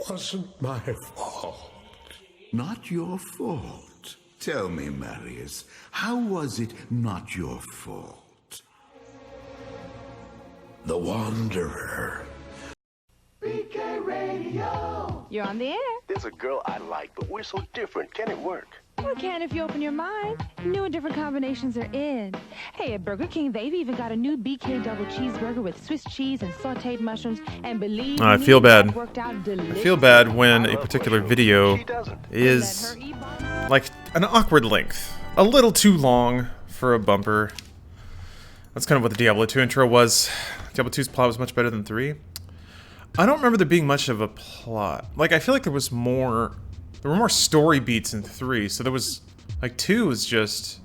wasn't my fault. Not your fault. Tell me, Marius, how was it not your fault? The Wanderer. BK Radio. You're on the air. There's a girl I like, but we're so different. Can it work? Well, it can if you open your mind. New and different combinations are in. Hey, at Burger King, they've even got a new BK double cheeseburger with Swiss cheese and sauteed mushrooms. And believe me, I feel bad. that worked out delicious. I feel bad when a particular video is like an awkward length. A little too long for a bumper. That's kind of what the Diablo 2 intro was. Diablo 2's plot was much better than 3. I don't remember there being much of a plot. Like, I feel like there were more story beats in 3, so there was, like, 2 was just,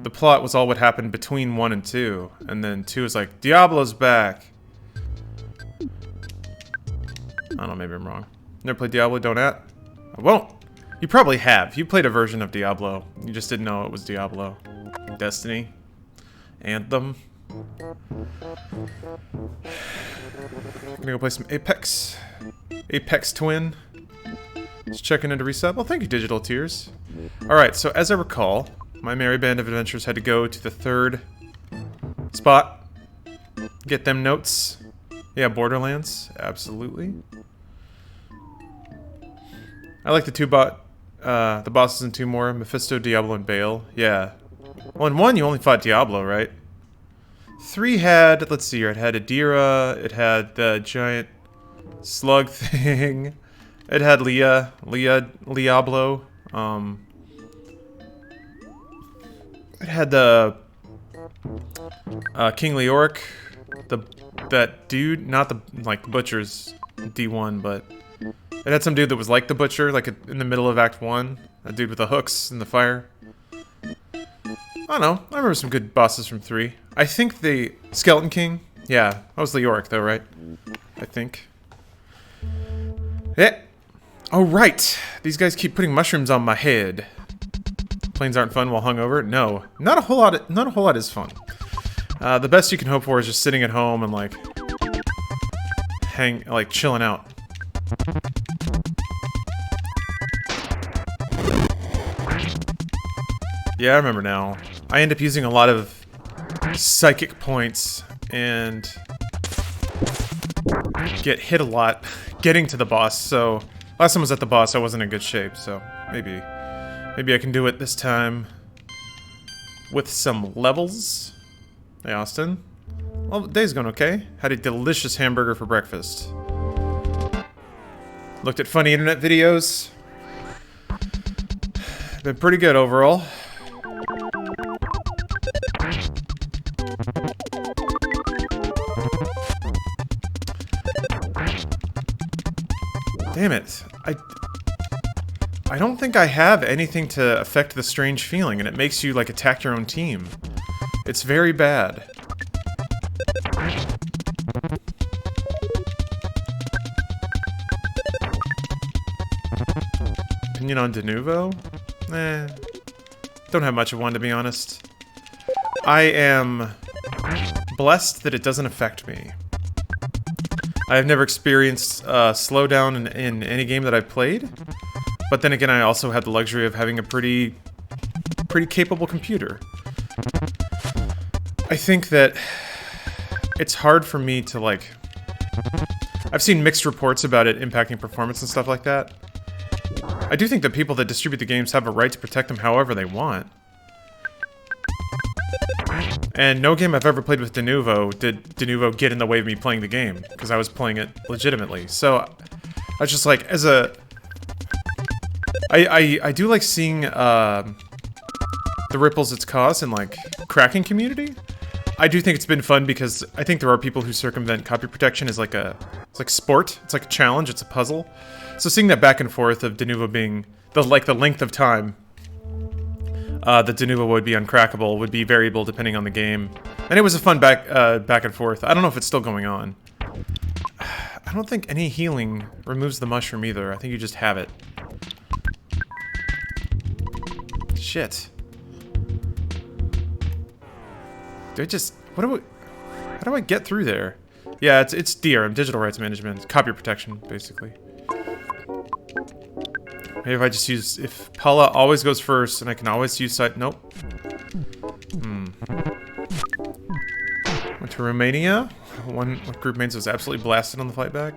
the plot was all what happened between 1 and 2, and then 2 is like, Diablo's back. I don't know, maybe I'm wrong. Never played Diablo, don't at? I won't. You probably have. You played a version of Diablo. You just didn't know it was Diablo. Destiny. Anthem. I'm gonna go play some Apex. Apex Twin. Just checking into reset. Well, thank you, Digital Tears. Alright, so as I recall, my merry band of adventurers had to go to the 3rd spot. Get them notes. Yeah, Borderlands. Absolutely. I like the bosses in 2 more. Mephisto, Diablo, and Bale. Yeah. Well, in 1 you only fought Diablo, right? 3 had, let's see here, it had Adira, it had the giant slug thing, it had Diablo, it had the King Leoric, that dude, not the, like, the Butcher's D1, but it had some dude that was like the Butcher, like in the middle of Act 1, a dude with the hooks and the fire. I don't know. I remember some good bosses from 3. I think the Skeleton King. Yeah, that was Leoric though, right? I think. Yeah. Oh right. These guys keep putting mushrooms on my head. Planes aren't fun while hungover. No, not a whole lot. Not a whole lot is fun. The best you can hope for is just sitting at home and like chilling out. Yeah, I remember now. I end up using a lot of psychic points and get hit a lot getting to the boss, so last time I was at the boss I wasn't in good shape, so maybe I can do it this time with some levels. Hey Austin. Well, the day's going okay. Had a delicious hamburger for breakfast. Looked at funny internet videos. Been pretty good overall. Damn it. I don't think I have anything to affect the strange feeling, and it makes you, like, attack your own team. It's very bad. Opinion on Denuvo? Don't have much of one, to be honest. I am blessed that it doesn't affect me. I have never experienced slowdown in any game that I've played, but then again I also have the luxury of having a pretty capable computer. I think that it's hard for me to, like... I've seen mixed reports about it impacting performance and stuff like that. I do think that people that distribute the games have a right to protect them however they want. And no game I've ever played with Denuvo did Denuvo get in the way of me playing the game, because I was playing it legitimately. So, I was just like, as a... I do like seeing the ripples it's caused in, like, cracking community. I do think it's been fun because I think there are people who circumvent copy protection as like it's like sport. It's like a challenge, it's a puzzle. So seeing that back and forth of Denuvo being, the length of time that Denuvo would be uncrackable would be variable depending on the game. And it was a fun back and forth. I don't know if it's still going on. I don't think any healing removes the mushroom either. I think you just have it. Shit. Do I just... How do I get through there? Yeah, it's DRM, Digital Rights Management. It's copy protection, basically. Maybe if I just use... If Paula always goes first, and I can always use side... Nope. Went to Romania. One group mates was absolutely blasted on the flight back.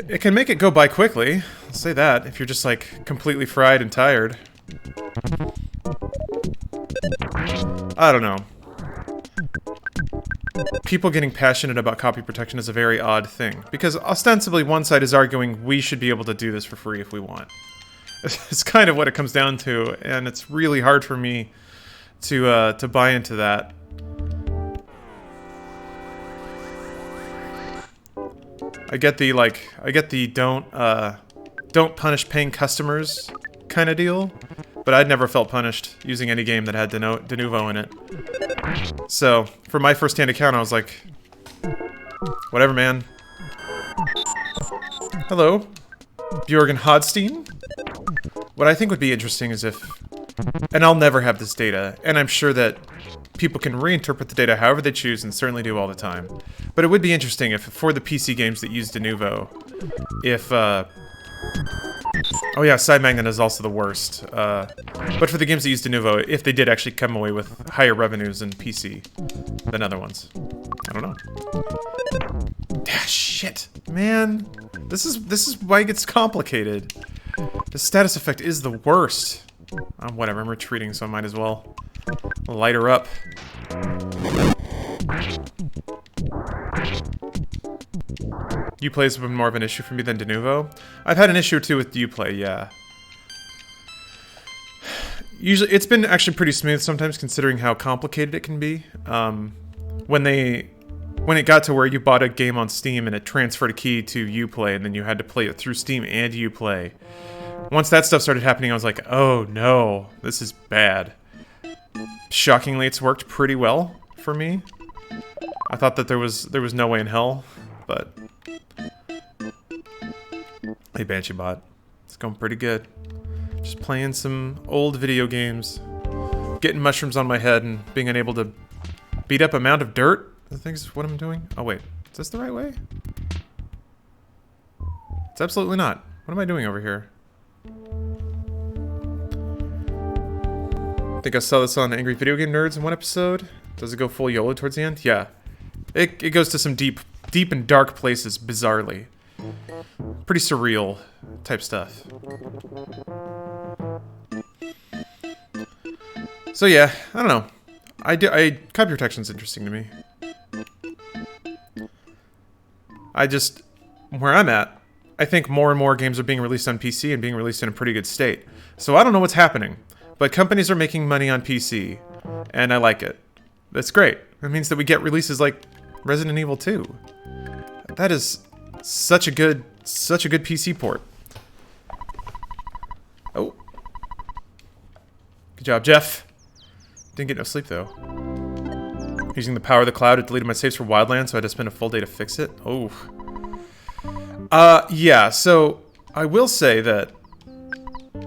It can make it go by quickly. I'll say that, if you're just, like, completely fried and tired. I don't know. People getting passionate about copy protection is a very odd thing, because ostensibly one side is arguing we should be able to do this for free if we want. It's kind of what it comes down to, and it's really hard for me to buy into that. I get the don't punish paying customers kind of deal, but I'd never felt punished using any game that had Denuvo in it. So, for my first-hand account, I was like, whatever, man. Hello, Bjorgen Hodstein. What I think would be interesting is if, and I'll never have this data, and I'm sure that people can reinterpret the data however they choose, and certainly do all the time. But it would be interesting if, for the PC games that use Denuvo, if, oh yeah, Side Magnet is also the worst. But for the games that use Denuvo, if they did actually come away with higher revenues in PC than other ones. I don't know. Ah, shit, man. This is why it gets complicated. The status effect is the worst. Whatever, I'm retreating, so I might as well light her up. Uplay has been more of an issue for me than Denuvo. I've had an issue or two with Uplay, yeah. Usually, it's been actually pretty smooth sometimes, considering how complicated it can be. When it got to where you bought a game on Steam and it transferred a key to Uplay, and then you had to play it through Steam and Uplay. Once that stuff started happening, I was like, oh no, this is bad. Shockingly, it's worked pretty well for me. I thought that there was no way in hell, but hey, BansheeBot, it's going pretty good. Just playing some old video games, getting mushrooms on my head, and being unable to beat up a mound of dirt. I think is what I'm doing. Oh wait, is this the right way? It's absolutely not. What am I doing over here? I think I saw this on Angry Video Game Nerds in one episode. Does it go full YOLO towards the end? Yeah. It goes to some deep and dark places, bizarrely. Pretty surreal type stuff. So yeah, I don't know. Copy protection's interesting to me. Where I'm at, I think more and more games are being released on PC and being released in a pretty good state. So I don't know what's happening, but companies are making money on PC, and I like it. That's great. It means that we get releases like Resident Evil 2. That is such a good PC port. Oh. Good job, Jeff. Didn't get no sleep, though. Using the power of the cloud, it deleted my saves for Wildlands, so I had to spend a full day to fix it. Oh. Yeah, so I will say that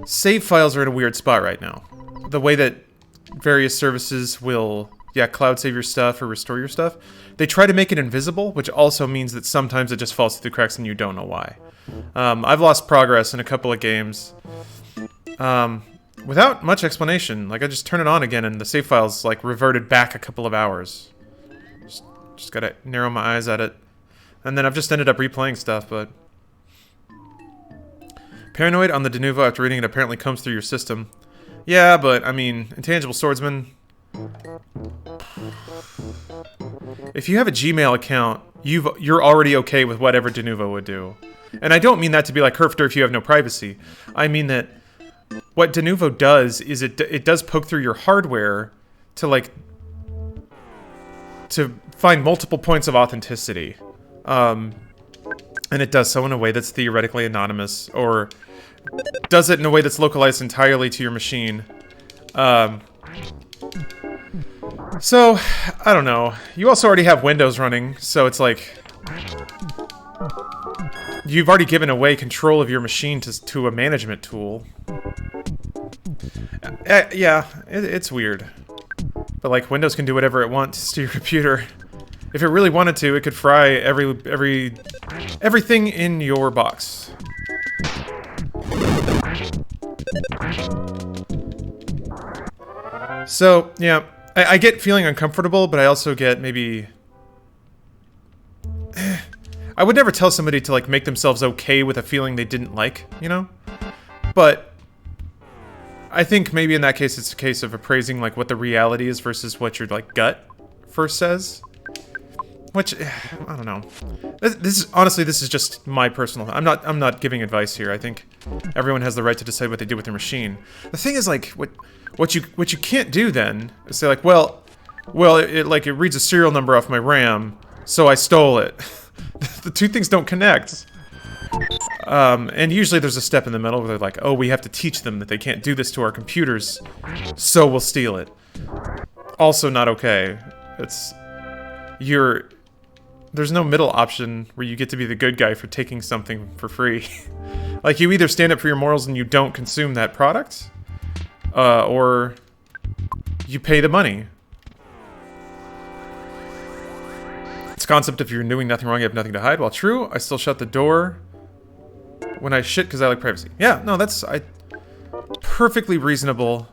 save files are in a weird spot right now. The way that various services will, cloud save your stuff or restore your stuff, they try to make it invisible, which also means that sometimes it just falls through the cracks and you don't know why. I've lost progress in a couple of games without much explanation. Like, I just turn it on again and the save files, like, reverted back a couple of hours. Just gotta narrow my eyes at it. And then I've just ended up replaying stuff, but... Paranoid on the Denuvo after reading it apparently comes through your system. Yeah, but, I mean, Intangible Swordsman... If you have a Gmail account, you're already okay with whatever Denuvo would do. And I don't mean that to be like Herfter if you have no privacy. I mean that what Denuvo does is it does poke through your hardware to find multiple points of authenticity. And it does so in a way that's theoretically anonymous, or does it in a way that's localized entirely to your machine. So, I don't know. You also already have Windows running, so it's like... You've already given away control of your machine to a management tool. Yeah, it's weird. But, like, Windows can do whatever it wants to your computer. If it really wanted to, it could fry everything in your box. So, yeah, I get feeling uncomfortable, but I also get maybe... I would never tell somebody to, like, make themselves okay with a feeling they didn't like, you know? But I think maybe in that case it's a case of appraising, like, what the reality is versus what your, like, gut first says. Which, I don't know. This is, honestly, this is just my personal... I'm not giving advice here. I think everyone has the right to decide what they do with their machine. The thing is, like, what you can't do then is say, like, well, it reads a serial number off my RAM, so I stole it. The two things don't connect. And usually there's a step in the middle where they're like, oh, we have to teach them that they can't do this to our computers, so we'll steal it. Also not okay. There's no middle option where you get to be the good guy for taking something for free. Like, you either stand up for your morals and you don't consume that product, or you pay the money. This concept of you're doing nothing wrong, you have nothing to hide. While true, I still shut the door when I shit because I like privacy. Yeah, no, that's perfectly reasonable.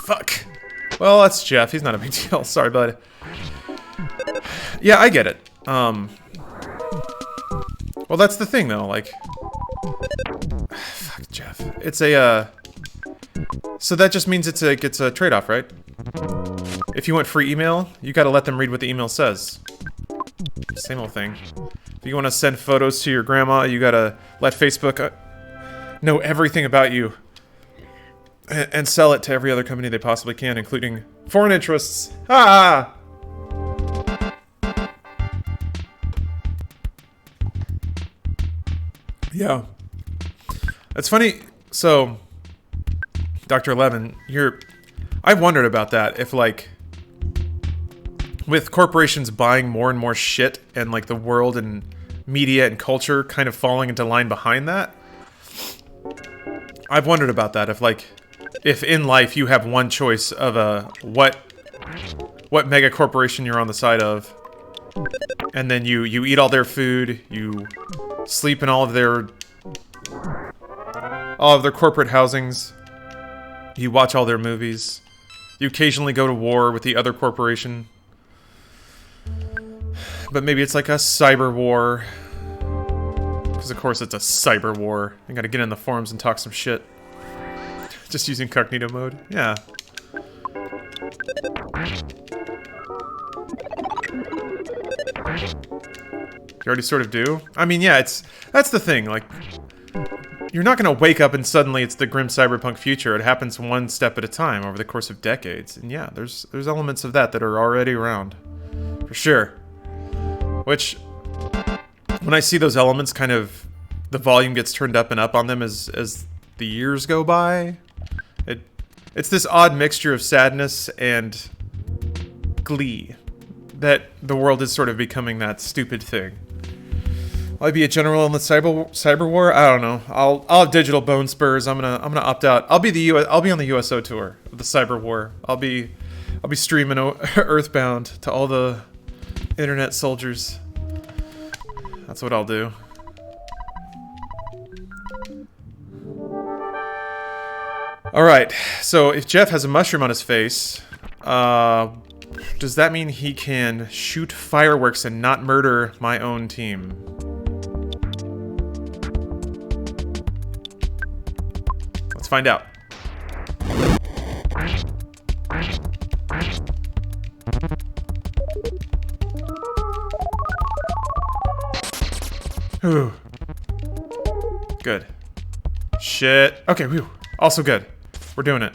Fuck. Well, that's Jeff. He's not a big deal. Sorry, bud. Yeah, I get it. Well, that's the thing, though. Like, fuck, Jeff. It's a, so that just means it's a trade-off, right? If you want free email, you gotta let them read what the email says. Same old thing. If you want to send photos to your grandma, you gotta let Facebook know everything about you. And sell it to every other company they possibly can, including foreign interests. Ah! Yeah. It's funny. So, Dr. 11, I've wondered about that. If, like, with corporations buying more and more shit and, like, the world and media and culture kind of falling into line behind that, I've wondered about that. If in life you have one choice of what mega corporation you're on the side of, and then you eat all their food, you sleep in all of their corporate housings, you watch all their movies, you occasionally go to war with the other corporation, but maybe it's like a cyber war, because of course it's a cyber war. You gotta get in the forums and talk some shit. Just using incognito mode. Yeah. You already sort of do? I mean, yeah, that's the thing. Like, you're not going to wake up and suddenly it's the grim cyberpunk future. It happens one step at a time over the course of decades. And yeah, there's elements of that are already around. For sure. Which, when I see those elements, kind of, the volume gets turned up and up on them as the years go by. It's this odd mixture of sadness and glee that the world is sort of becoming that stupid thing. Will I be a general in the cyber war? I don't know. I'll have digital bone spurs. I'm gonna opt out. I'll be on the USO tour of the cyber war. I'll be streaming Earthbound to all the internet soldiers. That's what I'll do. Alright, so if Jeff has a mushroom on his face, does that mean he can shoot fireworks and not murder my own team? Let's find out. Ooh. Good. Shit. Okay, whew. Also good. We're doing it.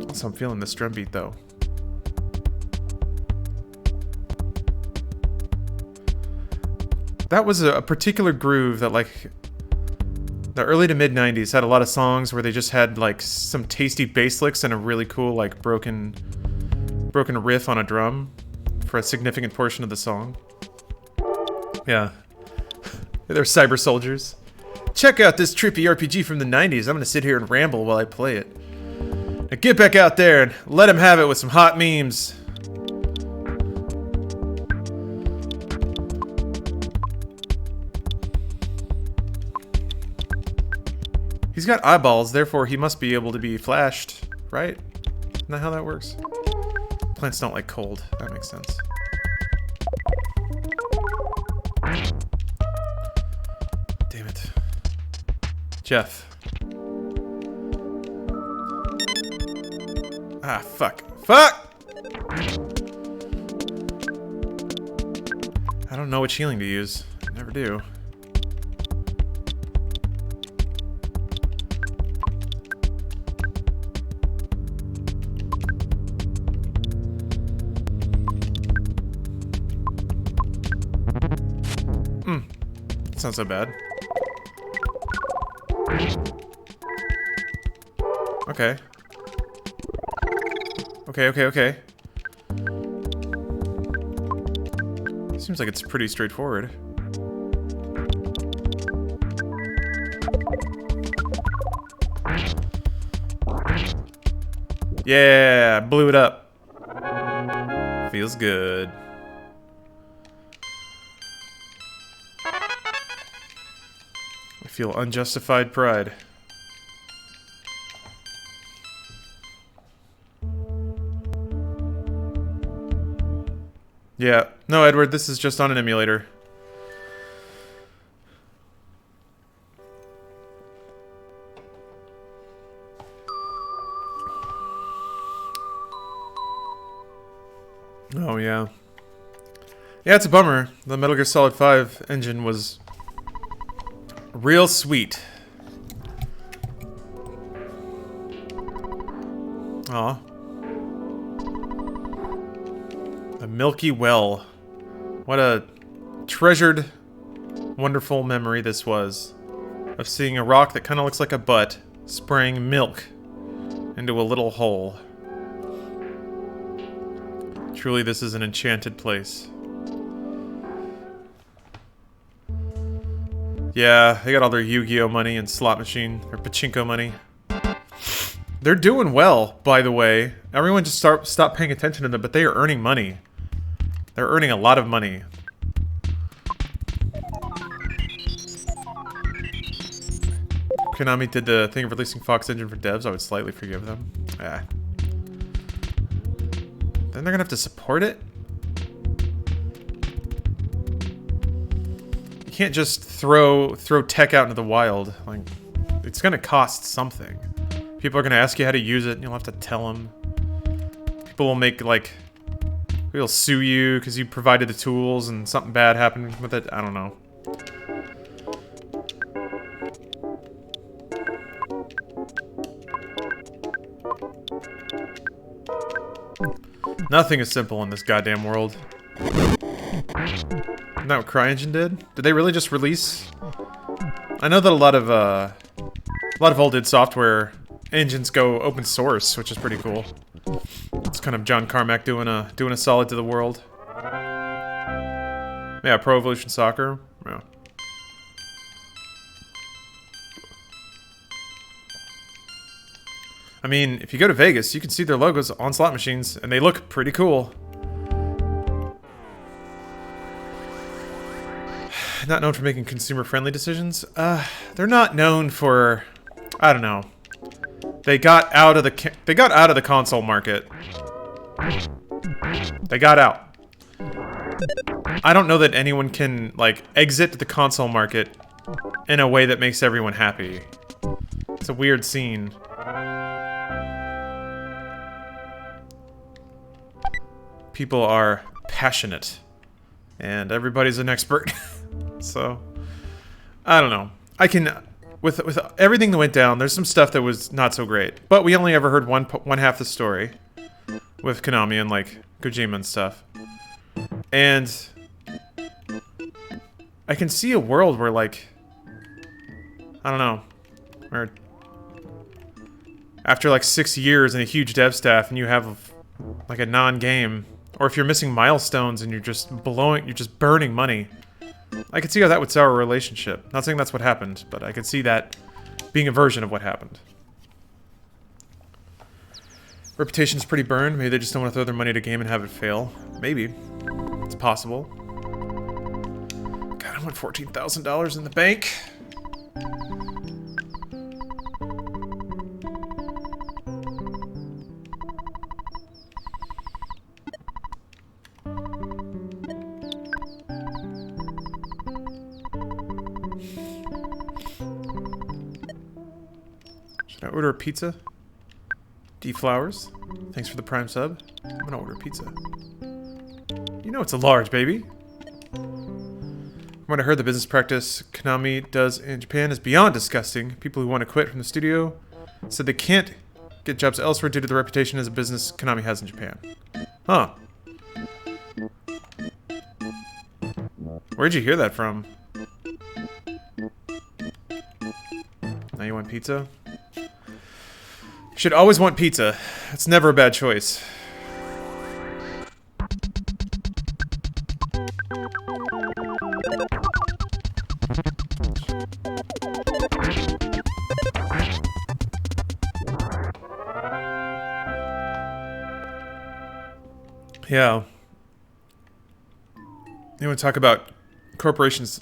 Also, I'm feeling this drum beat, though. That was a particular groove that, like, the early to mid 90s had a lot of songs where they just had, like, some tasty bass licks and a really cool, like, broken riff on a drum for a significant portion of the song. Yeah. They're cyber soldiers. Check out this trippy RPG from the 90s. I'm gonna sit here and ramble while I play it. Now get back out there and let him have it with some hot memes. He's got eyeballs, therefore he must be able to be flashed, right? Isn't that how that works? Plants don't like cold. That makes sense. Damn it. Jeff. Ah, fuck. Fuck! I don't know which healing to use. I never do. That's not so bad. Okay. Okay. Seems like it's pretty straightforward. Yeah, blew it up. Feels good. I feel unjustified pride. Yeah. No, Edward, this is just on an emulator. Oh, yeah. Yeah, it's a bummer. The Metal Gear Solid 5 engine was real sweet. Aw. The Milky Well. What a treasured, wonderful memory this was. Of seeing a rock that kind of looks like a butt spraying milk into a little hole. Truly, this is an enchanted place. Yeah, they got all their Yu-Gi-Oh money and slot machine, or pachinko money. They're doing well, by the way. Everyone just stop paying attention to them, but they are earning money. They're earning a lot of money. Konami did the thing of releasing Fox Engine for devs. I would slightly forgive them. Ah. Then they're gonna have to support it? You can't just throw tech out into the wild. Like, it's gonna cost something. People are gonna ask you how to use it, and you'll have to tell them. People will make, like... They'll sue you because you provided the tools and something bad happened with it. I don't know. Nothing is simple in this goddamn world. Isn't that what CryEngine did? Did they really just release? I know that a lot of old id software engines go open source, which is pretty cool. It's kind of John Carmack doing a solid to the world. Yeah, Pro Evolution Soccer. Yeah. I mean, if you go to Vegas, you can see their logos on slot machines, and they look pretty cool. Not known for making consumer-friendly decisions. They're not known for, I don't know. They got out of the console market. They got out. I don't know that anyone can, like, exit the console market in a way that makes everyone happy. It's a weird scene. People are passionate, and everybody's an expert. So, I don't know. I can, with everything that went down, there's some stuff that was not so great. But we only ever heard one half the story with Konami and like Kojima and stuff. And I can see a world where like, I don't know, where after like 6 years and a huge dev staff, and you have like a non-game. Or if you're missing milestones and you're just burning money. I could see how that would sour a relationship. Not saying that's what happened, but I could see that being a version of what happened. reputation's pretty burned. Maybe they just don't want to throw their money at a game and have it fail. Maybe. It's possible. God, I want $14,000 in the bank. Should I order a pizza? D Flowers, thanks for the Prime sub. I'm gonna order pizza. You know it's a large, baby. From what I heard, the business practice Konami does in Japan is beyond disgusting. People who want to quit from the studio said they can't get jobs elsewhere due to the reputation as a business Konami has in Japan. Huh. Where'd you hear that from? Now you want pizza? Should always want pizza. It's never a bad choice. Yeah. You want to talk about corporations,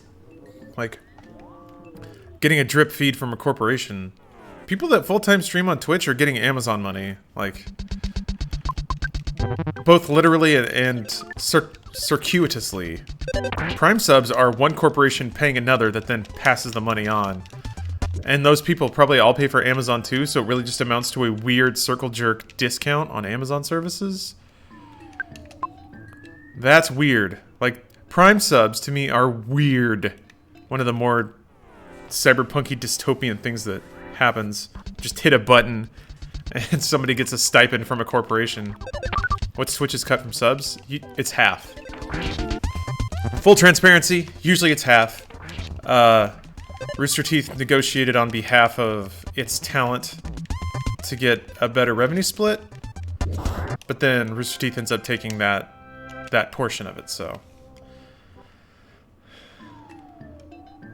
like getting a drip feed from a corporation. People that full-time stream on Twitch are getting Amazon money, like both literally and circuitously. Prime subs are one corporation paying another that then passes the money on. And those people probably all pay for Amazon too, so it really just amounts to a weird circle jerk discount on Amazon services. That's weird. Like, Prime subs to me are weird. One of the more cyberpunky dystopian things that happens. Just hit a button and somebody gets a stipend from a corporation. What's Twitch's cut from subs? It's half. Full transparency, usually it's half. Rooster Teeth negotiated on behalf of its talent to get a better revenue split, but then Rooster Teeth ends up taking that portion of it, so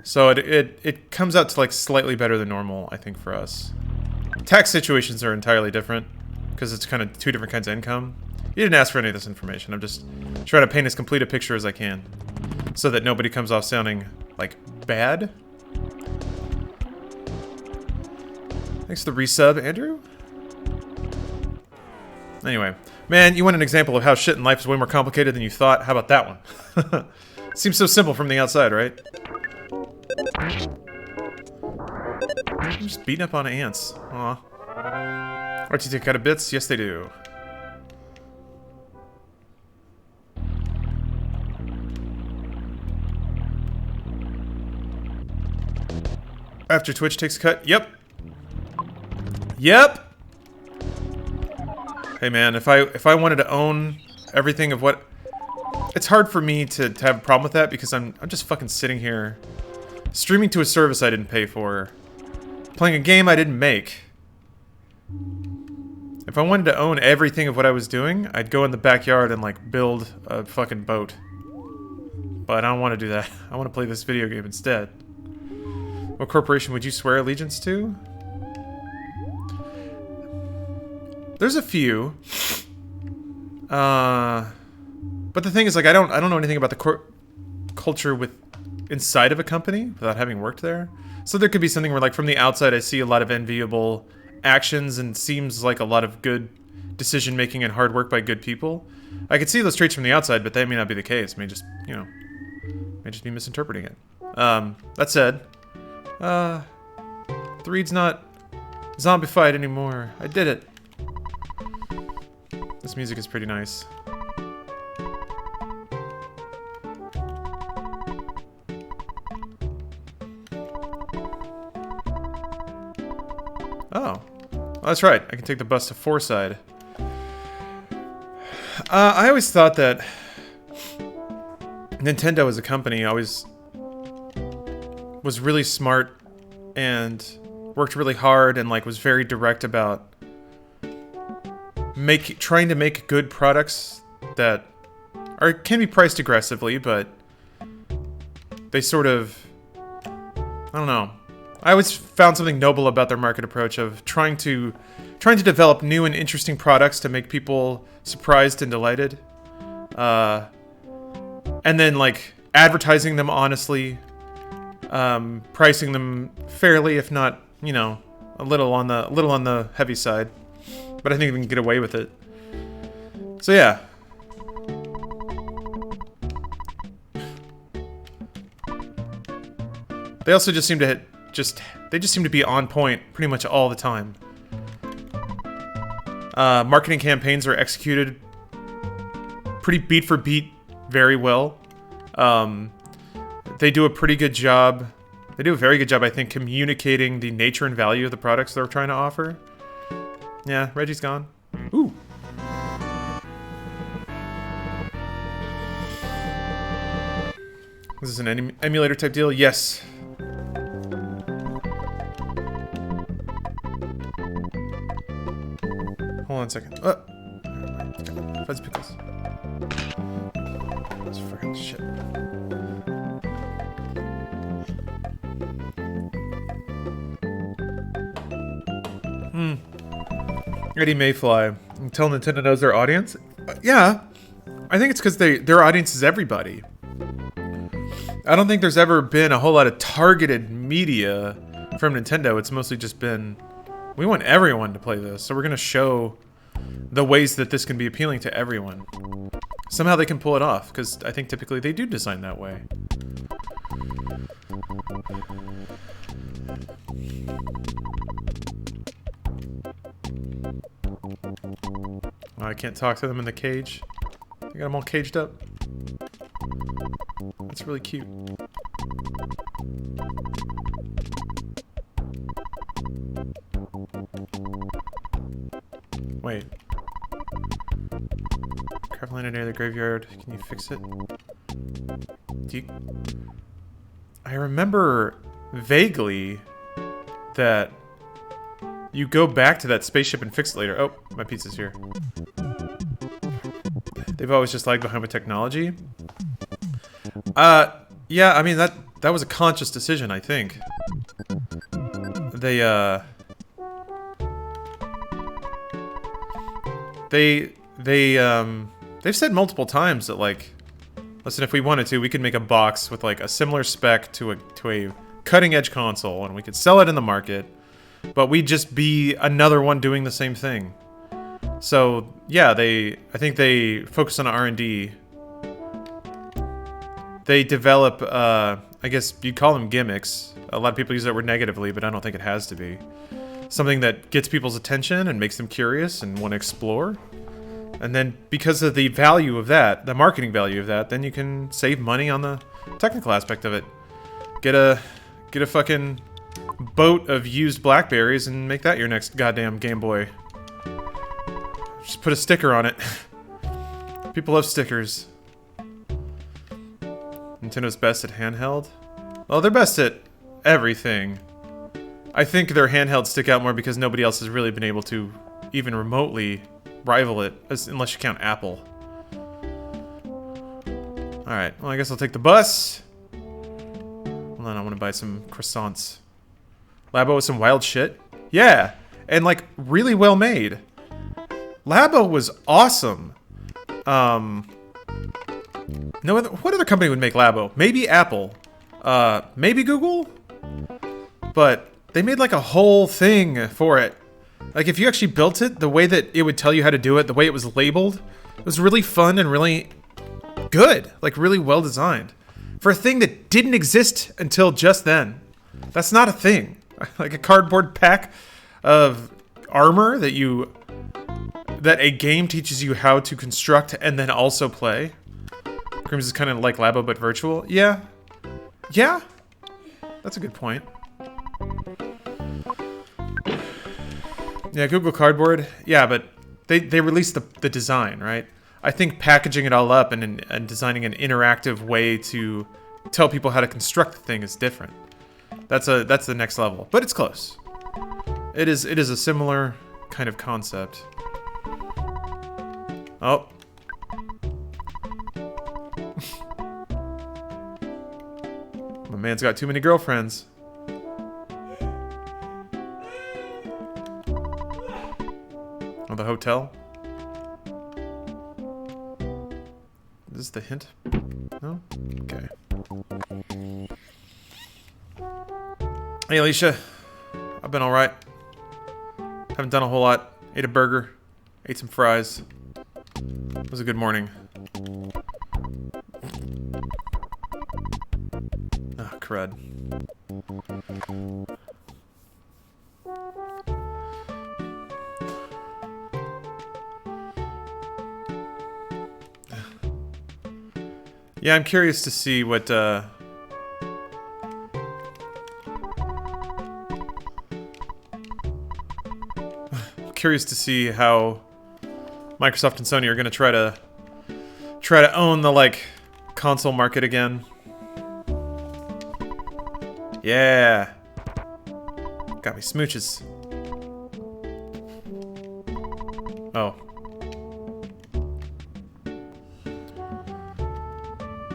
it comes out to like slightly better than normal, I think, for us. Tax situations are entirely different because it's kind of two different kinds of income. You didn't ask for any of this information. I'm just trying to paint as complete a picture as I can so that nobody comes off sounding like bad. Thanks for the resub, Andrew. Anyway, man, you want an example of how shit in life is way more complicated than you thought? How about that one? Seems so simple from the outside, right? I'm just beating up on ants. Aw. Archie take out of bits? Yes, they do. After Twitch takes a cut? Yep. Yep! Hey man, if I wanted to own everything of what... It's hard for me to have a problem with that because I'm just fucking sitting here streaming to a service I didn't pay for, playing a game I didn't make. If I wanted to own everything of what I was doing, I'd go in the backyard and like build a fucking boat. But I don't want to do that. I want to play this video game instead. What corporation would you swear allegiance to? There's a few. But the thing is, like, I don't know anything about the culture inside of a company without having worked there. So there could be something where, like, from the outside, I see a lot of enviable actions and seems like a lot of good decision making and hard work by good people. I could see those traits from the outside, but that may not be the case. May just, you know, may just be misinterpreting it. That said, the read's not zombified anymore. I did it. This music is pretty nice. Oh. Well, that's right. I can take the bus to Fourside. I always thought that Nintendo as a company always was really smart and worked really hard and like was very direct about trying to make good products that can be priced aggressively, but they sort of, I don't know. I always found something noble about their market approach of trying to develop new and interesting products to make people surprised and delighted. And then like advertising them honestly, pricing them fairly, if not, you know, a little on the heavy side. But I think we can get away with it. So yeah. They also just seem to they just seem to be on point pretty much all the time. Marketing campaigns are executed pretty beat for beat very well. They do a pretty good job. They do a very good job, I think, communicating the nature and value of the products they're trying to offer. Yeah, Reggie's gone. Ooh. This is an emulator type deal? Yes. Hold on a second. Fuzz pickles. That's fucking shit. Eddie Mayfly. Until Nintendo knows their audience? Yeah. I think it's because their audience is everybody. I don't think there's ever been a whole lot of targeted media from Nintendo. It's mostly just been, we want everyone to play this, so we're going to show the ways that this can be appealing to everyone. Somehow they can pull it off, because I think typically they do design that way. Oh, I can't talk to them in the cage. I got them all caged up. That's really cute. Wait. Crap landed near the graveyard. Can you fix it? I remember vaguely that you go back to that spaceship and fix it later. Oh, my pizza's here. They've always just lagged behind with technology. Yeah, I mean, that was a conscious decision, I think. They've said multiple times that, like, listen, if we wanted to, we could make a box with, like, a similar spec to a cutting-edge console, and we could sell it in the market, but we'd just be another one doing the same thing. So, yeah, I think they focus on R&D. They develop, I guess you'd call them gimmicks. A lot of people use that word negatively, but I don't think it has to be. Something that gets people's attention and makes them curious and want to explore. And then because of the value of that, the marketing value of that, then you can save money on the technical aspect of it. Get a fucking boat of used Blackberries and make that your next goddamn Game Boy. Just put a sticker on it. People love stickers. Nintendo's best at handheld? Well, they're best at everything. I think their handhelds stick out more because nobody else has really been able to even remotely rival it, unless you count Apple. Alright, well I guess I'll take the bus. Hold on, I want to buy some croissants. Labo with some wild shit? Yeah! And like, really well made. Labo was awesome. What other company would make Labo? Maybe Apple. Maybe Google? But they made like a whole thing for it. Like if you actually built it, the way that it would tell you how to do it, the way it was labeled, it was really fun and really good. Like really well designed. For a thing that didn't exist until just then. That's not a thing. Like a cardboard pack of armor that a game teaches you how to construct and then also play. Grims is kind of like Labo but virtual. Yeah. Yeah? That's a good point. Yeah, Google Cardboard. Yeah, but they released the design, right? I think packaging it all up and designing an interactive way to tell people how to construct the thing is different. That's the next level, but it's close. It is a similar kind of concept. Oh. My man's got too many girlfriends. Oh, the hotel? Is this the hint? No? Okay. Hey, Alicia. I've been alright. Haven't done a whole lot. Ate a burger. Ate some fries. It was a good morning. Ah, crud. Yeah, I'm curious to see what, curious to see how Microsoft and Sony are going to try to own the, like, console market again. Yeah. Got me smooches. Oh.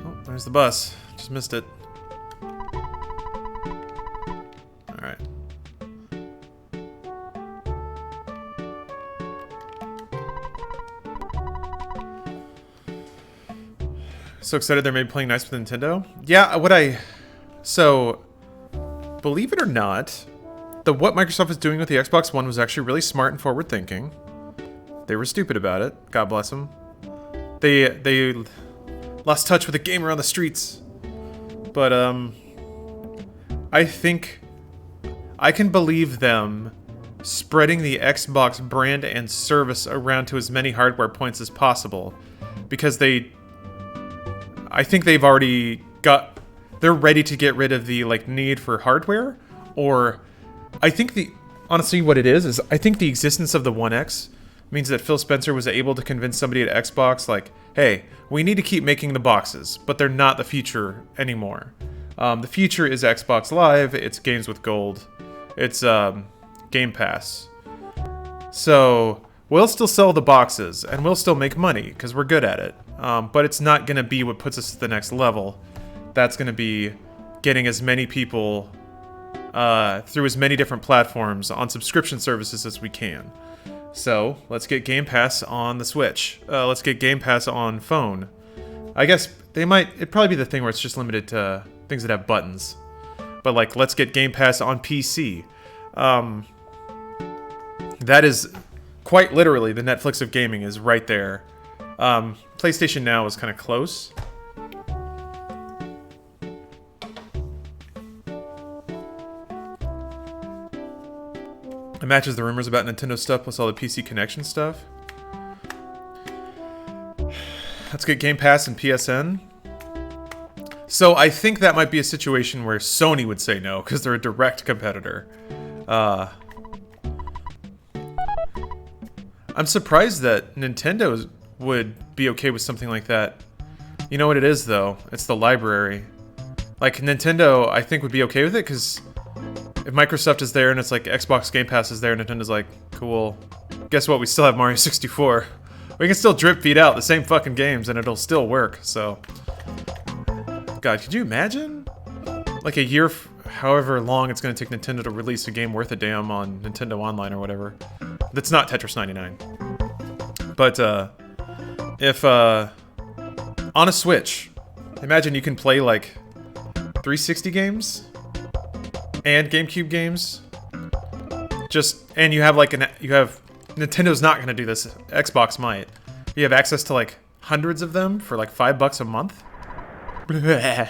Oh, there's the bus. Just missed it. Alright. So excited they're maybe playing nice with Nintendo. Yeah, so, believe it or not, what Microsoft is doing with the Xbox One was actually really smart and forward-thinking. They were stupid about it. God bless them. They lost touch with the gamer on the streets. But, I think I can believe them spreading the Xbox brand and service around to as many hardware points as possible. Because I think they've already they're ready to get rid of the, like, need for hardware. Or, I think honestly what it is I think the existence of the One X means that Phil Spencer was able to convince somebody at Xbox, like, hey, we need to keep making the boxes, but they're not the future anymore. The future is Xbox Live, it's games with gold, it's Game Pass. So, we'll still sell the boxes, and we'll still make money, because we're good at it. But it's not going to be what puts us to the next level. That's going to be getting as many people through as many different platforms on subscription services as we can. So, let's get Game Pass on the Switch. Let's get Game Pass on phone. I guess it'd probably be the thing where it's just limited to things that have buttons. But, like, let's get Game Pass on PC. That is quite literally the Netflix of gaming is right there. PlayStation Now is kind of close. It matches the rumors about Nintendo stuff plus all the PC connection stuff. Let's get Game Pass and PSN. So I think that might be a situation where Sony would say no, because they're a direct competitor. I'm surprised that Nintendo would be okay with something like that. You know what it is, though? It's the library. Like, Nintendo, I think, would be okay with it, because if Microsoft is there and it's like Xbox Game Pass is there, Nintendo's like, cool. Guess what? We still have Mario 64. We can still drip feed out the same fucking games and it'll still work, so. God, could you imagine? Like a year, however long it's going to take Nintendo to release a game worth a damn on Nintendo Online or whatever. That's not Tetris 99. But, if, on a Switch, imagine you can play, like, 360 games? And GameCube games? And you have, like, Nintendo's not gonna do this. Xbox might. You have access to, like, hundreds of them for, like, $5 a month? Blech.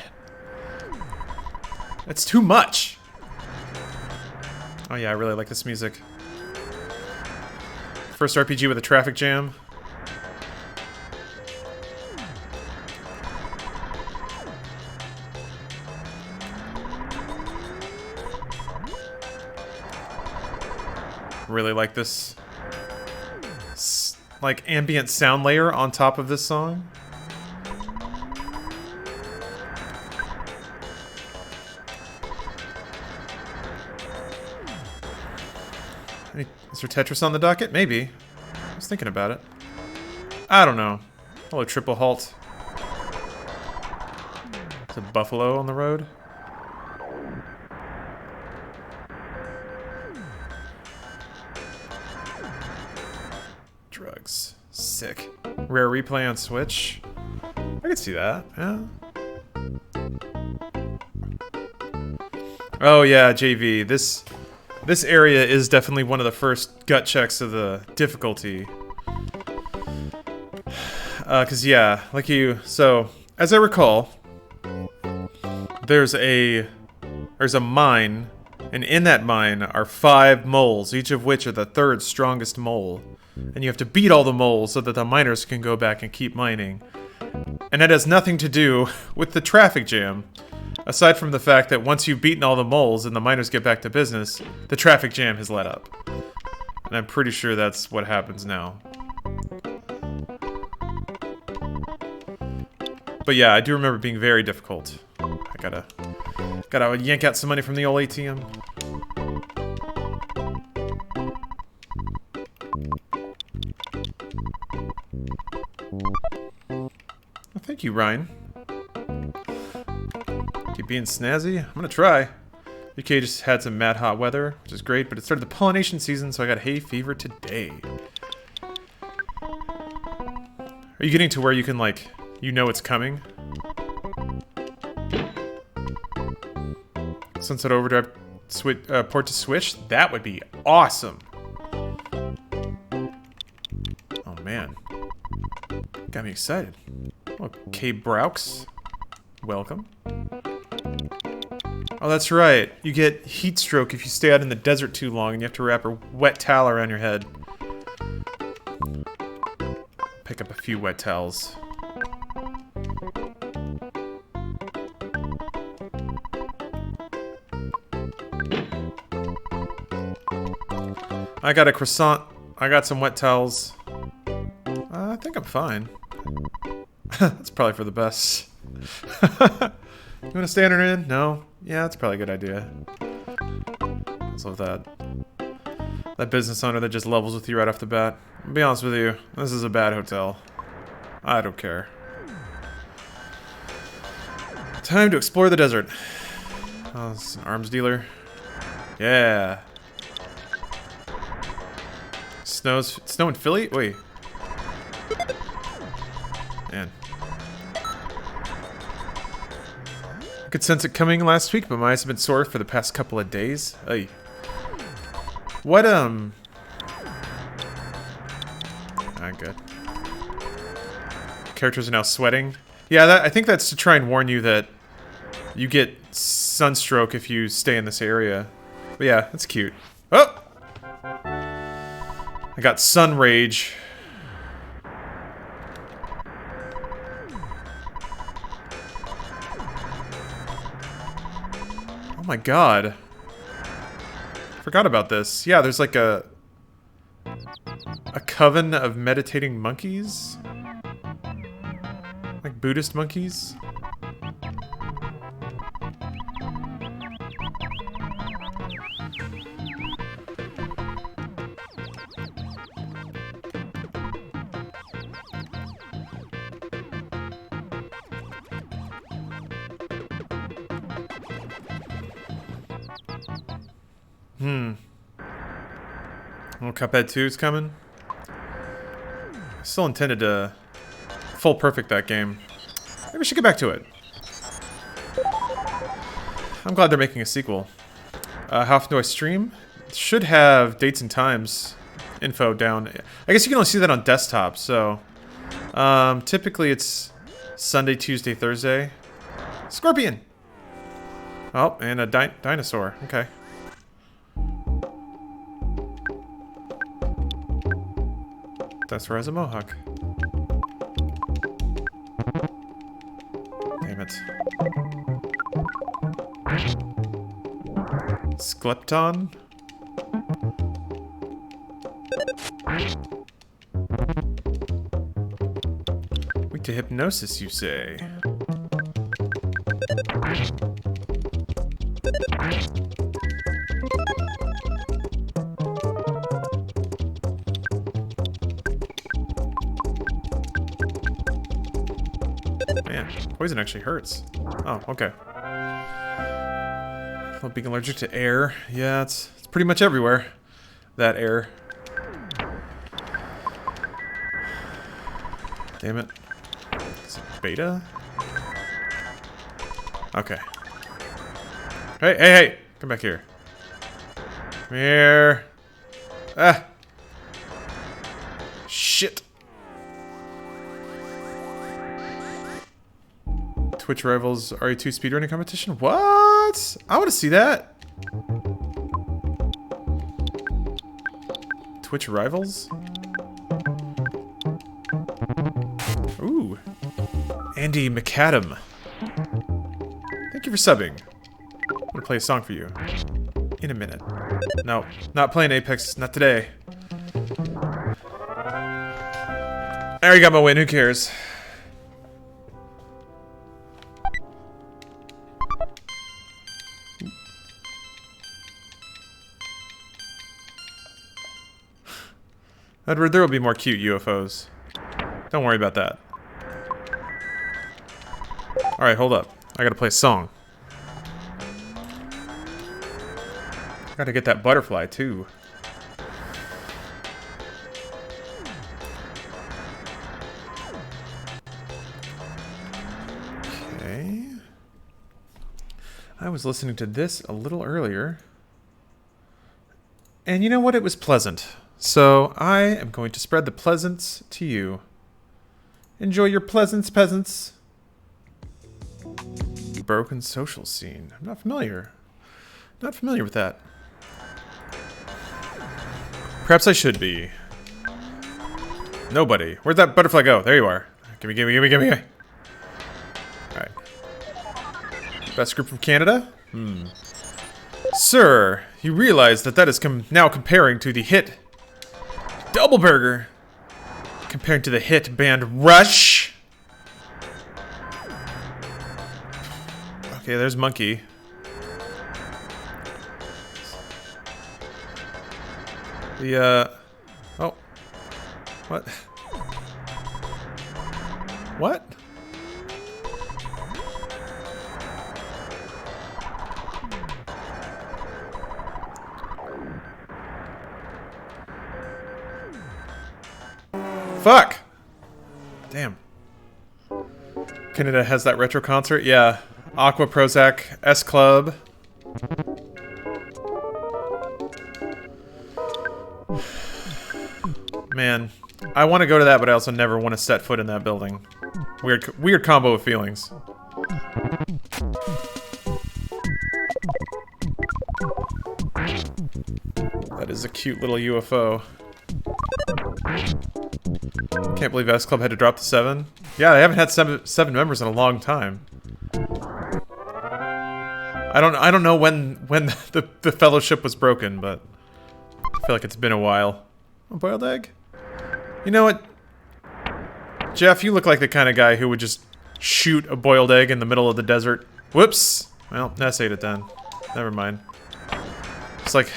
That's too much! Oh yeah, I really like this music. First RPG with a traffic jam. Really like this, like, ambient sound layer on top of this song. Is there Tetris on the docket? Maybe. I was thinking about it. I don't know. Hello, Triple Halt. There's a buffalo on the road. drugs. Sick. Rare replay on Switch. I could see that, yeah. Oh yeah, JV. This area is definitely one of the first gut checks of the difficulty. Cause yeah, so as I recall, there's a mine, and in that mine are 5 moles, each of which are the 3rd strongest mole. And you have to beat all the moles so that the miners can go back and keep mining. And that has nothing to do with the traffic jam. Aside from the fact that once you've beaten all the moles and the miners get back to business, the traffic jam has let up. And I'm pretty sure that's what happens now. But yeah, I do remember it being very difficult. I gotta yank out some money from the old ATM. Well, thank you, Ryan. Keep being snazzy. I'm gonna try. UK just had some mad hot weather, which is great, but it started the pollination season, so I got hay fever today. Are you getting to where you can, like, you know it's coming? Sunset Overdrive port to Switch? That would be awesome. Oh, man. Got me excited. Okay, Braux. Welcome. Oh, that's right. You get heat stroke if you stay out in the desert too long and you have to wrap a wet towel around your head. Pick up a few wet towels. I got a croissant. I got some wet towels. I think I'm fine. That's probably for the best. You want to stand her in? No? Yeah, that's probably a good idea. What's with that? That business owner that just levels with you right off the bat. I'll be honest with you, this is a bad hotel. I don't care. Time to explore the desert. Oh, it's an arms dealer. Yeah. Snow in Philly? Wait. Man. I could sense it coming last week, but my eyes have been sore for the past couple of days. Ay. What, I'm good. Characters are now sweating. Yeah, I think that's to try and warn you that you get sunstroke if you stay in this area. But yeah, that's cute. Oh! I got sun rage. Oh my god. Forgot about this. Yeah, there's like a coven of meditating monkeys? Like Buddhist monkeys? Well, Cuphead 2 is coming. I still intended to full perfect that game. Maybe we should get back to it. I'm glad they're making a sequel. How often do I stream? It should have dates and times info down. I guess you can only see that on desktop, so... typically it's Sunday, Tuesday, Thursday. Scorpion! Oh, and a dinosaur. Okay. Dinosaur has a mohawk. Damn it. Sklepton? Weak to hypnosis, you say? Man, poison actually hurts. Oh, okay. Well, being allergic to air. Yeah, it's pretty much everywhere. That air. Damn it. Is it beta? Okay. Hey, hey, hey! Come back here. Come here. Ah! Shit! Twitch Rivals RE2 speedrunning competition? What? I want to see that. Twitch Rivals? Ooh. Andy McAdam. Thank you for subbing. I'm gonna play a song for you. In a minute. No, not playing Apex. Not today. I already got my win. Who cares? Edward, there will be more cute UFOs. Don't worry about that. Alright, hold up. I gotta play a song. Gotta get that butterfly, too. Okay. I was listening to this a little earlier. And you know what? It was pleasant. So, I am going to spread the pleasants to you. Enjoy your pleasants, peasants. Broken social scene. I'm not familiar. Not familiar with that. Perhaps I should be. Nobody. Where'd that butterfly go? There you are. Gimme, gimme, gimme, gimme. Alright. Best group from Canada? Sir, you realize that is now comparing to the hit Double Burger. Comparing to the hit band Rush. Okay, there's Monkey. The, oh. What? What? Fuck! Damn. Canada has that retro concert? Yeah. Aqua Prozac, S Club. Man, I want to go to that, but I also never want to set foot in that building. Weird combo of feelings. That is a cute little UFO. Can't believe S Club had to drop to 7. Yeah, they haven't had seven members in a long time. I don't know when the fellowship was broken, but I feel like it's been a while. A boiled egg? You know what? Jeff, you look like the kind of guy who would just shoot a boiled egg in the middle of the desert. Whoops! Well, Ness ate it then. Never mind. It's like,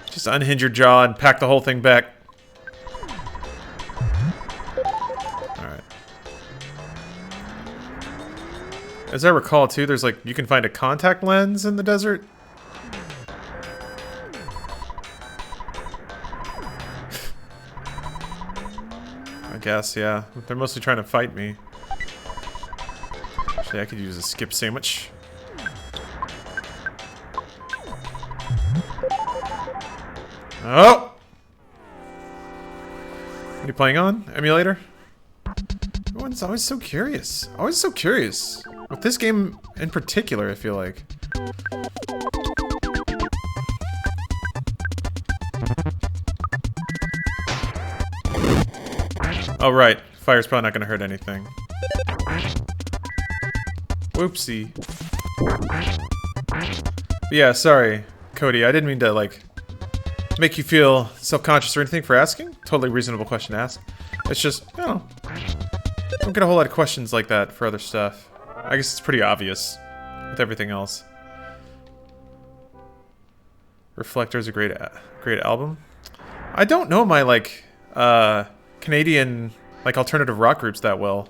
just unhinge your jaw and pack the whole thing back. Alright. As I recall, too, there's like, you can find a contact lens in the desert. I guess, yeah. They're mostly trying to fight me. Actually, I could use a skip sandwich. Oh! What are you playing on? Emulator? Everyone's always so curious. Always so curious. With this game in particular, I feel like. Oh, right. Fire's probably not gonna hurt anything. Whoopsie. Yeah, sorry, Cody. I didn't mean to, like, make you feel self-conscious or anything for asking. Totally reasonable question to ask. It's just, I don't know. Don't get a whole lot of questions like that for other stuff. I guess it's pretty obvious with everything else. Reflector is a great album. I don't know my, like, Canadian, like, alternative rock groups that well.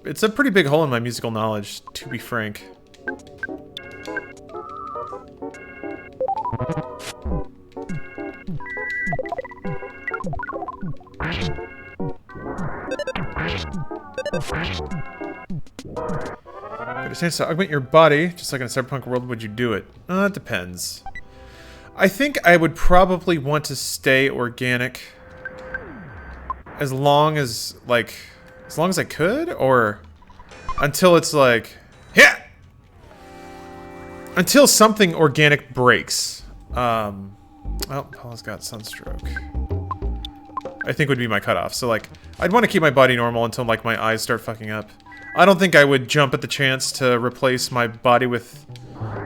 It's a pretty big hole in my musical knowledge, to be frank. a chance to augment your body, just like in a cyberpunk world, would you do it? It depends. I think I would probably want to stay organic as long as I could, or until it's like, yeah, until something organic breaks. Well, Paul's got sunstroke. I think would be my cutoff. So like, I'd want to keep my body normal until like my eyes start fucking up. I don't think I would jump at the chance to replace my body with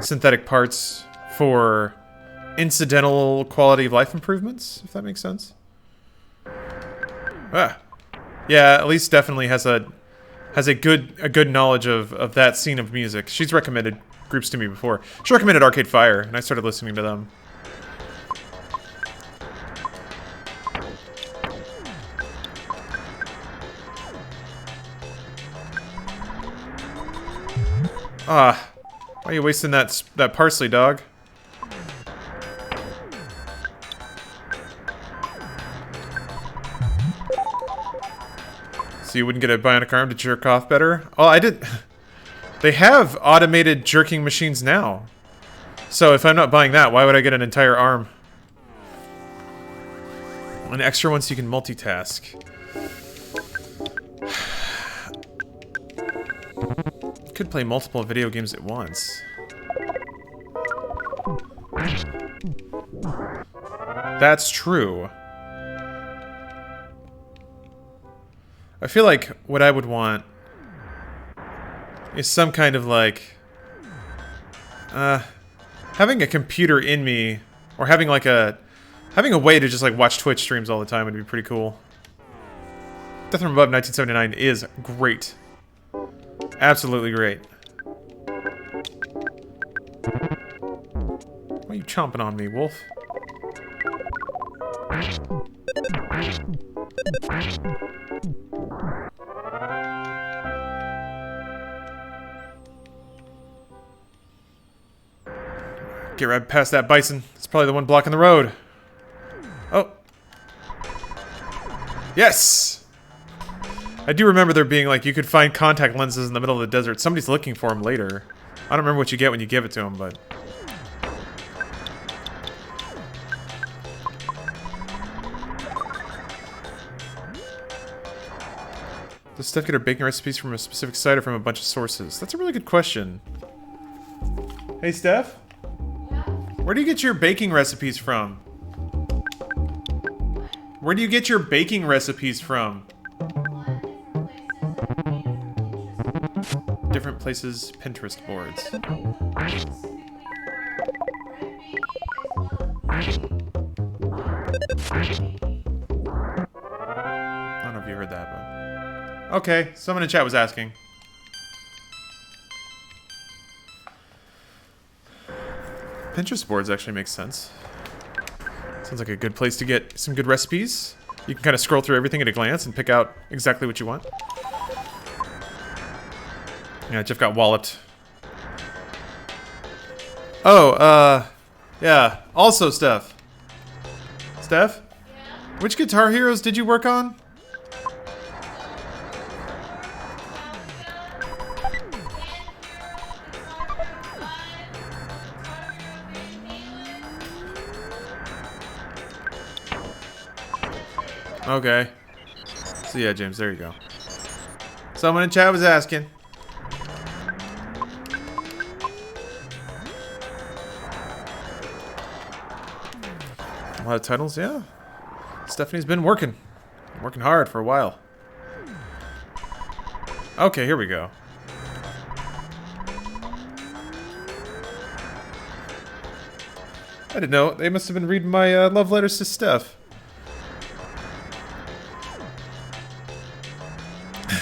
synthetic parts for incidental quality of life improvements, if that makes sense. Ah. Yeah, at least definitely has a good knowledge of that scene of music. She's recommended groups to me before. She recommended Arcade Fire, and I started listening to them. Ah, why are you wasting that parsley, dog? So you wouldn't get a bionic arm to jerk off better? Oh, I did. They have automated jerking machines now. So if I'm not buying that, why would I get an entire arm? An extra one so you can multitask. Could play multiple video games at once. That's true. I feel like what I would want is some kind of like having a computer in me, or having a way to just like watch Twitch streams all the time would be pretty cool. Death from Above 1979 is great. Absolutely great. Why are you chomping on me, wolf? Get right past that bison. It's probably the one blocking the road. Oh. Yes! I do remember there being, like, you could find contact lenses in the middle of the desert. Somebody's looking for them later. I don't remember what you get when you give it to them, but... Does Steph get her baking recipes from a specific site or from a bunch of sources? That's a really good question. Hey, Steph? Yeah? Where do you get your baking recipes from? Where do you get your baking recipes from? Different places, Pinterest boards. I don't know if you heard that, but... Okay, someone in chat was asking. Pinterest boards actually makes sense. Sounds like a good place to get some good recipes. You can kind of scroll through everything at a glance and pick out exactly what you want. Yeah, Jeff got walloped. Oh, yeah. Also, Steph. Steph? Yeah? Which Guitar Heroes did you work on? Okay. So yeah, James, there you go. Someone in chat was asking. A lot of titles, yeah. Stephanie's been working hard for a while. Okay, here we go. I didn't know. They must have been reading my love letters to Steph.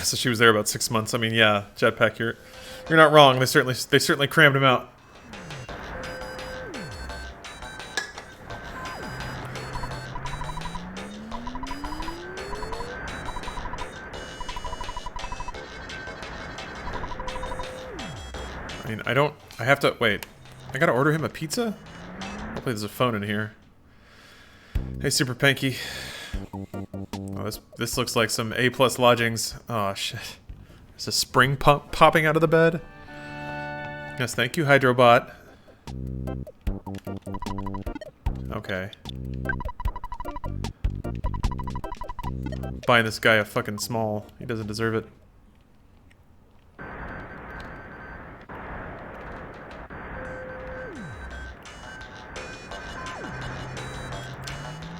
So she was there about 6 months. I mean, yeah, Jetpack, you're not wrong. They certainly crammed him out. I mean, I have to, wait. I gotta order him a pizza? Hopefully there's a phone in here. Hey, Super Panky. Oh, this looks like some A+ lodgings. Oh, shit. There's a spring pump popping out of the bed. Yes, thank you, Hydrobot. Okay. Buying this guy a fucking small. He doesn't deserve it.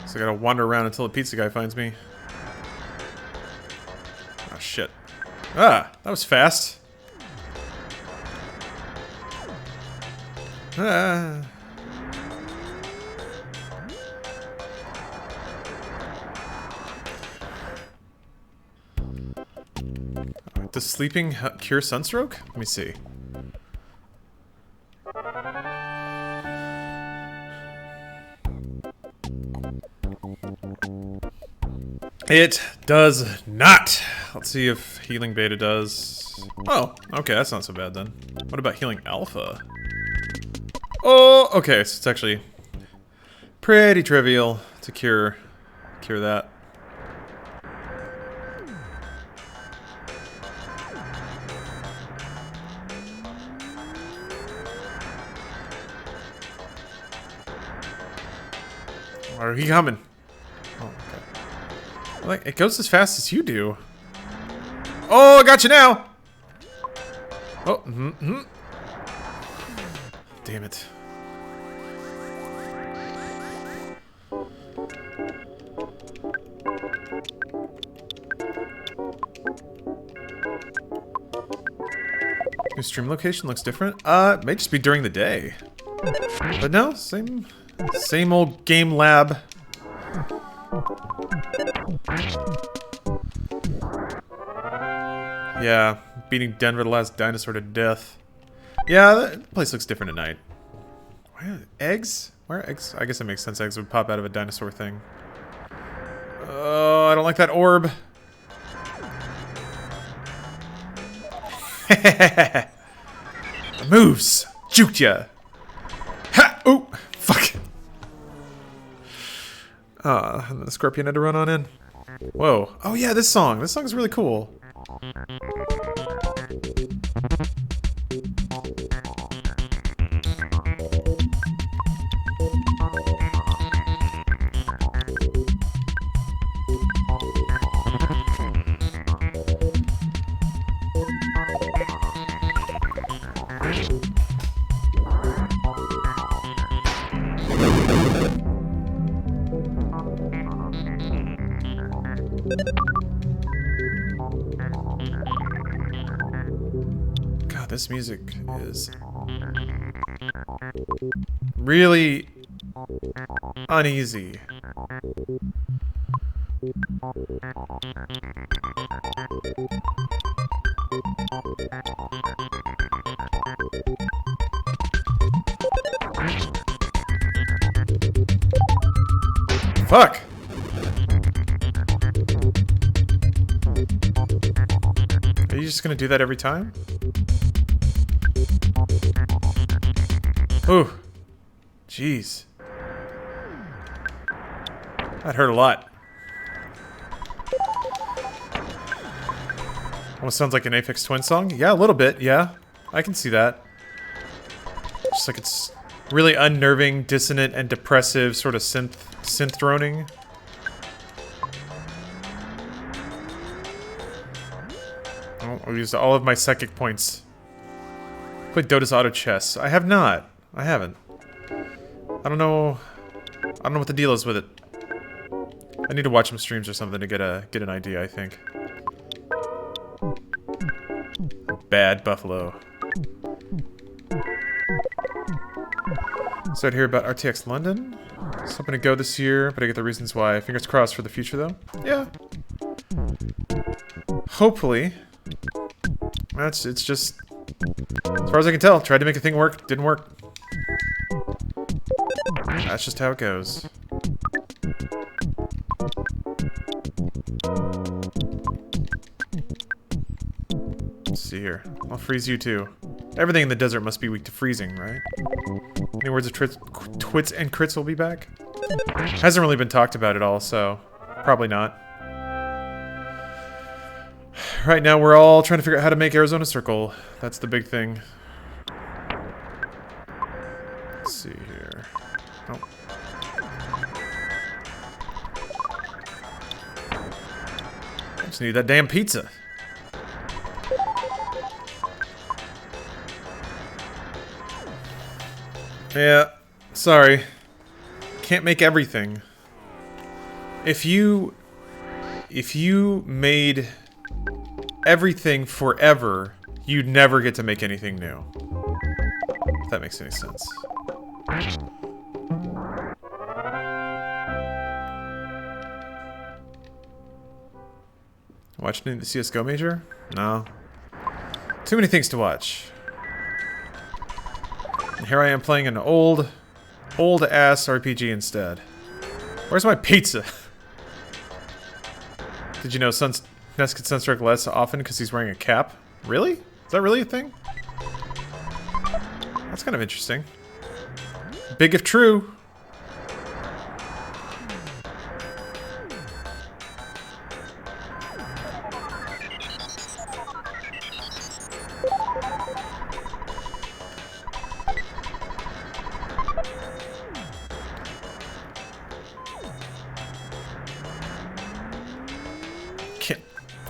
So I gotta wander around until the pizza guy finds me. Oh shit. Ah, that was fast. Ah. Does sleeping cure sunstroke? Let me see. It does not. Let's see if healing beta does. Oh, okay, that's not so bad then. What about healing alpha? Oh, okay, so it's actually pretty trivial to cure that. Are he coming? Oh, okay. Like, it goes as fast as you do. Oh, I got you now! Oh, Damn it. Your stream location looks different? It may just be during the day. But no, same old game lab. Yeah, beating Denver the last dinosaur to death. Yeah, that place looks different at night. Why are eggs? Why are eggs? I guess that makes sense. Eggs would pop out of a dinosaur thing. Oh, I don't like that orb. Moves! Juked ya! Ha! Ooh! Fuck! And then the scorpion had to run on in. Whoa. Oh yeah, this song. This song is really cool. God, this music is really uneasy. Fuck! Are you just gonna do that every time? Ooh. Jeez. That hurt a lot. Almost sounds like an Aphex Twin song? Yeah, a little bit, yeah. I can see that. Just like it's really unnerving, dissonant, and depressive sort of synth droning. Oh, I used all of my psychic points. Played Dota's Auto Chess. I have not. I haven't. I don't know what the deal is with it. I need to watch some streams or something to get an idea, I think. Bad Buffalo. So I'd hear about RTX London. It's hoping to go this year, but I get the reasons why. Fingers crossed for the future, though. Yeah. Hopefully. It's just... As far as I can tell, tried to make a thing work, didn't work. That's just how it goes. Let's see here. I'll freeze you too. Everything in the desert must be weak to freezing, right? Any words of twits and crits will be back? Hasn't really been talked about at all, so probably not. Right now we're all trying to figure out how to make Arizona Circle. That's the big thing. see here. Oh. I just need that damn pizza. Yeah, sorry. Can't make everything. If you made everything forever, you'd never get to make anything new. If that makes any sense. Watching the CSGO major? No. Too many things to watch. And here I am playing an old ass RPG instead. Where's my pizza? Did you know Ness gets sunstroke less often because he's wearing a cap? Really? Is that really a thing? That's kind of interesting. Big if true.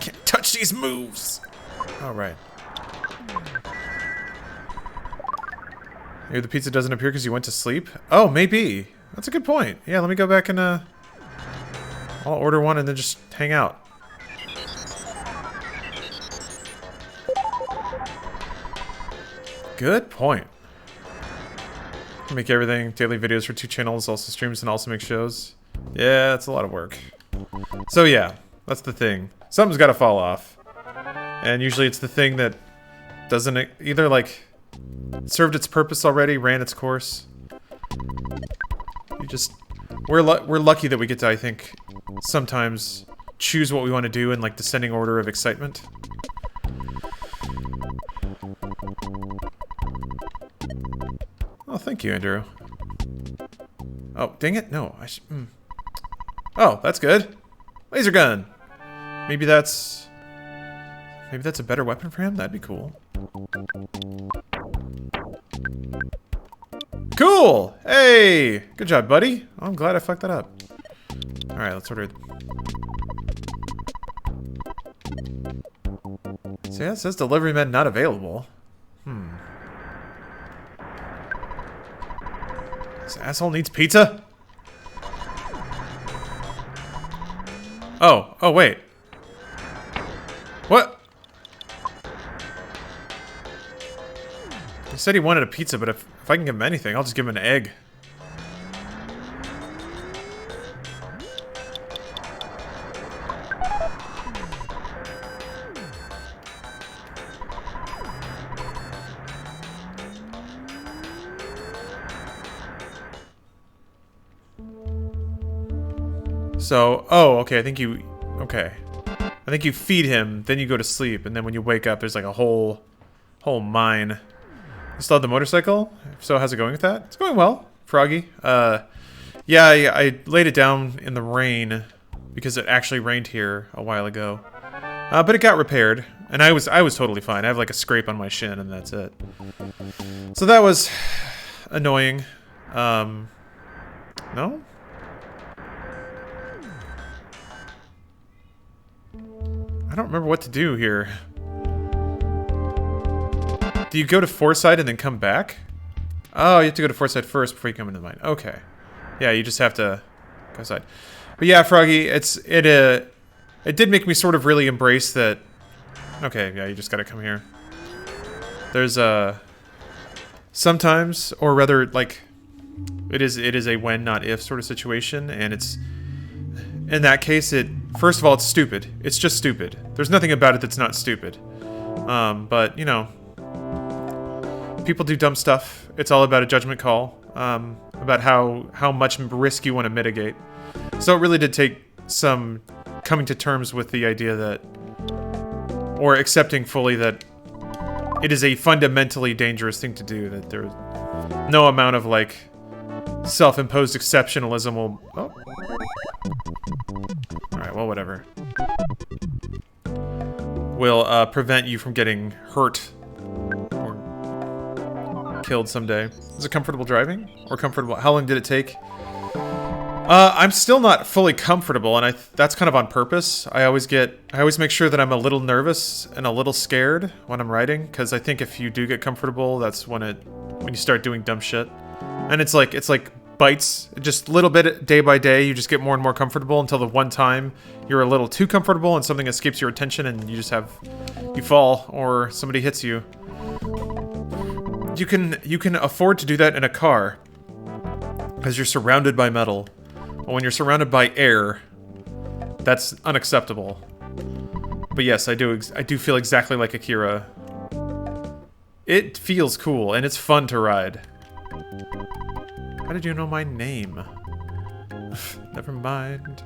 Can't touch these moves. All right. Maybe the pizza doesn't appear because you went to sleep? Oh, maybe. That's a good point. Yeah, let me go back and, I'll order one and then just hang out. Good point. Make everything. Daily videos for 2 channels, also streams and also make shows. Yeah, that's a lot of work. So yeah, that's the thing. Something's got to fall off. And usually it's the thing that doesn't either, like, served its purpose already, ran its course. You just... We're lucky that we get to, I think, sometimes choose what we want to do in, like, descending order of excitement. Oh, thank you, Andrew. Oh, dang it. No, I should... Oh, that's good. Laser gun. Maybe that's a better weapon for him? That'd be cool. Cool! Hey! Good job, buddy. Oh, I'm glad I fucked that up. Alright, let's order... So yeah, it says delivery men not available. This asshole needs pizza? Oh, wait. What? He said he wanted a pizza, but if I can give him anything, I'll just give him an egg. So, oh, okay, I think you feed him, then you go to sleep, and then when you wake up, there's like a whole mine. You still have the motorcycle? If so, how's it going with that? It's going well, Froggy. Yeah, I laid it down in the rain because it actually rained here a while ago. But it got repaired, and I was totally fine. I have like a scrape on my shin, and that's it. So that was annoying. No? I don't remember what to do here. Do you go to Foresight and then come back? Oh, you have to go to Foresight first before you come into the mine. Okay. Yeah, you just have to go outside. But yeah, Froggy, it did make me sort of really embrace that. Okay, yeah, you just gotta come here. There's sometimes, or rather, like, it is a when not if sort of situation, and it's in that case first of all, it's stupid. It's just stupid. There's nothing about it that's not stupid. But you know, people do dumb stuff. It's all about a judgment call, about how much risk you want to mitigate. So it really did take some coming to terms with the idea that, or accepting fully that it is a fundamentally dangerous thing to do, that there's no amount of, like, self-imposed exceptionalism will... Oh. Alright, well, whatever. Will prevent you from getting hurt. Or killed someday. Was it comfortable driving? Or comfortable? How long did it take? I'm still not fully comfortable, and that's kind of on purpose. I always make sure that I'm a little nervous and a little scared when I'm riding, because I think if you do get comfortable, that's when you start doing dumb shit. And it's like bites, just a little bit day by day. You just get more and more comfortable until the one time you're a little too comfortable and something escapes your attention, and you fall or somebody hits you. You can afford to do that in a car because you're surrounded by metal. But when you're surrounded by air, that's unacceptable. But yes, I do feel exactly like Akira. It feels cool and it's fun to ride. How did you know my name? Never mind.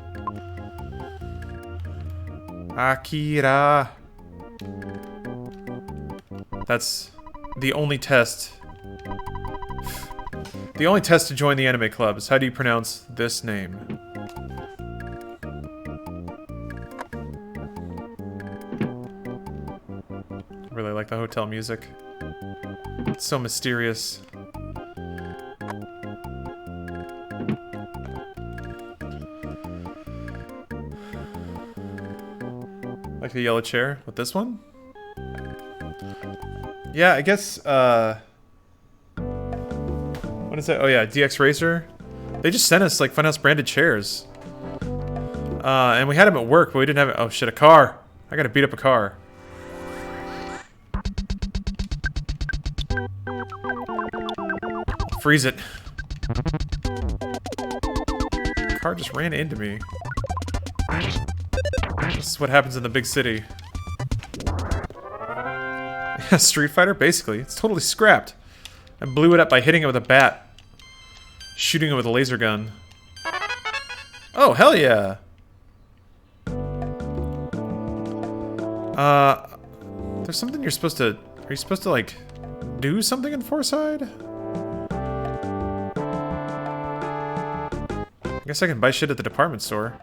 Akira. That's the only test. The only test to join the anime club is how do you pronounce this name? Really like the hotel music. It's so mysterious. Like the yellow chair with this one? Yeah, I guess, what is that? Oh yeah, DX Racer. They just sent us, like, Funhouse branded chairs. And we had them at work, but we didn't have it. Oh shit, a car! I gotta beat up a car. Freeze it. The car just ran into me. This is what happens in the big city. Street Fighter? Basically. It's totally scrapped. I blew it up by hitting it with a bat. Shooting it with a laser gun. Oh, hell yeah! There's something you're supposed to... Are you supposed to, like, do something in Fourside? I guess I can buy shit at the department store.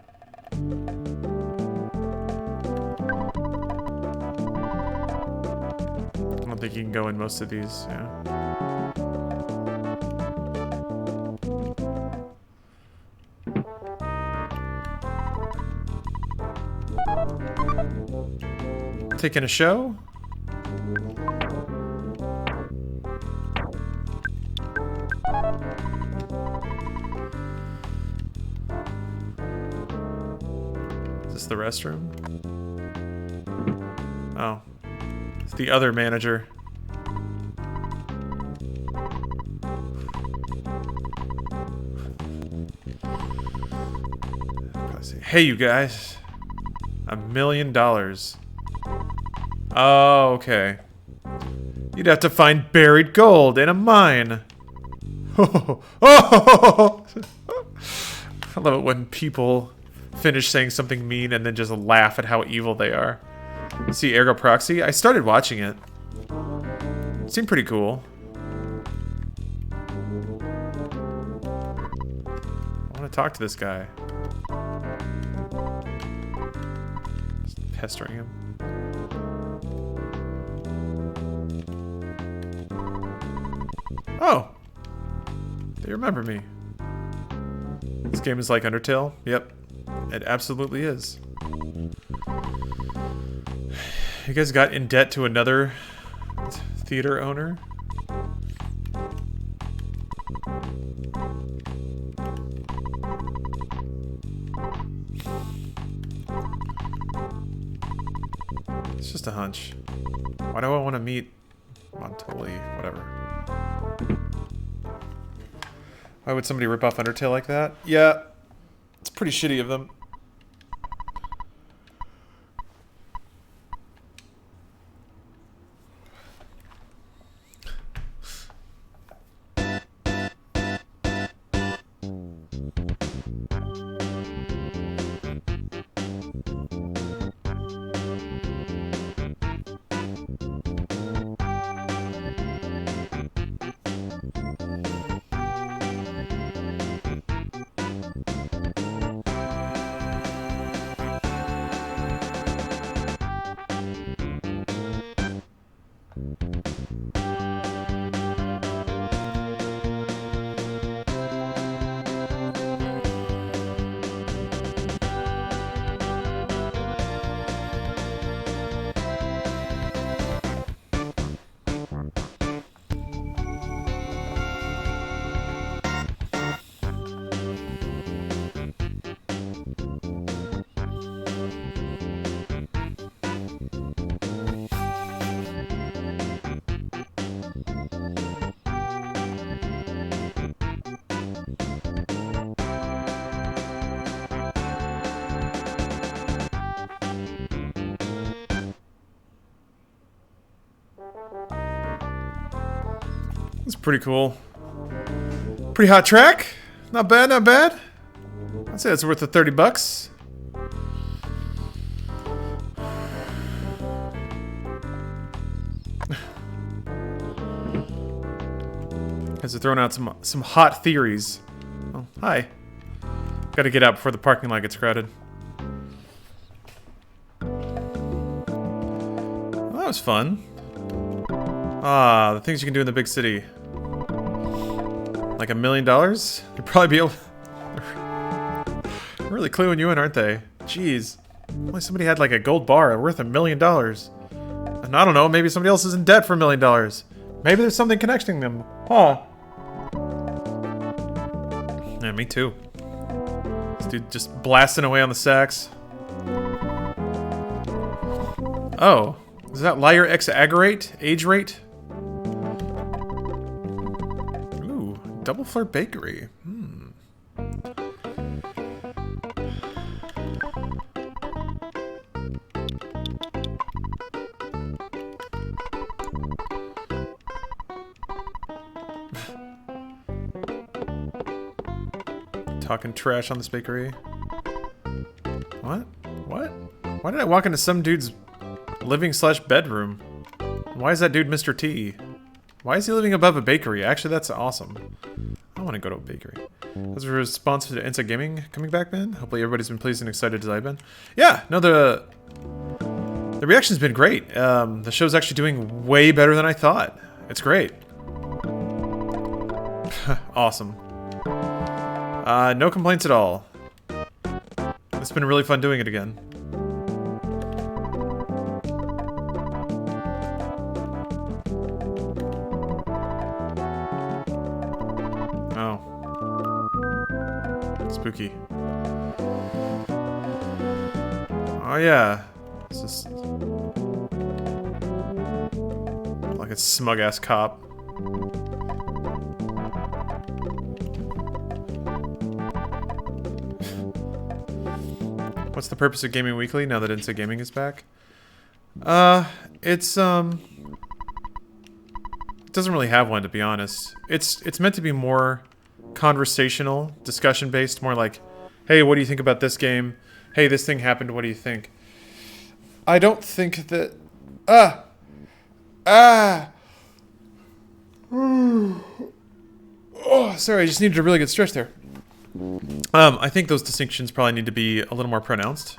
I don't think you can go in most of these, yeah. Taking a show? Is this the restroom? Oh. It's the other manager. Hey, you guys. $1 million. Oh, okay. You'd have to find buried gold in a mine. Oh, oh! I love it when people finish saying something mean and then just laugh at how evil they are. See Ergo Proxy? I started watching it. It seemed pretty cool. I want to talk to this guy. Just pestering him. Oh! They remember me. This game is like Undertale? Yep. It absolutely is. You guys got in debt to another theater owner? It's just a hunch. Why do I want to meet Montoli? Whatever. Why would somebody rip off Undertale like that? Yeah, it's pretty shitty of them. It's pretty cool. Pretty hot track. Not bad, not bad. I'd say it's worth the $30. As they're throwing out some hot theories. Oh, hi. Gotta get out before the parking lot gets crowded. Well, that was fun. Ah, the things you can do in the big city. Like $1 million? You'd probably be able... They're really cluing you in, aren't they? Jeez. Only somebody had like a gold bar worth $1 million. And I don't know, maybe somebody else is in debt for $1 million. Maybe there's something connecting them. Huh. Yeah, me too. This dude just blasting away on the sax. Oh. Is that liar X aggregate? Age rate? Ooh, Double Flirt Bakery. Talking trash on this bakery. What? What? Why did I walk into some dude's living/bedroom? Why is that dude Mr. T? Why is he living above a bakery? Actually, that's awesome. I want to go to a bakery. As a response to Inside Gaming coming back, man. Hopefully everybody's been pleased and excited as I've been. Yeah, no, the reaction's been great. The show's actually doing way better than I thought. It's great. Awesome. No complaints at all. It's been really fun doing it again. Oh. Spooky. Oh yeah. It's just... like a smug-ass cop. What's the purpose of Gaming Weekly now that Inside Gaming is back? It's it doesn't really have one, to be honest. It's meant to be more conversational, discussion based, more like, hey, what do you think about this game? Hey, this thing happened, what do you think? I don't think that oh, sorry, I just needed a really good stretch there. I think those distinctions probably need to be a little more pronounced.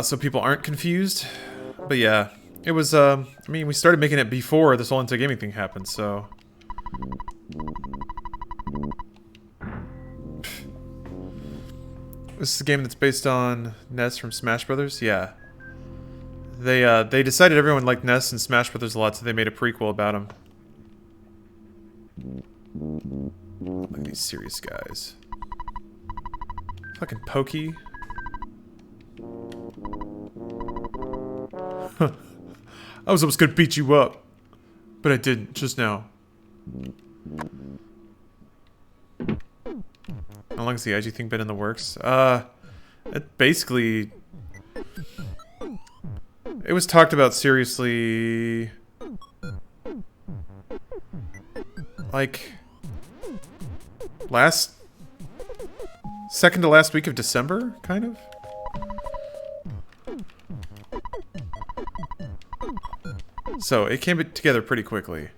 So people aren't confused. But yeah, it was, I mean, we started making it before this whole Inside Gaming thing happened, so... This is a game that's based on Ness from Smash Brothers? Yeah. They decided everyone liked Ness and Smash Brothers a lot, so they made a prequel about him. Look at these serious guys. Fucking Pokey. I was almost gonna beat you up, but I didn't just now. How long has the IG thing been in the works? It basically... It was talked about seriously... like... second to last week of December, kind of? So, it came together pretty quickly.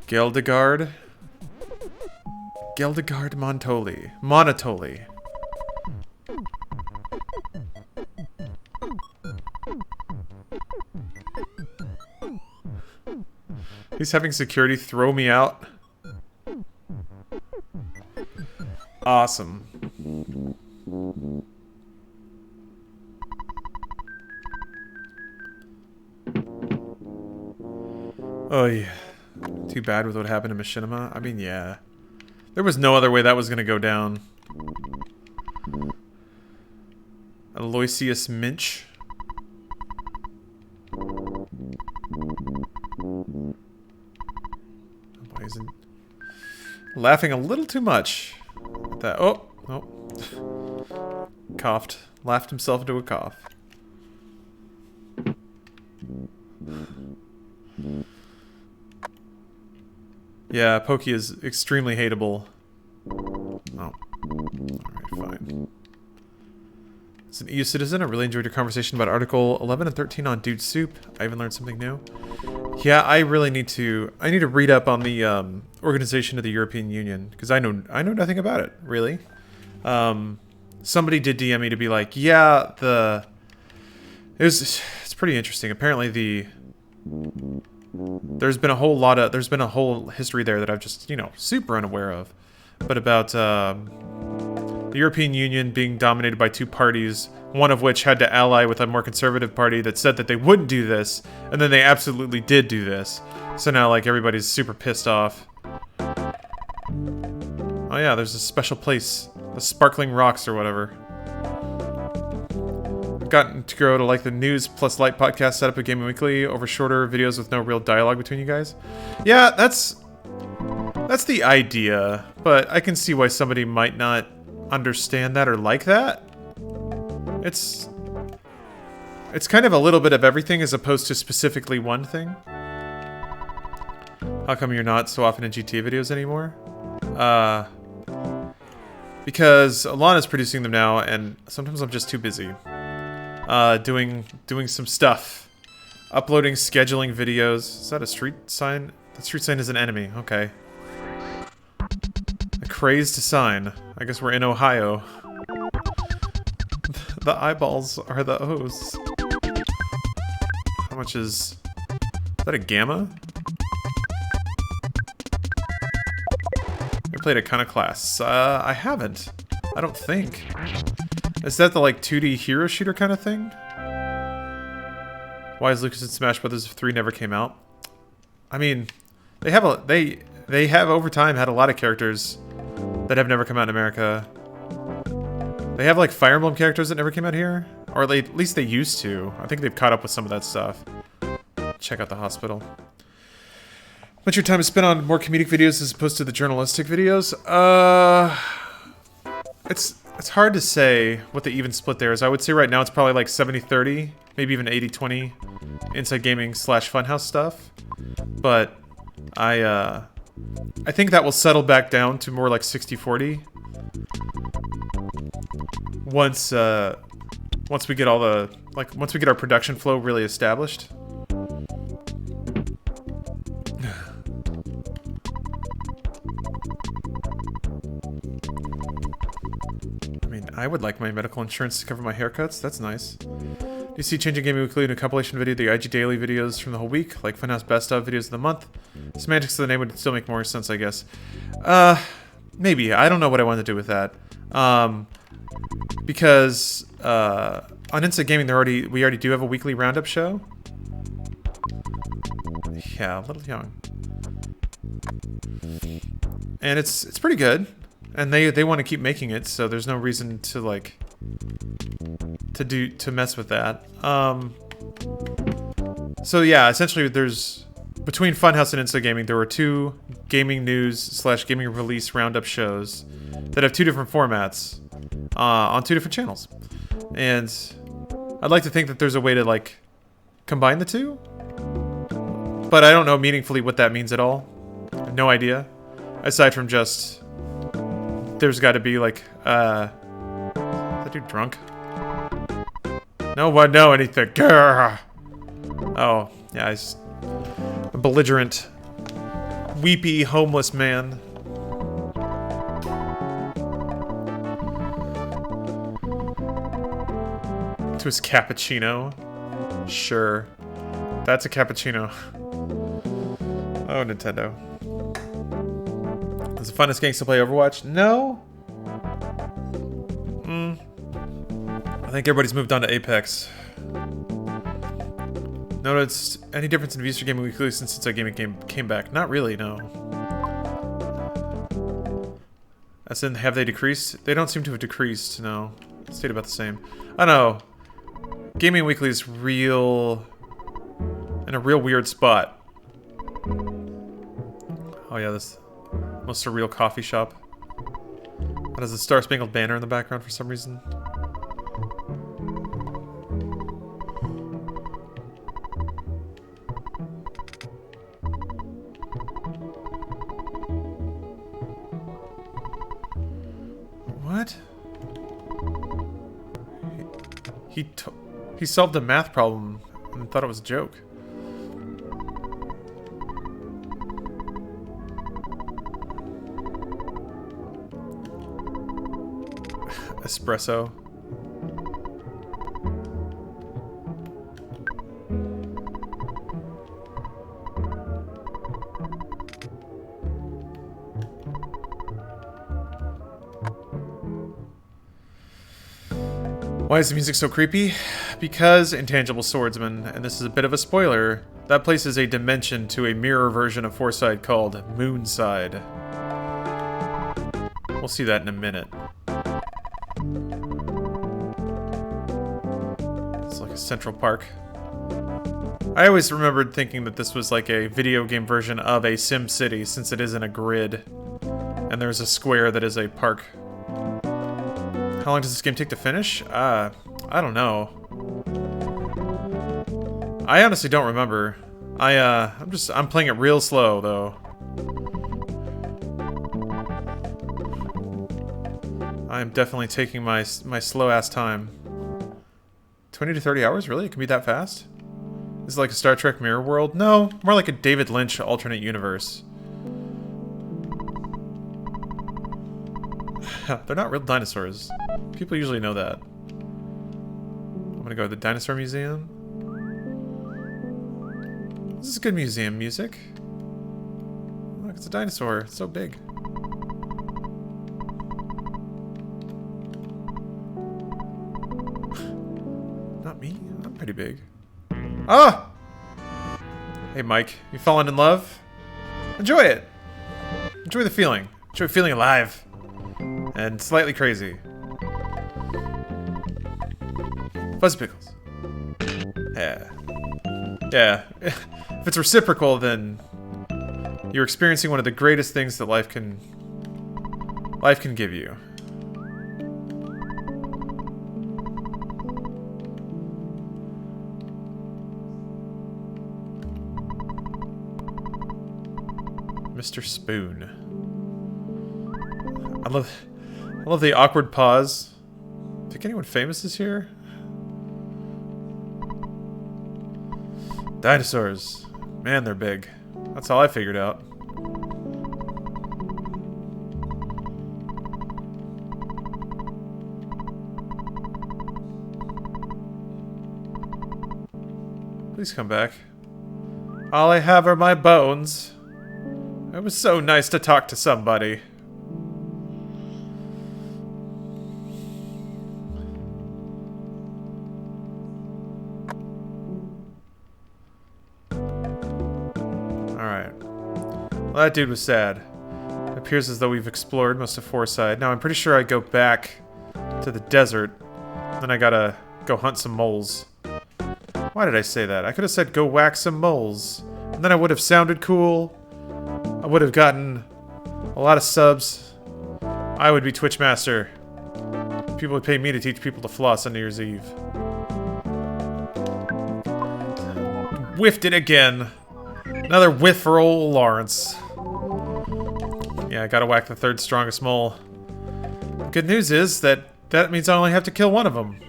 Geldegard Monotoli. He's having security throw me out. Awesome. Oh yeah. Too bad with what happened to Machinima. I mean, yeah. There was no other way that was gonna go down. Aloysius Minch. Boy, isn't laughing a little too much. That oh. coughed. Laughed himself into a cough. Yeah, Pokey is extremely hateable. Oh. Alright, fine. As an EU citizen, I really enjoyed your conversation about Article 11 and 13 on Dude Soup. I even learned something new. Yeah, I really need to... I need to read up on the organization of the European Union, because I know nothing about it, really. Somebody did DM me to be like, yeah, it's pretty interesting. Apparently there's been a whole history there that I've just, you know, super unaware of. But about the European Union being dominated by two parties, one of which had to ally with a more conservative party that said that they wouldn't do this, and then they absolutely did do this. So now, like, everybody's super pissed off. Oh yeah, there's a special place. The Sparkling Rocks or whatever. I've gotten to grow to like the News Plus Light podcast setup at Gaming Weekly over shorter videos with no real dialogue between you guys. Yeah, that's the idea, but I can see why somebody might not understand that or like that. It's kind of a little bit of everything as opposed to specifically one thing. How come you're not so often in GTA videos anymore? Because Alana's producing them now, and sometimes I'm just too busy. Doing some stuff. Uploading, scheduling videos. Is that a street sign? The street sign is an enemy. Okay. A crazed sign. I guess we're in Ohio. The eyeballs are the O's. How much is that a gamma? You played Iconoclasts. I haven't. I don't think. Is that the like 2D hero shooter kind of thing? Why is Lucas in Smash Brothers 3 never came out? I mean, they have over time had a lot of characters that have never come out in America. They have like Fire Emblem characters that never came out here, or at least they used to. I think they've caught up with some of that stuff. Check out the hospital. Much your time is spent on more comedic videos as opposed to the journalistic videos? It's hard to say what the even split there is. I would say right now it's probably like 70-30, maybe even 80-20 inside gaming / funhouse stuff. But I think that will settle back down to more like 60-40 once we get all the once we get our production flow really established. I would like my medical insurance to cover my haircuts. That's nice. Do you see Changing Gaming Weekly in a compilation video, the IG Daily videos from the whole week, like Funhouse Best of videos of the month? Semantics of the name would still make more sense, I guess. Maybe. I don't know what I want to do with that. Because on Instant Gaming, we already do have a weekly roundup show. Yeah, a little young. And it's pretty good. And they want to keep making it, so there's no reason to like to mess with that. So yeah, essentially there's between Funhouse and Insta Gaming, there were 2 gaming news / gaming release roundup shows that have 2 different formats on 2 different channels. And I'd like to think that there's a way to like combine the 2, but I don't know meaningfully what that means at all. I have no idea, aside from just there's got to be like, is that dude drunk? No one know anything. Grr. Oh, yeah, he's a belligerent, weepy, homeless man. To his cappuccino. Sure. That's a cappuccino. Oh, Nintendo. Is the funnest gang still play Overwatch? No. I think everybody's moved on to Apex. Noticed any difference in views for Gaming Weekly since Inside Gaming came back? Not really, no. As in, have they decreased? They don't seem to have decreased, no. It stayed about the same. I don't know. Gaming Weekly is in a real weird spot. Oh yeah, this almost a real coffee shop. That has a Star Spangled Banner in the background for some reason. What? He solved a math problem and thought it was a joke. Espresso. Why is the music so creepy? Because Intangible Swordsman, and this is a bit of a spoiler, that place is a dimension to a mirror version of Forsyth called Moonside. We'll see that in a minute. It's like a Central Park. I always remembered thinking that this was like a video game version of a Sim City, since it is in a grid, and there's a square that is a park. How long does this game take to finish? I don't know. I honestly don't remember. I'm playing it real slow though. I am definitely taking my slow ass time. 20 to 30 hours? Really? It can be that fast? Is it like a Star Trek Mirror World? No, more like a David Lynch alternate universe. They're not real dinosaurs. People usually know that. I'm gonna go to the Dinosaur Museum. This is good museum music. Look, it's a dinosaur. It's so big. Not me. I'm pretty big. Ah! Hey, Mike. You fallen in love? Enjoy it. Enjoy the feeling. Enjoy feeling alive. And slightly crazy. Fuzzy Pickles. Yeah. Yeah. If it's reciprocal, then you're experiencing one of the greatest things that life can give you. Mr. Spoon. I love the awkward pause. Think anyone famous is here? Dinosaurs. Man, they're big. That's all I figured out. Please come back. All I have are my bones. It was so nice to talk to somebody. Well, that dude was sad. It appears as though we've explored most of Forsyth. Now, I'm pretty sure I go back to the desert. Then I gotta go hunt some moles. Why did I say that? I could have said go whack some moles. And then I would have sounded cool. I would have gotten a lot of subs. I would be Twitch Master. People would pay me to teach people to floss on New Year's Eve. Whiffed it again. Another whiff for old Lawrence. Yeah, I gotta whack the third strongest mole. The good news is that means I only have to kill one of them.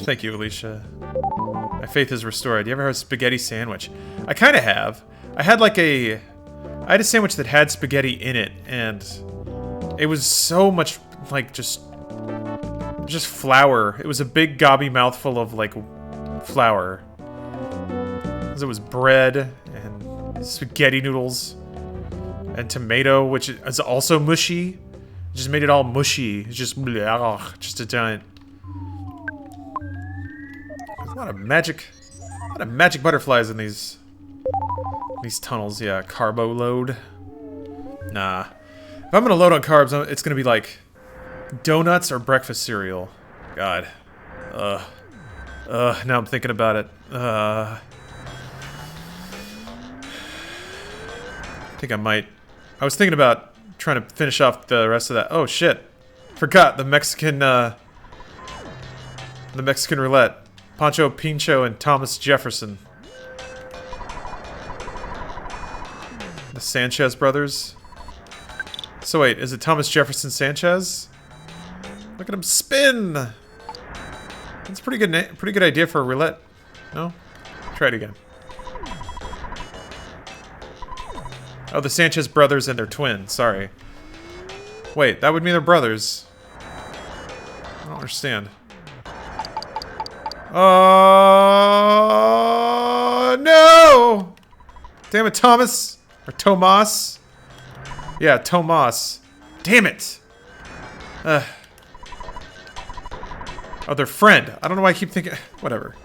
Thank you, Alicia. My faith is restored. You ever had a spaghetti sandwich? I kinda have. I had a sandwich that had spaghetti in it, and it was so much like just flour. It was a big gobby mouthful of like flour. It was bread and spaghetti noodles and tomato, which is also mushy. It just made it all mushy. It's just a giant. There's a lot of magic butterflies in these tunnels. Yeah, carbo load. Nah, if I'm gonna load on carbs, it's gonna be like donuts or breakfast cereal. God, now I'm thinking about it. I think I might. I was thinking about trying to finish off the rest of that. Oh shit! Forgot the Mexican roulette. Pancho Pincho and Thomas Jefferson. The Sanchez brothers. So wait, is it Thomas Jefferson Sanchez? Look at him spin! That's a pretty good idea for a roulette. No? Try it again. Oh, the Sanchez brothers and their twin. Sorry. Wait, that would mean they're brothers. I don't understand. Oh no! Damn it, Thomas or Tomas? Yeah, Tomas. Damn it! Oh, their friend. I don't know why I keep thinking. Whatever.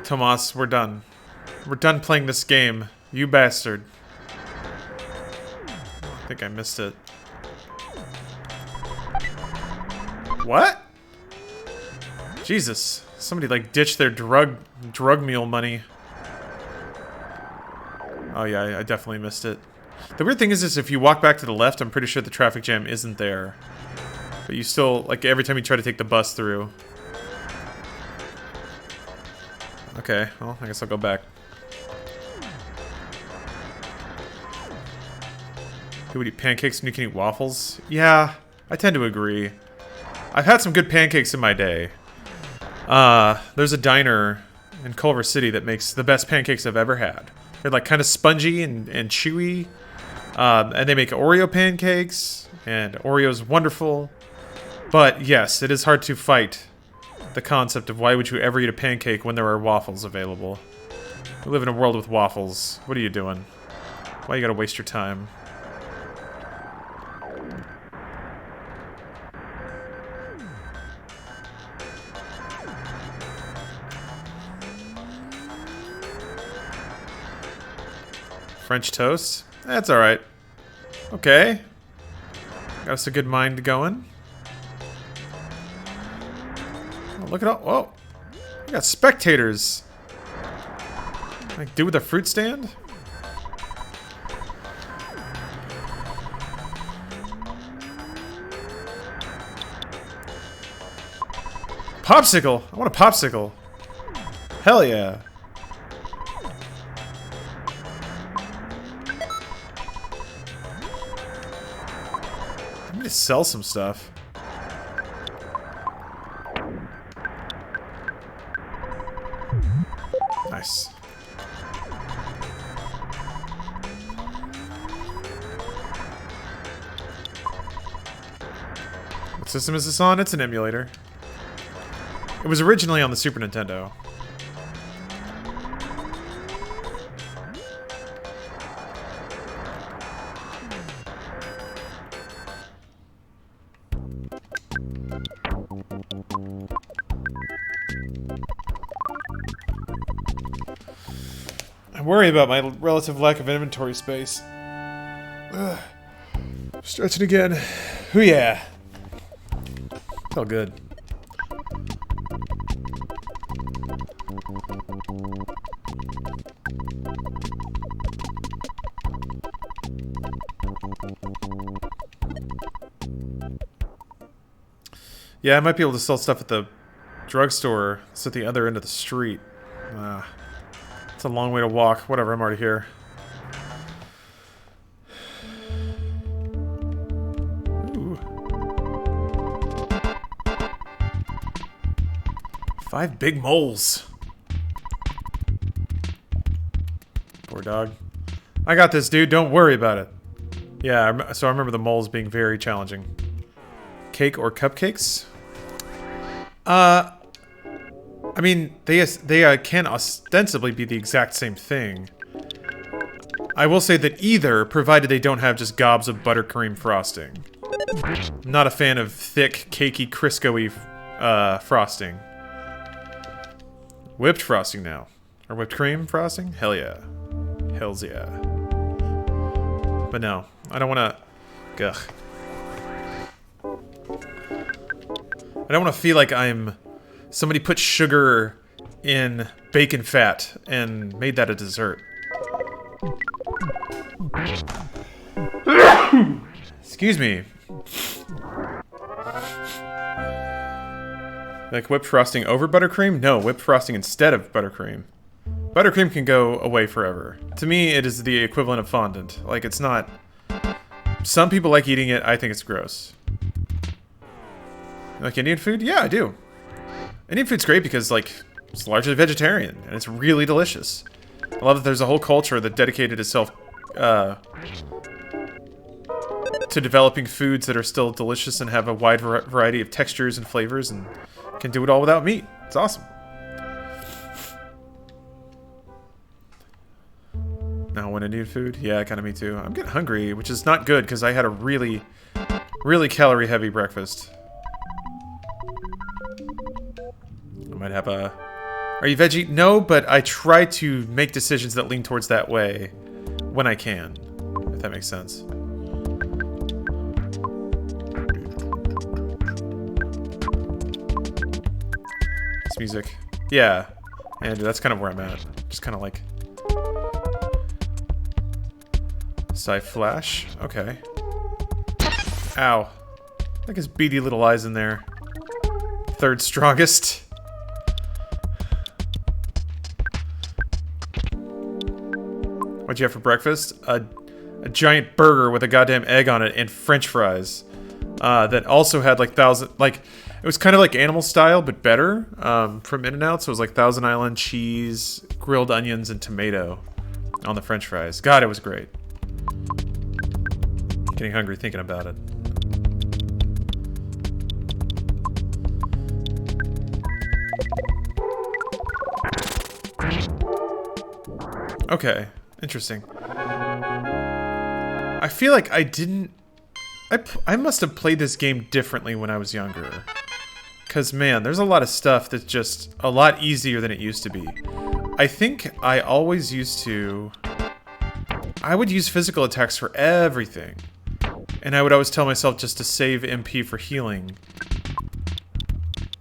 Tomas, we're done. We're done playing this game. You bastard. I think I missed it. What? Jesus. Somebody like ditched their drug mule money. Oh yeah, I definitely missed it. The weird thing is if you walk back to the left, I'm pretty sure the traffic jam isn't there. But you still, like every time you try to take the bus through. Okay, well, I guess I'll go back. You would eat pancakes and you can eat waffles? Yeah, I tend to agree. I've had some good pancakes in my day. There's a diner in Culver City that makes the best pancakes I've ever had. They're like kind of spongy and chewy. And they make Oreo pancakes, and Oreo's wonderful. But yes, it is hard to fight the concept of why would you ever eat a pancake when there are waffles available. We live in a world with waffles. What are you doing? Why you gotta waste your time? French toast? That's alright. Okay. Got us a good mind going. Oh, look at all. Whoa. We got spectators. Like, dude with a fruit stand? Popsicle! I want a popsicle. Hell yeah. I need to sell some stuff. Nice. What system is this on? It's an emulator. It was originally on the Super Nintendo. I worry about my relative lack of inventory space. Ugh. Stretching again. Hoo yeah. Felt good. Yeah, I might be able to sell stuff at the drugstore. It's at the other end of the street. It's a long way to walk. Whatever, I'm already here. Ooh. 5 big moles. Poor dog. I got this, dude. Don't worry about it. Yeah, so I remember the moles being very challenging. Cake or cupcakes? I mean, they can ostensibly be the exact same thing. I will say that either, provided they don't have just gobs of buttercream frosting. I'm not a fan of thick, cakey, Crisco-y frosting. Whipped frosting now. Or whipped cream frosting? Hell yeah. Hells yeah. But no, I don't want to... Ugh. I don't want to feel like I'm... Somebody put sugar in bacon fat and made that a dessert. Excuse me. Like whipped frosting over buttercream? No, whipped frosting instead of buttercream. Buttercream can go away forever. To me, it is the equivalent of fondant. Like, it's not... Some people like eating it. I think it's gross. You like Indian food? Yeah, I do. Indian food's great because, like, it's largely vegetarian, and it's really delicious. I love that there's a whole culture that dedicated itself, to developing foods that are still delicious and have a wide variety of textures and flavors and can do it all without meat. It's awesome. Now, when Indian food? Yeah, kind of me too. I'm getting hungry, which is not good because I had a really, really calorie-heavy breakfast. I might have a... Are you veggie? No, but I try to make decisions that lean towards that way when I can, if that makes sense. This music. Yeah. And that's kind of where I'm at. Just kind of like... Flash. Okay. Ow. Look at his beady little eyes in there. Third strongest. What'd you have for breakfast? A giant burger with a goddamn egg on it and french fries. That also had like it was kind of like animal style, but better, from In-N-Out. So it was like Thousand Island cheese, grilled onions, and tomato on the french fries. God, it was great. Getting hungry thinking about it. Okay, interesting. I feel like I didn't... I must have played this game differently when I was younger. Because, man, there's a lot of stuff that's just a lot easier than it used to be. I think I always used to... I would use physical attacks for everything. And I would always tell myself just to save MP for healing.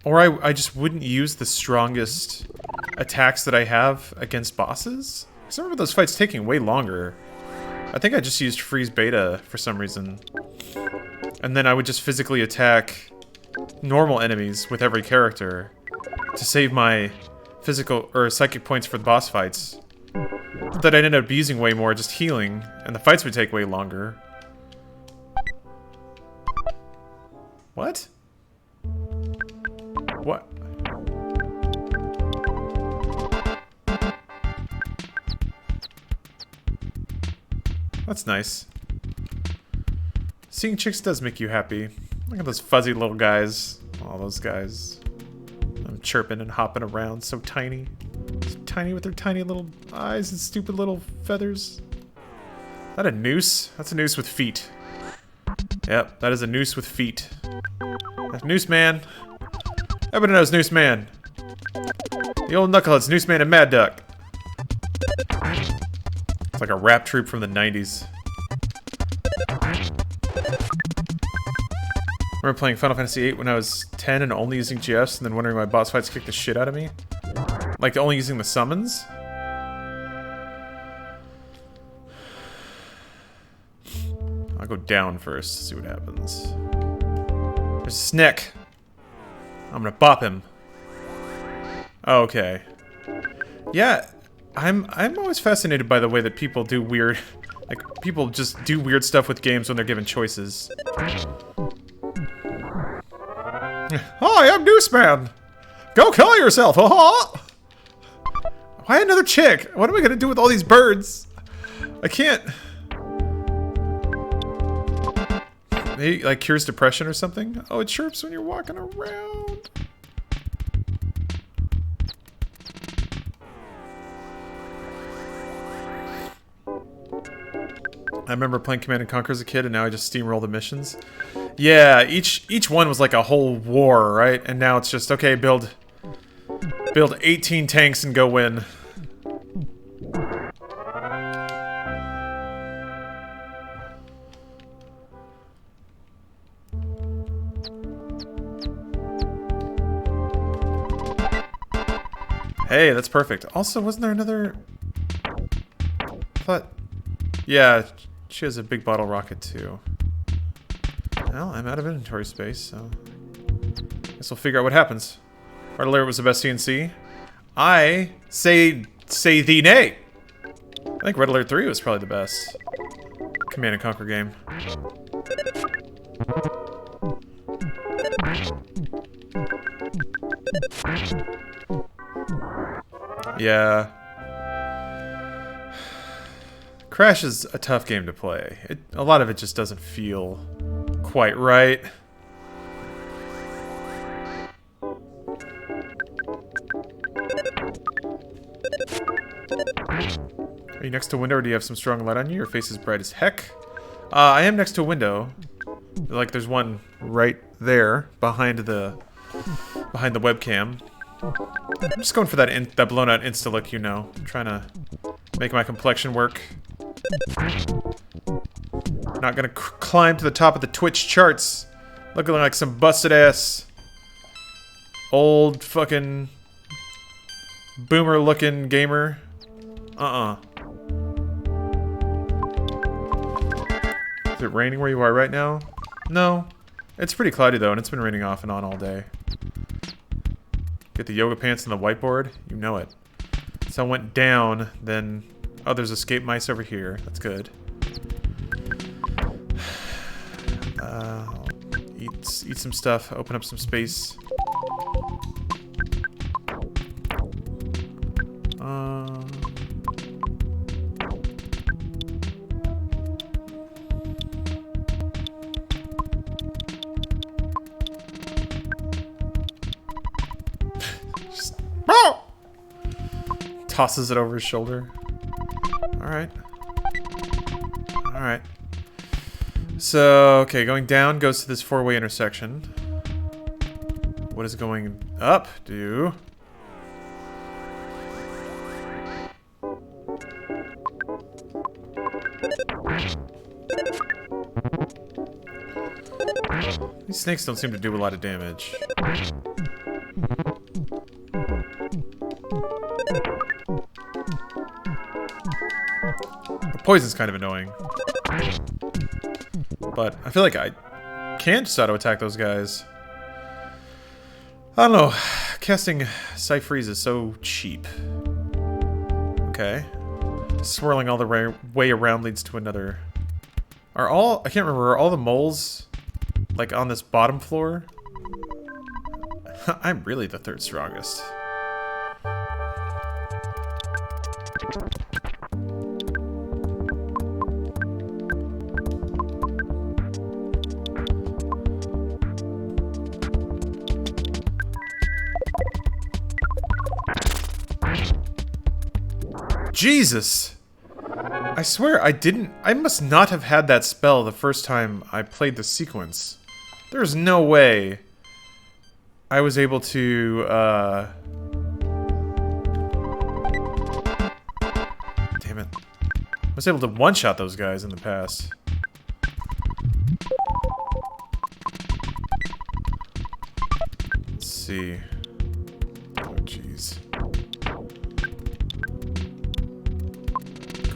Or I just wouldn't use the strongest attacks that I have against bosses. Because I remember those fights taking way longer. I think I just used freeze beta for some reason. And then I would just physically attack normal enemies with every character to save my physical or psychic points for the boss fights. That I'd end up using way more just healing, and the fights would take way longer. What? What? That's nice. Seeing chicks does make you happy. Look at those fuzzy little guys. All those guys. I'm chirping and hopping around, so tiny. So tiny with their tiny little eyes and stupid little feathers. Is that a noose? That's a noose with feet. Yep, that is a noose with feet. That's Noose Man. Everybody knows Noose Man. The old knuckleheads, Noose Man and Mad Duck. It's like a rap troupe from the 90s. I remember playing Final Fantasy VIII when I was 10 and only using GFs and then wondering why boss fights kicked the shit out of me. Like only using the summons. I'll go down first to see what happens. There's a Snick. I'm gonna bop him. Oh, okay. Yeah, I'm always fascinated by the way that people do weird... Like, people just do weird stuff with games when they're given choices. Hi, I'm Noose Man! Go kill yourself, haha! Why another chick? What am I gonna do with all these birds? I can't... Maybe, like, cures depression or something? Oh, it chirps when you're walking around. I remember playing Command & Conquer as a kid, and now I just steamroll the missions. Yeah, each one was like a whole war, right? And now it's just, okay, build 18 tanks and go win. Hey, that's perfect. Also, wasn't there another... I thought... Yeah, she has a big bottle rocket, too. Well, I'm out of inventory space, so... guess we'll figure out what happens. Red Alert was the best CNC. I say thee nay. I think Red Alert 3 was probably the best Command and Conquer game. Yeah. Crash is a tough game to play. A lot of it just doesn't feel quite right. Are you next to a window, or do you have some strong light on you? Your face is bright as heck. I am next to a window. Like, there's one right there behind the webcam. I'm just going for that blown out insta look, you know. I'm trying to make my complexion work. Not gonna climb to the top of the Twitch charts looking like some busted ass old fucking boomer looking gamer. Is it raining where you are right now? No. It's pretty cloudy though, and it's been raining off and on all day. Get the yoga pants and the whiteboard? You know it. So I went down, then... oh, there's escape mice over here. That's good. Eat some stuff, open up some space. Tosses it over his shoulder. Alright. Alright. So, okay, going down goes to this four-way intersection. What is going up do? These snakes don't seem to do a lot of damage. Poison's kind of annoying. But I feel like I can't just auto-attack those guys. I don't know. Casting Sight Freeze is so cheap. Okay. Swirling all the way around leads to another. I can't remember, are all the moles, like, on this bottom floor? I'm really the third strongest. Jesus! I swear I must not have had that spell the first time I played the sequence. There's no way I was able to, damn it. I was able to one-shot those guys in the past. Let's see. Oh, jeez.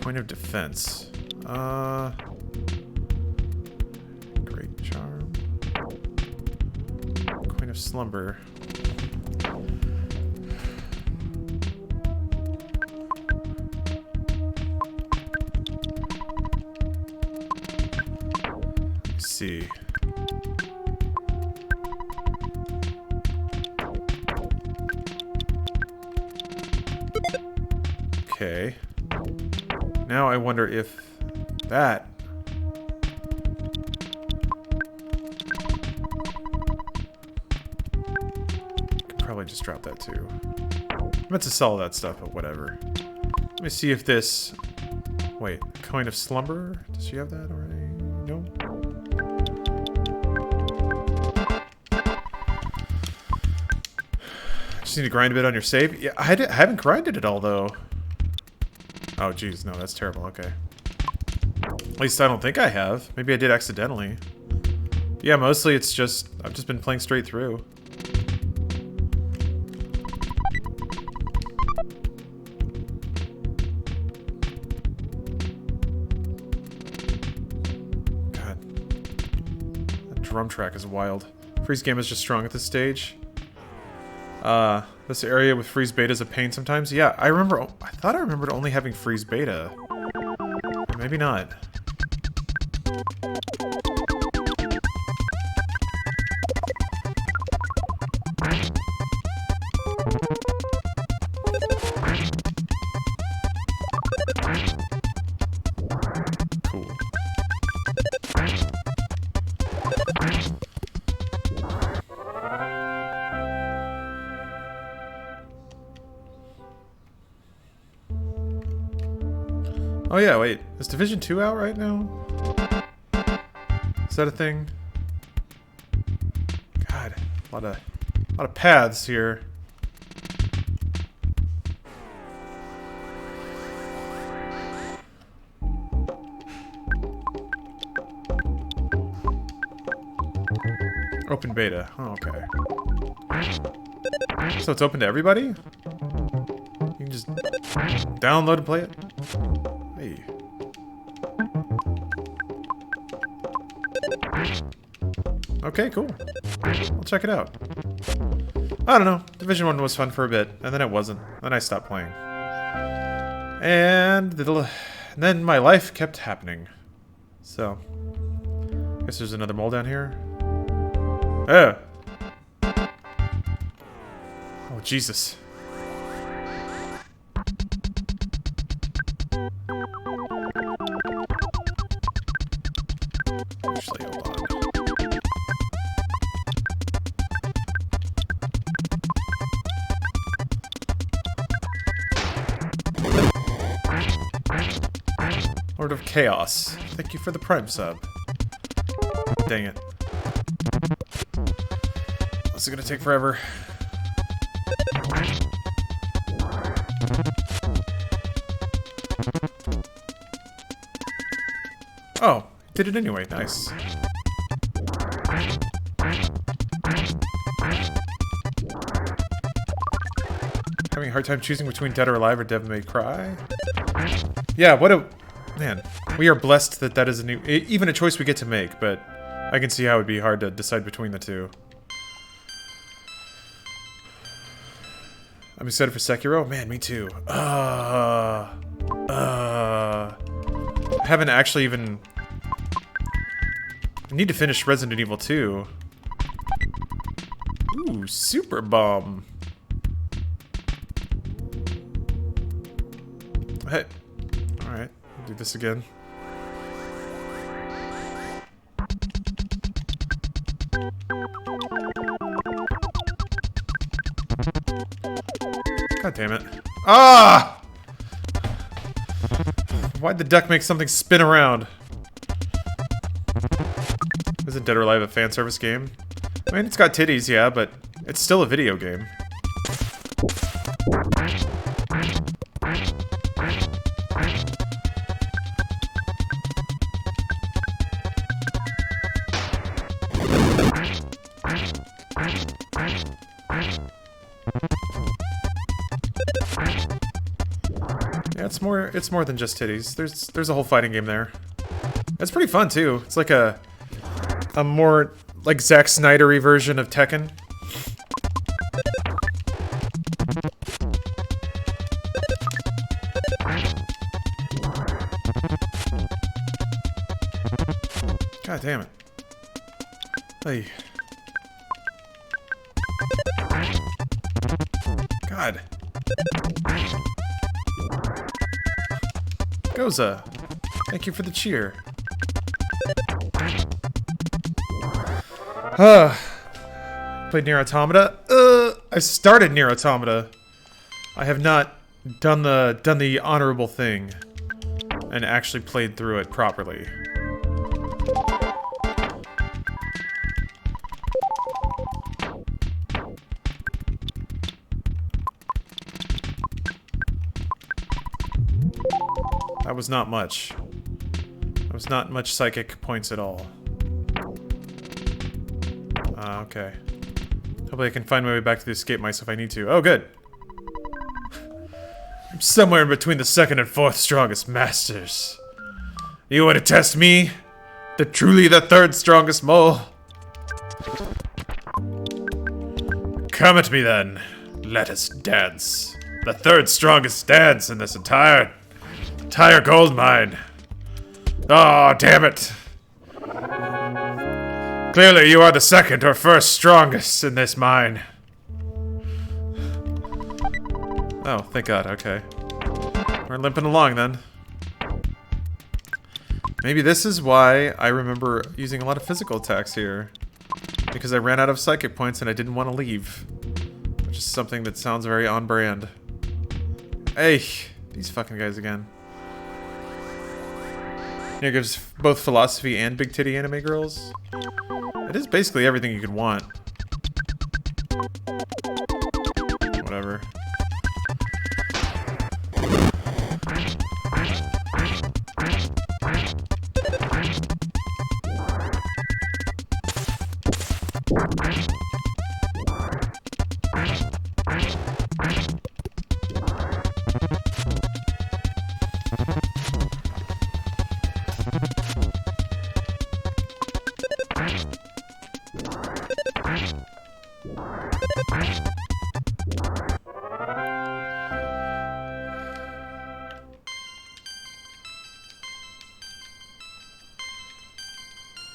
Point of defense. Great charm. Coin of slumber. Let's see. Okay. Now I wonder if that... Could probably just drop that too. I meant to sell that stuff, but whatever. Let me see if this... Wait, Coin of Slumber? Does she have that already? No? Just need to grind a bit on your save? Yeah, I haven't grinded it all though. Oh, jeez, no, that's terrible. Okay. At least I don't think I have. Maybe I did accidentally. Yeah, mostly it's just... I've just been playing straight through. God. That drum track is wild. Freeze game is just strong at this stage. This area with freeze beta is a pain sometimes. Yeah, I thought I remembered only having freeze beta. Or maybe not. Cool. Oh yeah, wait. Is Division 2 out right now? Is that a thing? God, a lot of paths here. Open beta. Oh, okay. So it's open to everybody? You can just download and play it? Hey. Okay, cool. I'll check it out. I don't know. Division 1 was fun for a bit, and then it wasn't. Then I stopped playing. And then my life kept happening. So, guess there's another mole down here. Oh! Oh, Jesus. Actually, hold on. Lord of Chaos. Thank you for the Prime sub. Dang it. This is gonna take forever. Oh, did it anyway. Nice. Having a hard time choosing between Dead or Alive or Devil May Cry? Yeah, what a... Man, we are blessed that that is a new... even a choice we get to make, but I can see how it would be hard to decide between the two. I'm excited for Sekiro. Man, me too. I haven't actually even... I need to finish Resident Evil 2. Ooh, Super Bomb. Hey. Alright, I'll do this again. God damn it. Ah! Why'd the duck make something spin around? Isn't Dead or Alive a fan service game? I mean, it's got titties, yeah, but it's still a video game. Yeah, it's more than just titties. There's a whole fighting game there. It's pretty fun too. It's like a more like Zack Snyder-y version of Tekken. God damn it. Hey. God. Goza, thank you for the cheer. Played Nier Automata. I started Nier Automata. I have not done the honorable thing and actually played through it properly. That was not much. That was not much psychic points at all. Okay. Hopefully I can find my way back to the escape mice if I need to. Oh, good. I'm somewhere in between the second and fourth strongest masters. You want to test me? Truly the third strongest mole? Come at me then. Let us dance. The third strongest dance in this entire gold mine. Oh, damn it. Clearly you are the second or first strongest in this mine. Oh, thank God, okay. We're limping along then. Maybe this is why I remember using a lot of physical attacks here. Because I ran out of psychic points and I didn't want to leave. Which is something that sounds very on brand. Hey, these fucking guys again. Here gives both philosophy and big titty anime girls. It is basically everything you could want. Whatever.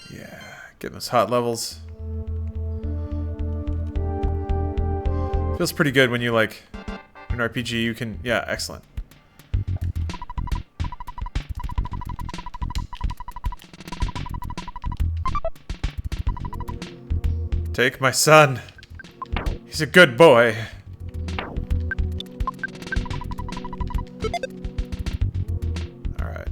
Yeah, getting those hot levels. Feels pretty good when you like an RPG you can, yeah, excellent. Take my son. He's a good boy. Alright.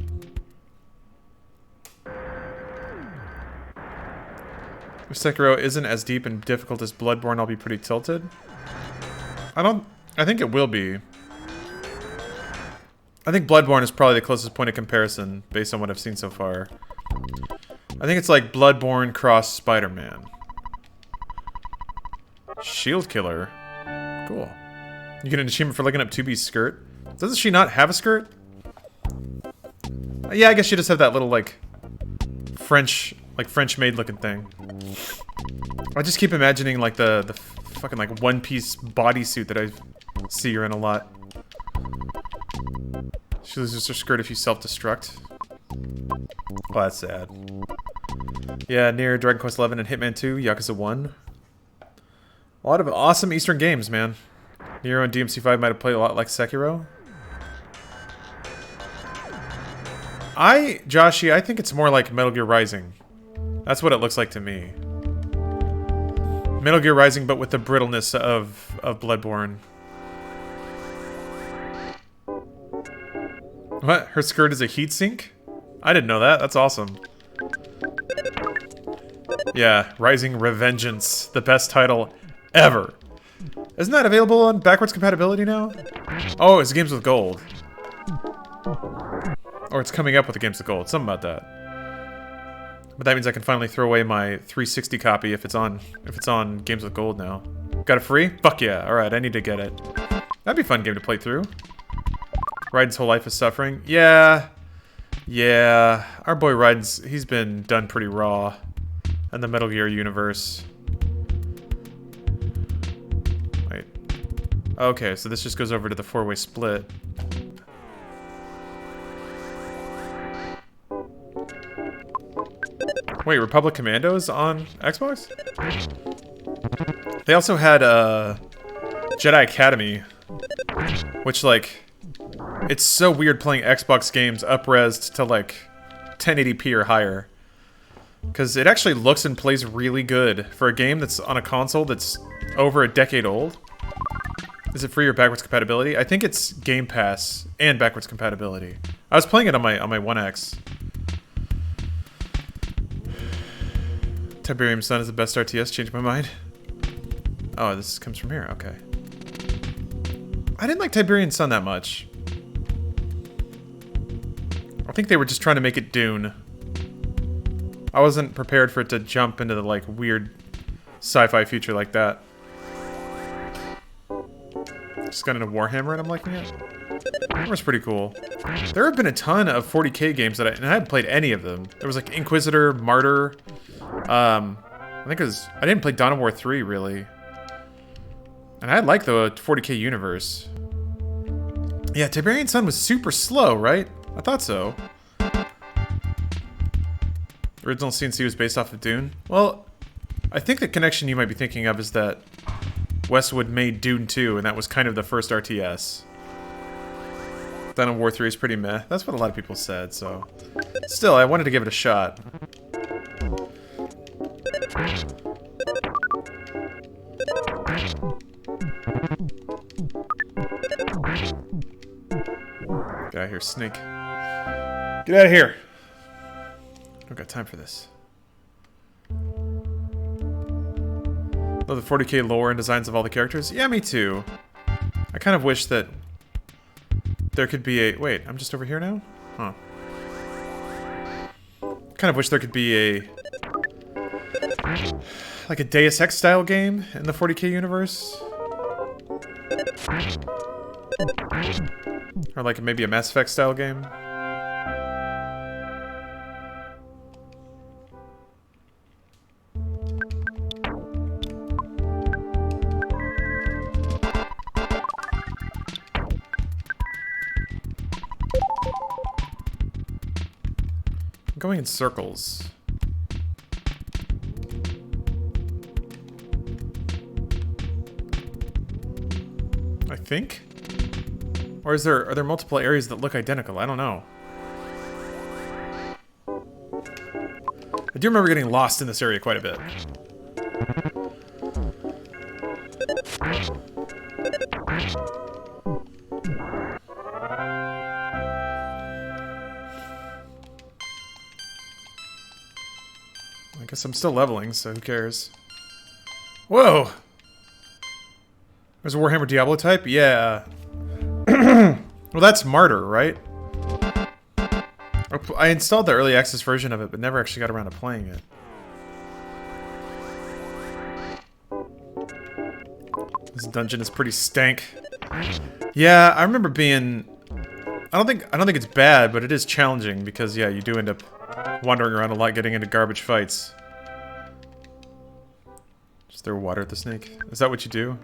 If Sekiro isn't as deep and difficult as Bloodborne, I'll be pretty tilted. I think it will be. I think Bloodborne is probably the closest point of comparison based on what I've seen so far. I think it's like Bloodborne cross Spider-Man. Shield Killer. Cool. You get an achievement for looking up 2B's skirt. Doesn't she not have a skirt? Yeah, I guess she just have that little, like, French maid looking thing. I just keep imagining, like, the fucking, like, one-piece bodysuit that I see her in a lot. She loses her skirt if you self-destruct. Oh, that's sad. Yeah, near Dragon Quest XI and Hitman 2, Yakuza 1. A lot of awesome Eastern games, man. Nero and DMC5 might have played a lot like Sekiro. Joshy, I think it's more like Metal Gear Rising. That's what it looks like to me. Metal Gear Rising, but with the brittleness of Bloodborne. What? Her skirt is a heatsink? I didn't know that. That's awesome. Yeah, Rising Revengeance. The best title ever. Isn't that available on backwards compatibility now? Oh, it's Games with Gold. Or it's coming up with the Games with Gold. Something about that. But that means I can finally throw away my 360 copy if it's on Games with Gold now. Got it free? Fuck yeah. Alright, I need to get it. That'd be a fun game to play through. Raiden's whole life is suffering. Yeah. Yeah. Our boy Raiden's, he's been done pretty raw in the Metal Gear universe. Wait. Okay, so this just goes over to the four-way split. Wait, Republic Commandos on Xbox? They also had Jedi Academy, which, like, it's so weird playing Xbox games up-resed to, like, 1080p or higher. Because it actually looks and plays really good for a game that's on a console that's over a decade old. Is it free or backwards compatibility? I think it's Game Pass and backwards compatibility. I was playing it on my One X. Tiberium Sun is the best RTS. Changed my mind. Oh, this comes from here. Okay. I didn't like Tiberium Sun that much. I think they were just trying to make it Dune. I wasn't prepared for it to jump into the, like, weird sci-fi future like that. Just got into Warhammer and I'm liking it. Warhammer's pretty cool. There have been a ton of 40k games that I hadn't played any of them. There was, like, Inquisitor, Martyr. I think it was... I didn't play Dawn of War 3, really. And I like the 40k universe. Yeah, Tiberian Sun was super slow, right? I thought so. Original CNC was based off of Dune. Well, I think the connection you might be thinking of is that Westwood made Dune 2, and that was kind of the first RTS. Dawn of War 3 is pretty meh. That's what a lot of people said, so... Still, I wanted to give it a shot. Get out of here, snake. Get out of here! Don't got time for this. Love the 40k lore and designs of all the characters? Yeah, me too. I kind of wish that there could be a... Wait, I'm just over here now? Huh. Kind of wish there could be a... like a Deus Ex style game in the 40k universe. Or like maybe a Mass Effect style game. I'm going in circles. I think? Or are there multiple areas that look identical? I don't know. I do remember getting lost in this area quite a bit. I guess I'm still leveling, so who cares? Whoa! There's a Warhammer Diablo type? Yeah. Well, that's Martyr, right? I installed the early access version of it, but never actually got around to playing it. This dungeon is pretty stank. Yeah, I remember being... I don't think it's bad, but it is challenging because, yeah, you do end up wandering around a lot, getting into garbage fights. Just throw water at the snake. Is that what you do?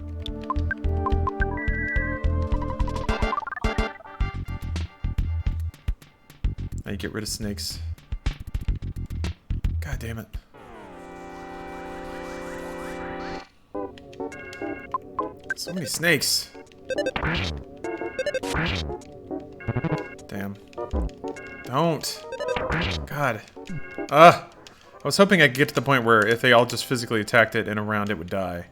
Now you get rid of snakes. God damn it. So many snakes. Damn. Don't. God. I was hoping I'd get to the point where if they all just physically attacked it in a round, it would die.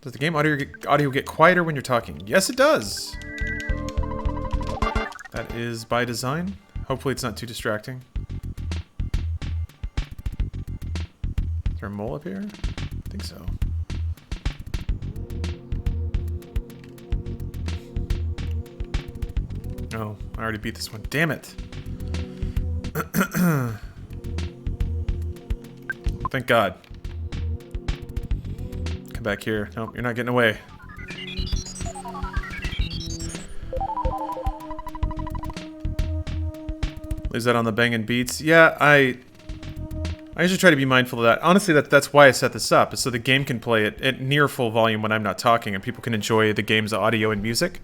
Does the game audio get quieter when you're talking? Yes, it does. That is by design. Hopefully it's not too distracting. Is there a mole up here? I think so. Oh, I already beat this one. Damn it. Thank God. Come back here. Nope, you're not getting away. Is that on the banging beats? Yeah, I usually try to be mindful of that. Honestly, that's why I set this up, is so the game can play it at near full volume when I'm not talking, and people can enjoy the game's audio and music.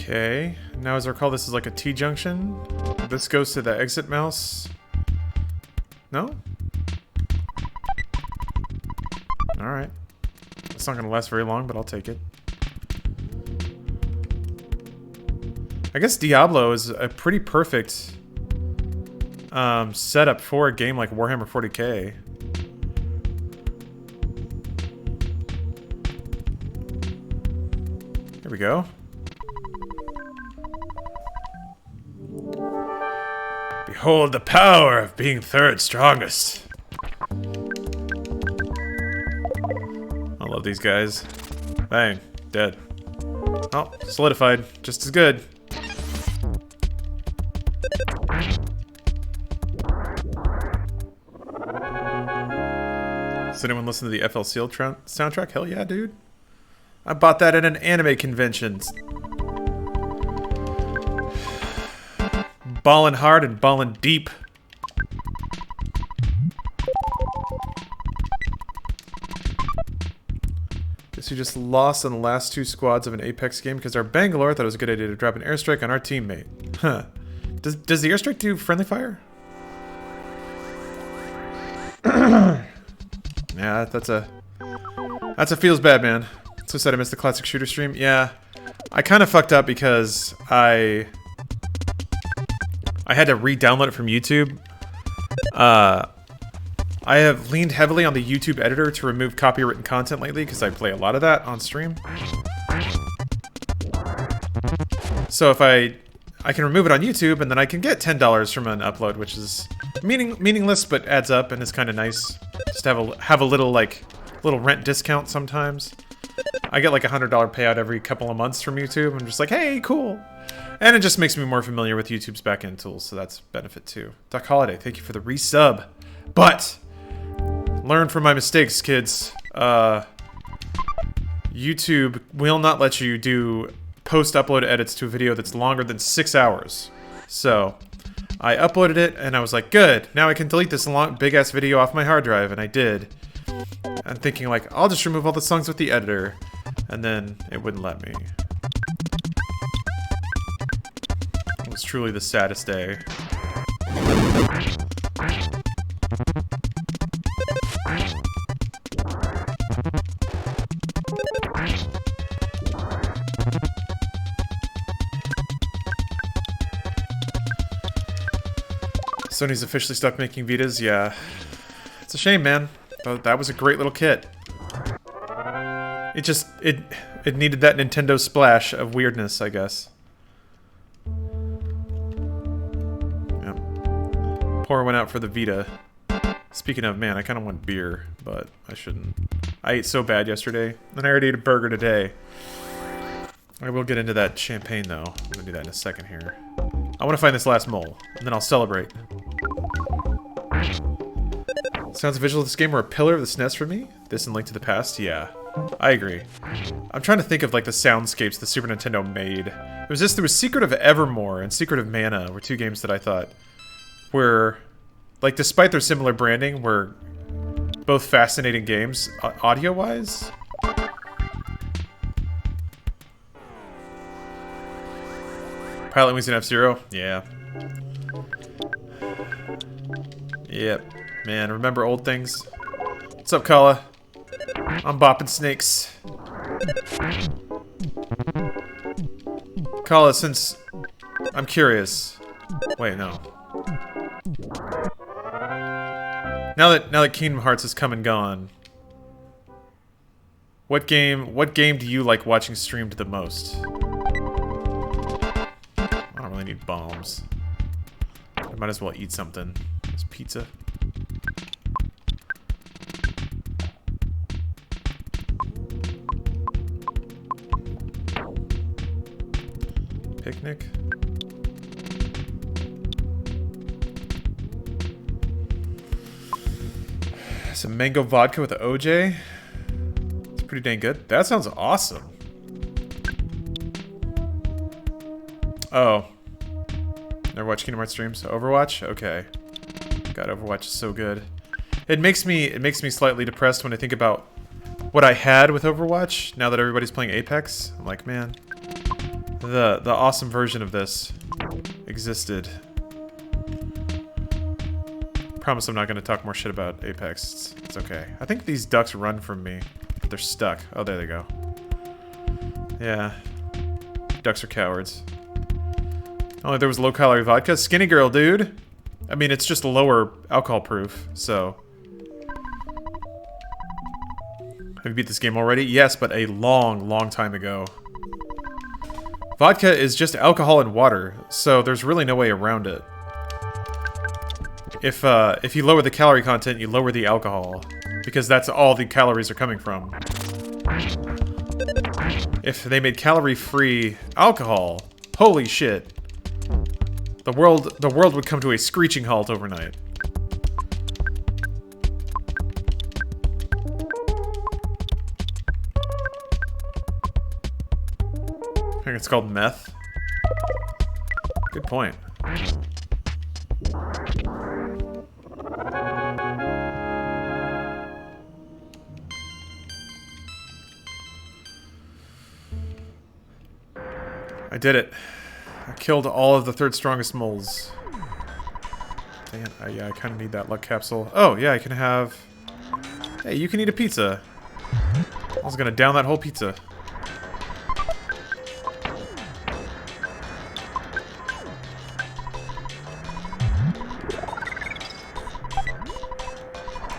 Okay, now as I recall, this is like a T-junction. This goes to the exit mouse. No? Alright. It's not going to last very long, but I'll take it. I guess Diablo is a pretty perfect setup for a game like Warhammer 40k. Here we go. Behold the power of being third strongest. I love these guys. Bang. Dead. Oh, solidified. Just as good. Does anyone listen to the FLCL soundtrack? Hell yeah, dude. I bought that at an anime convention. Ballin' hard and ballin' deep. Guess you just lost on the last 2 squads of an Apex game because our Bangalore thought it was a good idea to drop an airstrike on our teammate. Huh. Does the airstrike do friendly fire? Yeah, that's a feels bad, man. So sad I missed the classic shooter stream. Yeah, I kind of fucked up because I had to re-download it from YouTube. I have leaned heavily on the YouTube editor to remove copywritten content lately because I play a lot of that on stream. So if I can remove it on YouTube and then I can get $10 from an upload, which is meaningless but adds up and is kind of nice. Just have a little rent discount sometimes. I get like $100 payout every couple of months from YouTube. I'm just like, hey, cool. And it just makes me more familiar with YouTube's backend tools, so that's a benefit too. Duck Holiday, thank you for the resub. But learn from my mistakes, kids. YouTube will not let you do post-upload edits to a video that's longer than 6 hours. So I uploaded it and I was like, good, now I can delete this long big-ass video off my hard drive, and I did. I'm thinking like, I'll just remove all the songs with the editor, and then it wouldn't let me. It was truly the saddest day. Sony's officially stopped making Vitas, yeah. It's a shame, man. But that was a great little kit. It just, it needed that Nintendo splash of weirdness, I guess. Yep. Pour one out for the Vita. Speaking of, man, I kind of want beer, but I shouldn't. I ate so bad yesterday, and I already ate a burger today. I will get into that champagne, though. I'm gonna do that in a second here. I want to find this last mole, and then I'll celebrate. Sounds visual of this game were a pillar of the SNES for me? This and Link to the Past? Yeah. I agree. I'm trying to think of like the soundscapes the Super Nintendo made. There was Secret of Evermore and Secret of Mana were 2 games that I thought were, like, despite their similar branding, were both fascinating games, audio-wise. Pilot Wings and F-Zero? Yeah. Yep. Man, remember old things? What's up, Kala? I'm bopping snakes. Kala, since I'm curious. Wait, no. Now that Kingdom Hearts has come and gone, what game do you like watching streamed the most? I don't really need bombs. I might as well eat something. There's pizza. Picnic. Some mango vodka with OJ. It's pretty dang good. That sounds awesome. Oh. Never watched Kingdom Hearts streams. Overwatch? Okay. God, Overwatch is so good. It makes me slightly depressed when I think about what I had with Overwatch now that everybody's playing Apex. I'm like, man, the awesome version of this existed. Promise I'm not going to talk more shit about Apex. It's okay. I think these ducks run from me. They're stuck. Oh, there they go. Yeah. Ducks are cowards. Only there was low-calorie vodka. Skinny girl, dude. I mean, it's just lower alcohol proof, so. Have you beat this game already? Yes, but a long, long time ago. Vodka is just alcohol and water, so there's really no way around it. if you lower the calorie content, you lower the alcohol, because that's all the calories are coming from. If they made calorie-free alcohol, holy shit, the world would come to a screeching halt overnight. I think it's called meth. Good point. I did it. I killed all of the third strongest moles. Dang it. Yeah, I kind of need that luck capsule. Oh, yeah, I can have... Hey, you can eat a pizza. I was gonna down that whole pizza.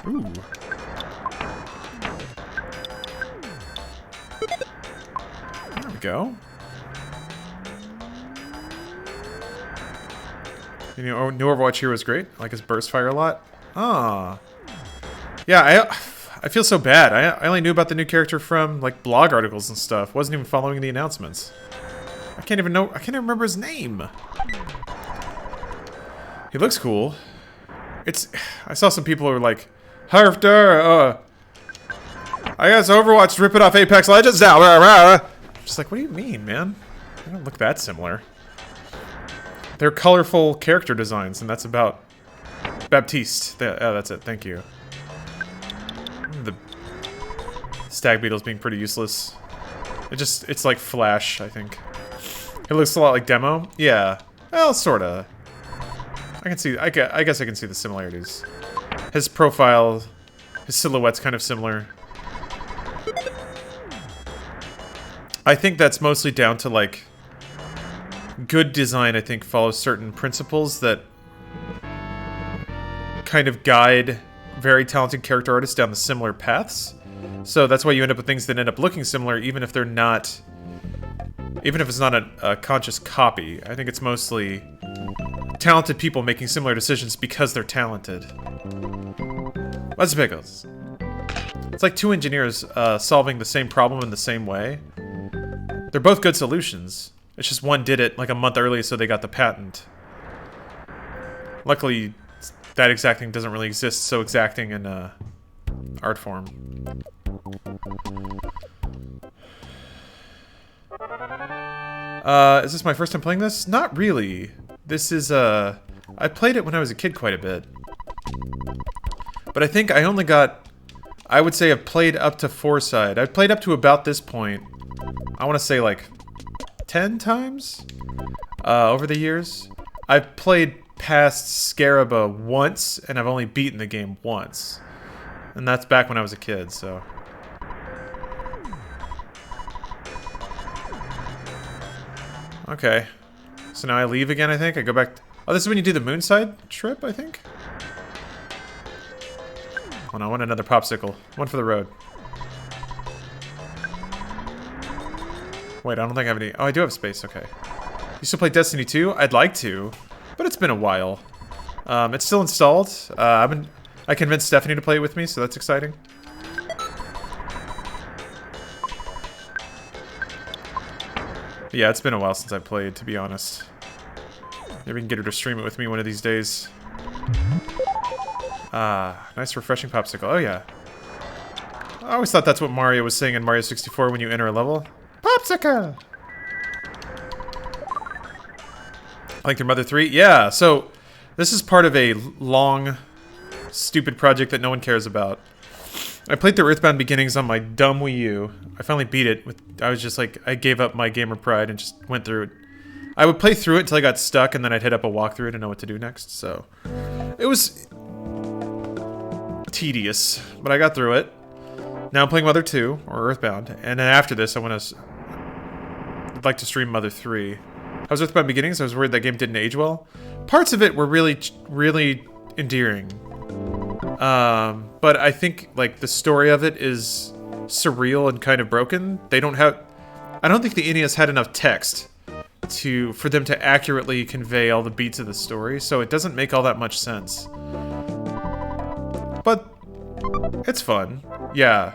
Ooh. There we go. You know, new Overwatch hero is great. I like his burst fire a lot. Ah. Yeah, I feel so bad. I only knew about the new character from, like, blog articles and stuff. Wasn't even following the announcements. I can't even remember his name. He looks cool. I saw some people who were like, Harfter, I guess Overwatch ripping off Apex Legends now. Just like, what do you mean, man? They don't look that similar. They're colorful character designs, and that's about Baptiste. That's it. Thank you. The stag beetle's being pretty useless. It's like Flash, I think. It looks a lot like Demo. Yeah. Well, sorta. I guess I can see the similarities. His profile, his silhouette's kind of similar. I think that's mostly down to, like, good design, I think, follows certain principles that kind of guide very talented character artists down the similar paths. So that's why you end up with things that end up looking similar, even if they're not... Even if it's not a conscious copy. I think it's mostly talented people making similar decisions because they're talented. What's pickles? It's like two engineers solving the same problem in the same way. They're both good solutions. It's just one did it like a month early, so they got the patent. Luckily, that exacting doesn't really exist, so exacting in art form. Is this my first time playing this? Not really. This is, I played it when I was a kid quite a bit. But I think I only got... I would say I've played up to Foresight. I've played up to about this point. I want to say, like, 10 times? Over the years. I've played past Scaraba once, and I've only beaten the game once. And that's back when I was a kid, so... Okay. So now I leave again, I think? I go back... Oh, this is when you do the Moonside trip, I think? Oh no, I want another popsicle. One for the road. Wait, I don't think I have any... Oh, I do have space, okay. You still play Destiny 2? I'd like to, but it's been a while. It's still installed. I convinced Stephanie to play it with me, so that's exciting. Yeah, it's been a while since I played, to be honest. Maybe we can get her to stream it with me one of these days. Nice refreshing popsicle. Oh, yeah. I always thought that's what Mario was saying in Mario 64 when you enter a level. Popsicle! Like Your Mother 3? Yeah, so this is part of a long, stupid project that no one cares about. I played through Earthbound Beginnings on my dumb Wii U. I finally beat it. I was just like, I gave up my gamer pride and just went through it. I would play through it until I got stuck, and then I'd hit up a walkthrough to know what to do next, so... It was... tedious, but I got through it. Now I'm playing Mother 2, or Earthbound, and then after this I'd like to stream Mother 3. I was Earthbound Beginnings, I was worried that game didn't age well. Parts of it were really, really endearing. But I think, like, the story of it is surreal and kind of broken. They don't have... I don't think the NES had enough text for them to accurately convey all the beats of the story, so it doesn't make all that much sense. But it's fun. Yeah.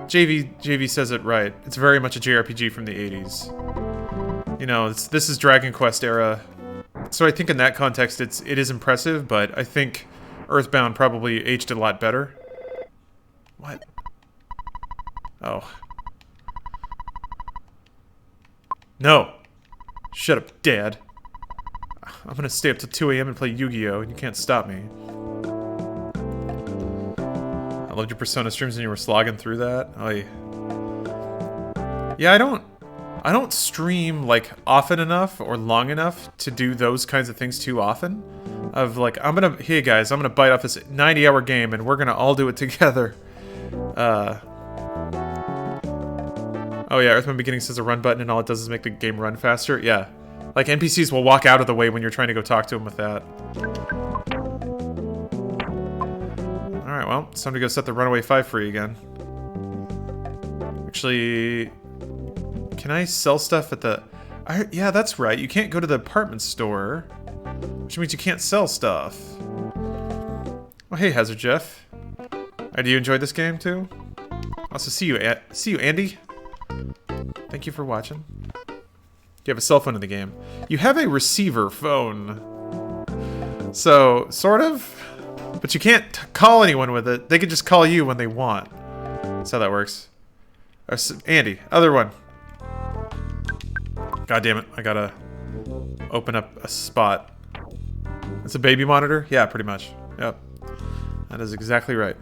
JV says it right. It's very much a JRPG from the 80s. You know, this is Dragon Quest era. So I think in that context it is impressive, but I think Earthbound probably aged a lot better. What? Oh. No. Shut up, Dad. I'm gonna stay up till 2 a.m. and play Yu-Gi-Oh! And you can't stop me. I loved your Persona streams and you were slogging through that. Yeah, I don't stream, like, often enough or long enough to do those kinds of things too often. Of, like, hey guys, I'm gonna bite off this 90-hour game and we're gonna all do it together. Oh yeah, Earthbound Beginnings has a run button and all it does is make the game run faster. Yeah. Like, NPCs will walk out of the way when you're trying to go talk to them with that. Alright, well, it's time to go set the Runaway 5 free again. Actually, can I sell stuff at the... yeah, that's right. You can't go to the apartment store, which means you can't sell stuff. Oh, hey, Hazard Jeff. Do you enjoy this game, too? Also, see you, Andy. Thank you for watching. You have a cell phone in the game. You have a receiver phone. So, sort of. But you can't call anyone with it. They can just call you when they want. That's how that works. Andy, other one. God damn it. I gotta open up a spot. It's a baby monitor? Yeah, pretty much. Yep. That is exactly right.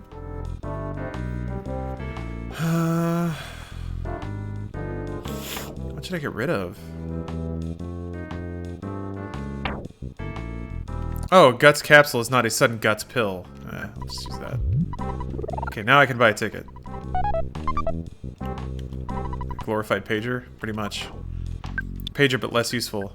What should I get rid of? Oh, Guts Capsule is not a sudden Guts pill. Let's use that. Okay, now I can buy a ticket. Glorified pager? Pretty much. Pager, but less useful.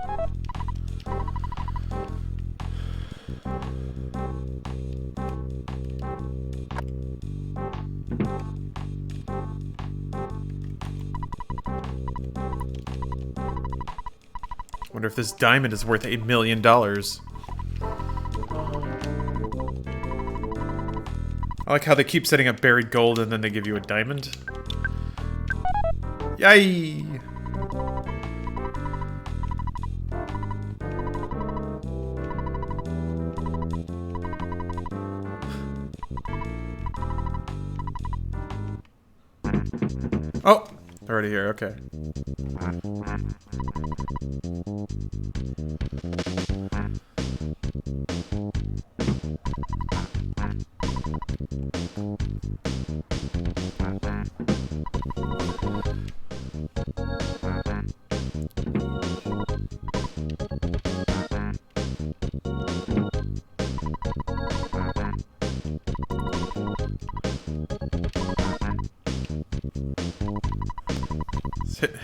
Wonder if this diamond is worth $1 million. I like how they keep setting up buried gold and then they give you a diamond. Yay! Oh! They're already here, okay.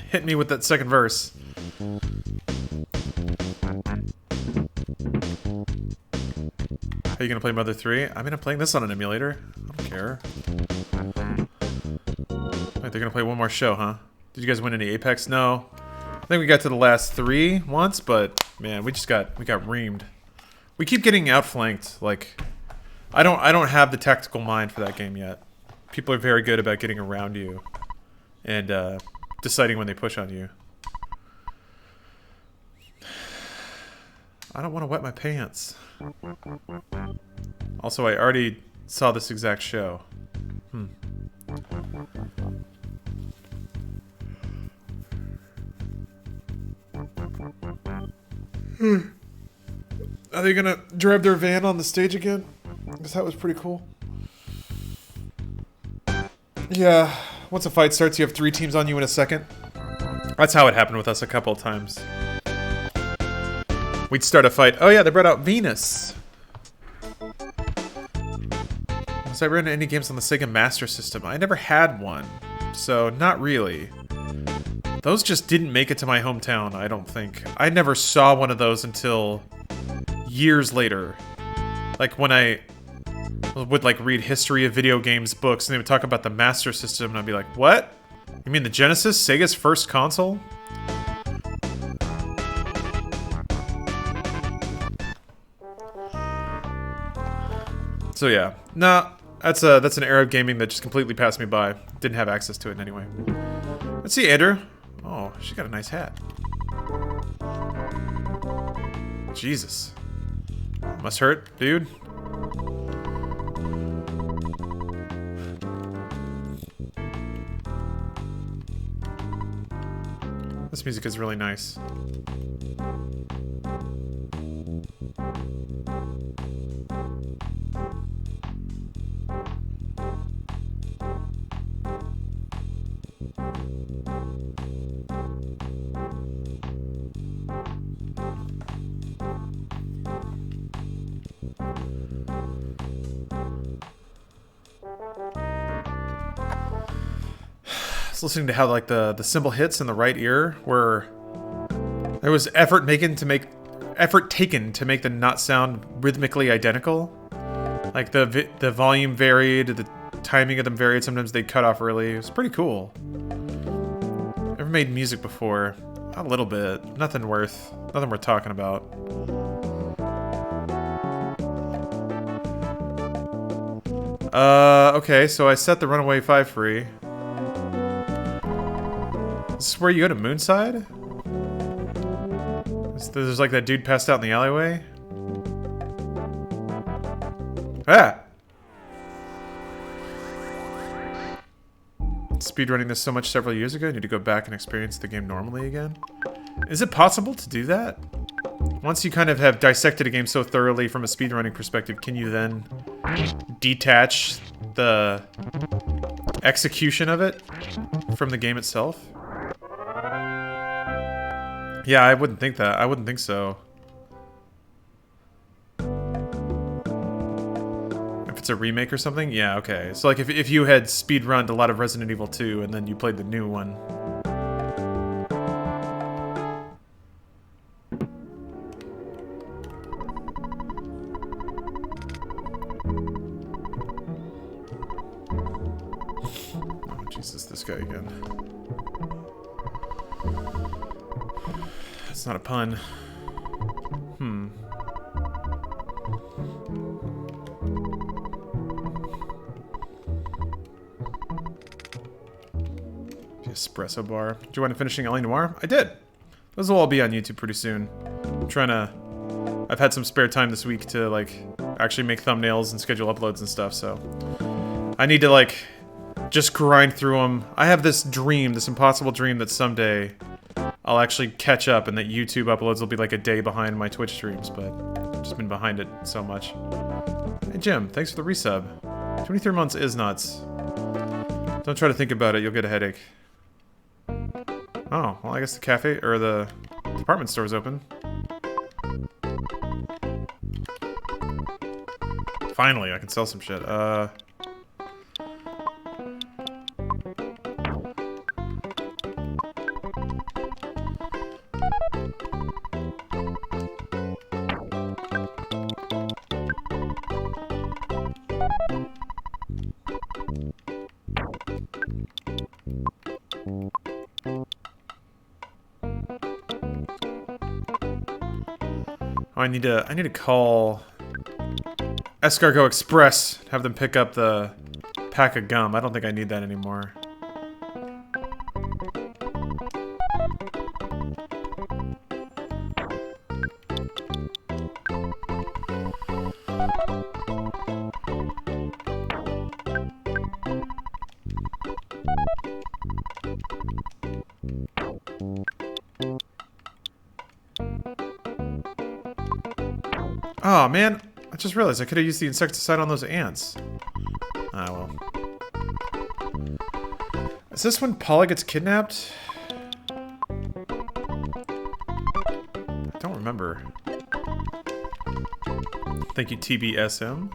Hit me with that second verse. Are you gonna play Mother 3? I mean, I'm playing this on an emulator. I don't care. Wait, they're gonna play one more show, huh? Did you guys win any Apex? No. I think we got to the last 3 once, but man, we got reamed. We keep getting outflanked. Like, I don't have the tactical mind for that game yet. People are very good about getting around you and deciding when they push on you. I don't want to wet my pants. Also, I already saw this exact show. Are they gonna drive their van on the stage again? Because that was pretty cool. Yeah, once a fight starts, you have 3 teams on you in a second. That's how it happened with us a couple of times. We'd start a fight. Oh yeah, they brought out Venus. Was I ever into any games on the Sega Master System? I never had one, so not really. Those just didn't make it to my hometown, I don't think. I never saw one of those until years later. Like when I would like read history of video games books and they would talk about the Master System and I'd be like, what? You mean the Genesis? Sega's first console? So yeah, nah, that's an era of gaming that just completely passed me by. Didn't have access to it in any way. Let's see, Andrew. Oh, she got a nice hat. Jesus. Must hurt, dude. This music is really nice. Listening to how like the cymbal hits in the right ear, where there was effort taken to make the knot sound rhythmically identical. Like the volume varied, the timing of them varied. Sometimes they'd cut off early. It was pretty cool. Ever made music before? A little bit. Nothing worth talking about. Okay, so I set the Runaway 5 free. This is where you go to Moonside? There's like that dude passed out in the alleyway? Ah! Speedrunning this so much several years ago, I need to go back and experience the game normally again. Is it possible to do that? Once you kind of have dissected a game so thoroughly from a speedrunning perspective, can you then detach the execution of it from the game itself? Yeah, I wouldn't think that. I wouldn't think so. If it's a remake or something? Yeah, okay. So like if you had speedrunned a lot of Resident Evil 2 and then you played the new one. Oh, Jesus, this guy again. It's not a pun. The espresso bar. Do you want to finishing L.A. Noire? I did. Those will all be on YouTube pretty soon. I'm trying to... I've had some spare time this week to, like, actually make thumbnails and schedule uploads and stuff, so... I need to, like, just grind through them. I have this dream, this impossible dream that someday... I'll actually catch up and that YouTube uploads will be like a day behind my Twitch streams, but I've just been behind it so much. Hey Jim, thanks for the resub. 23 months is nuts. Don't try to think about it, you'll get a headache. Oh, well I guess the cafe, or the department store's open. Finally, I can sell some shit. I need to call Escargot Express, have them pick up the pack of gum. I don't think I need that anymore. Oh man, I just realized I could have used the insecticide on those ants. Ah well. Is this when Paula gets kidnapped? I don't remember. Thank you, TBSM.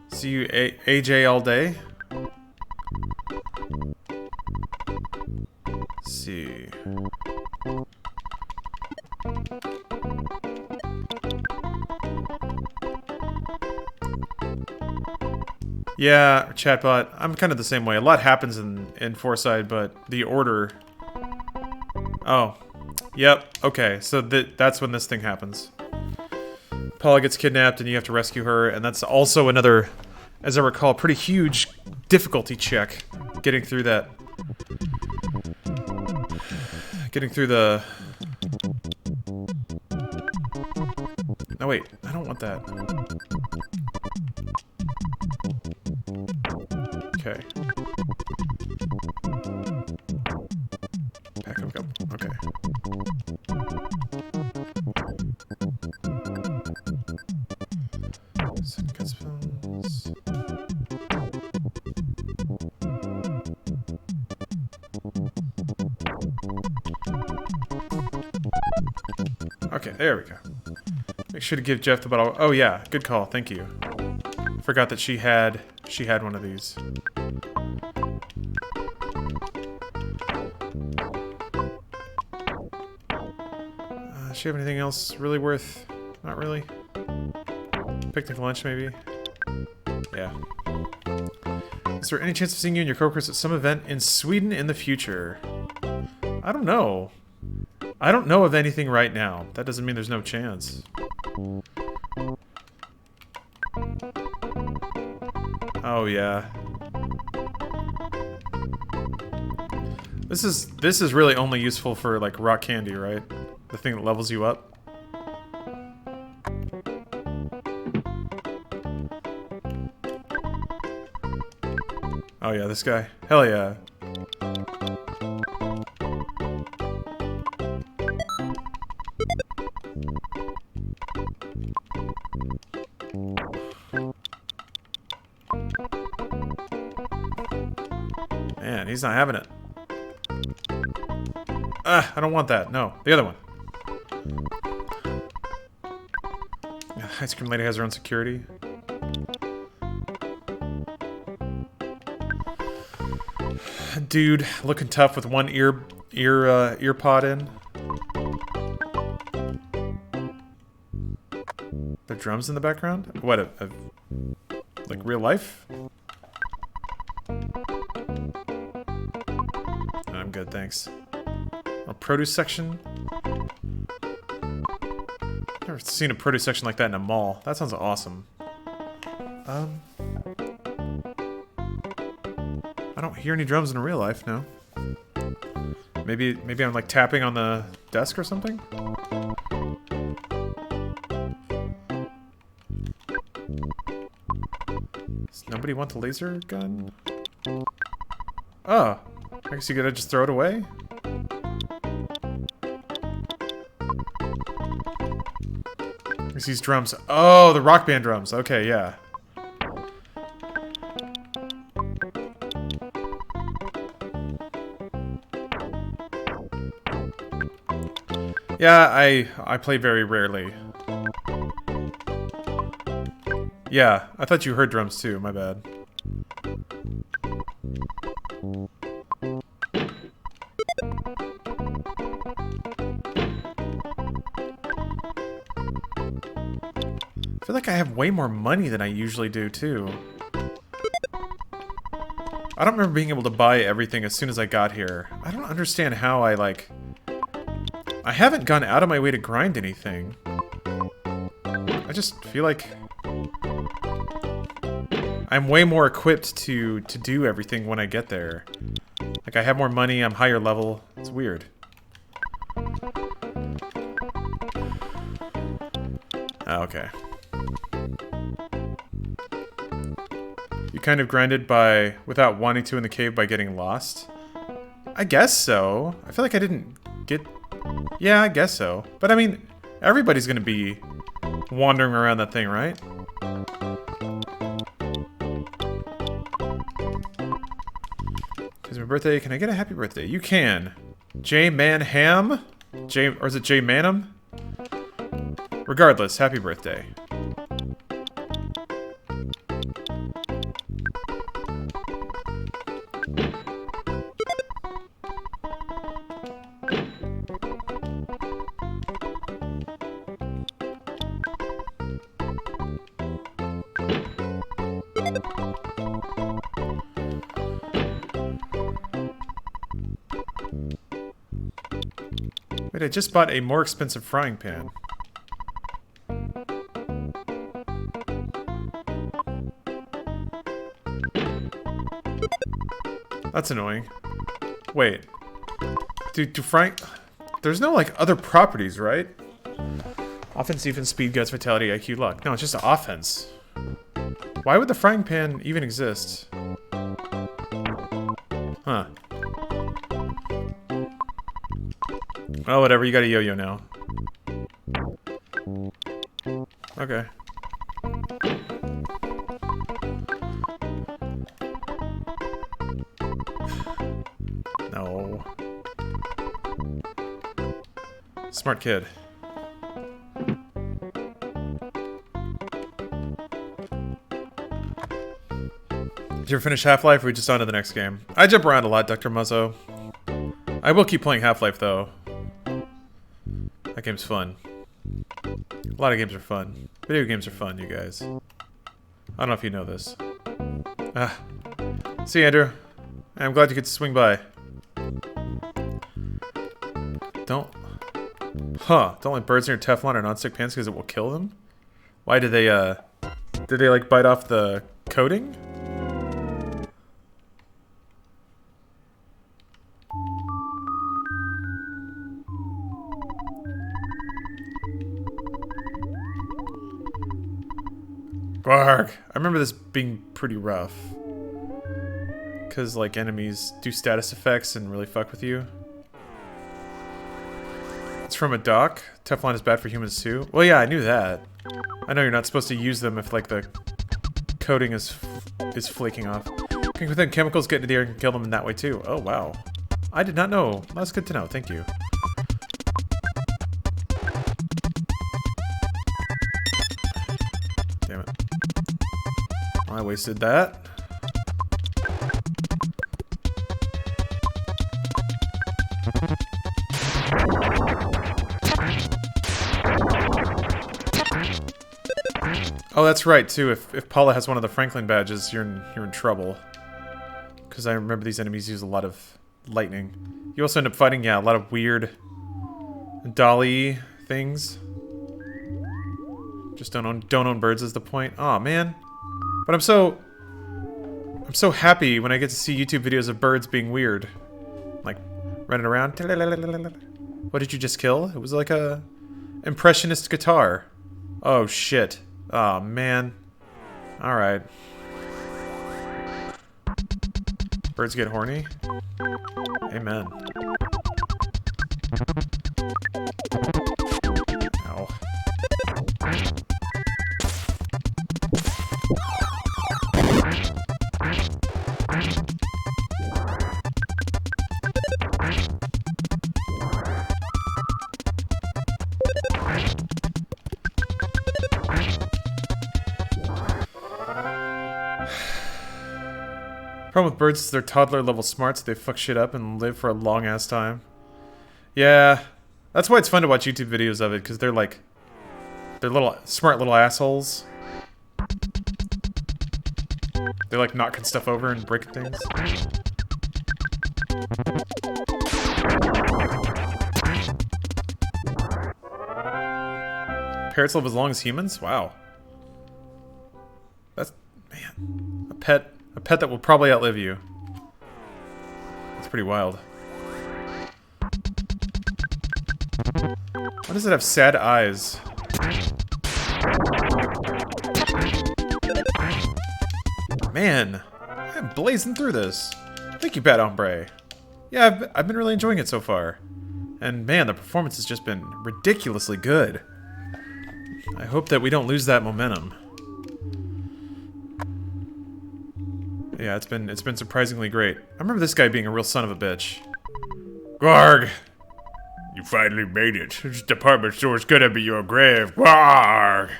See you, AJ all day. Let's see. Yeah, chatbot. I'm kind of the same way. A lot happens in Foresight, but the order... Oh. Yep. Okay, so that's when this thing happens. Paula gets kidnapped and you have to rescue her, and that's also another, as I recall, pretty huge difficulty check. Getting through that. Getting through the... No, wait. I don't want that. Okay. Back up. Okay. Okay, there we go. Make sure to give Jeff the bottle. Oh yeah, good call. Thank you. Forgot that she had one of these. Does she have anything else really worth? Not really. Picnic lunch, maybe? Yeah. Is there any chance of seeing you and your coworkers at some event in Sweden in the future? I don't know. I don't know of anything right now. That doesn't mean there's no chance. Oh yeah. This is really only useful for like rock candy, right? The thing that levels you up. Oh yeah, this guy. Hell yeah. Man, he's not having it. Ah, I don't want that. No, the other one. Ice cream lady has her own security. Dude, looking tough with one ear pod in. The drums in the background? What? Like real life? I'm good, thanks. A produce section? Never seen a produce section like that in a mall. That sounds awesome. I don't hear any drums in real life, no. Maybe I'm like tapping on the desk or something? Does nobody want the laser gun? Oh, I guess you gotta just throw it away? There's these drums. Oh, the rock band drums. Okay, yeah. Yeah, I play very rarely. Yeah, I thought you heard drums too, my bad. I feel like I have way more money than I usually do too. I don't remember being able to buy everything as soon as I got here. I don't understand how I haven't gone out of my way to grind anything. I just feel like I'm way more equipped to do everything when I get there. Like I have more money, I'm higher level. It's weird. Oh, okay. You kind of grinded without wanting to in the cave by getting lost? I guess so. I feel like I didn't get... Yeah, I guess so. But I mean, everybody's gonna be wandering around that thing, right? It's my birthday. Can I get a happy birthday? You can. J Manham? Or is it J Manham? Regardless, happy birthday. Wait, I just bought a more expensive frying pan. That's annoying. Wait. Dude, do Frank... There's no, like, other properties, right? Offense, defense, speed, guts, vitality, IQ, luck. No, it's just offense. Why would the frying pan even exist? Huh. Oh, whatever. You got a yo-yo now. Okay. No. Smart kid. Did you ever finish Half-Life or are we just on to the next game? I jump around a lot, Dr. Muzzo. I will keep playing Half-Life though. That game's fun. A lot of games are fun. Video games are fun, you guys. I don't know if you know this. See you, Andrew. I'm glad you could swing by. Don't let birds in your Teflon or non-stick pans because it will kill them? Why did they like bite off the coating? Bark. I remember this being pretty rough. Because, like, enemies do status effects and really fuck with you. It's from a doc. Teflon is bad for humans too. Well, yeah, I knew that. I know you're not supposed to use them if, like, the coating is flaking off. Then chemicals get into the air and can kill them in that way too. Oh, wow. I did not know. That's good to know. Thank you. Damn it. I wasted that. Oh, that's right too. If Paula has one of the Franklin badges, you're in trouble. Because I remember these enemies use a lot of lightning. You also end up fighting, yeah, a lot of weird dolly things. Just don't own birds is the point. Aw, man. But I'm so happy when I get to see YouTube videos of birds being weird. Like, running around. What did you just kill? It was like a impressionist guitar. Oh, shit. Oh, man. Alright. Birds get horny? Amen. Ow. Problem with birds is they're toddler level smart, so they fuck shit up and live for a long ass time. Yeah, that's why it's fun to watch YouTube videos of it, because they're like, they're little smart little assholes. They're like knocking stuff over and breaking things. Parrots live as long as humans? Wow. That's, man, a pet that will probably outlive you. That's pretty wild. Why does it have sad eyes? Man, I'm blazing through this. Thank you, Bad Hombre. Yeah, I've been really enjoying it so far. And man, the performance has just been ridiculously good. I hope that we don't lose that momentum. Yeah, it's been surprisingly great. I remember this guy being a real son of a bitch. Garg! You finally made it. This department store's gonna be your grave. Garg!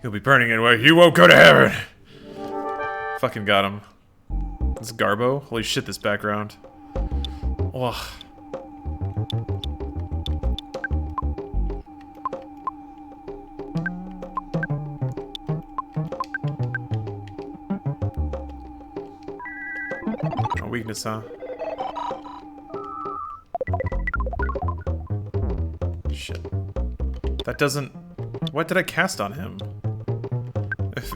You'll be burning anyway. You won't go to heaven! Fucking got him. This is Garbo? Holy shit, this background. Ugh. Weakness, huh? Shit. That doesn't... What did I cast on him?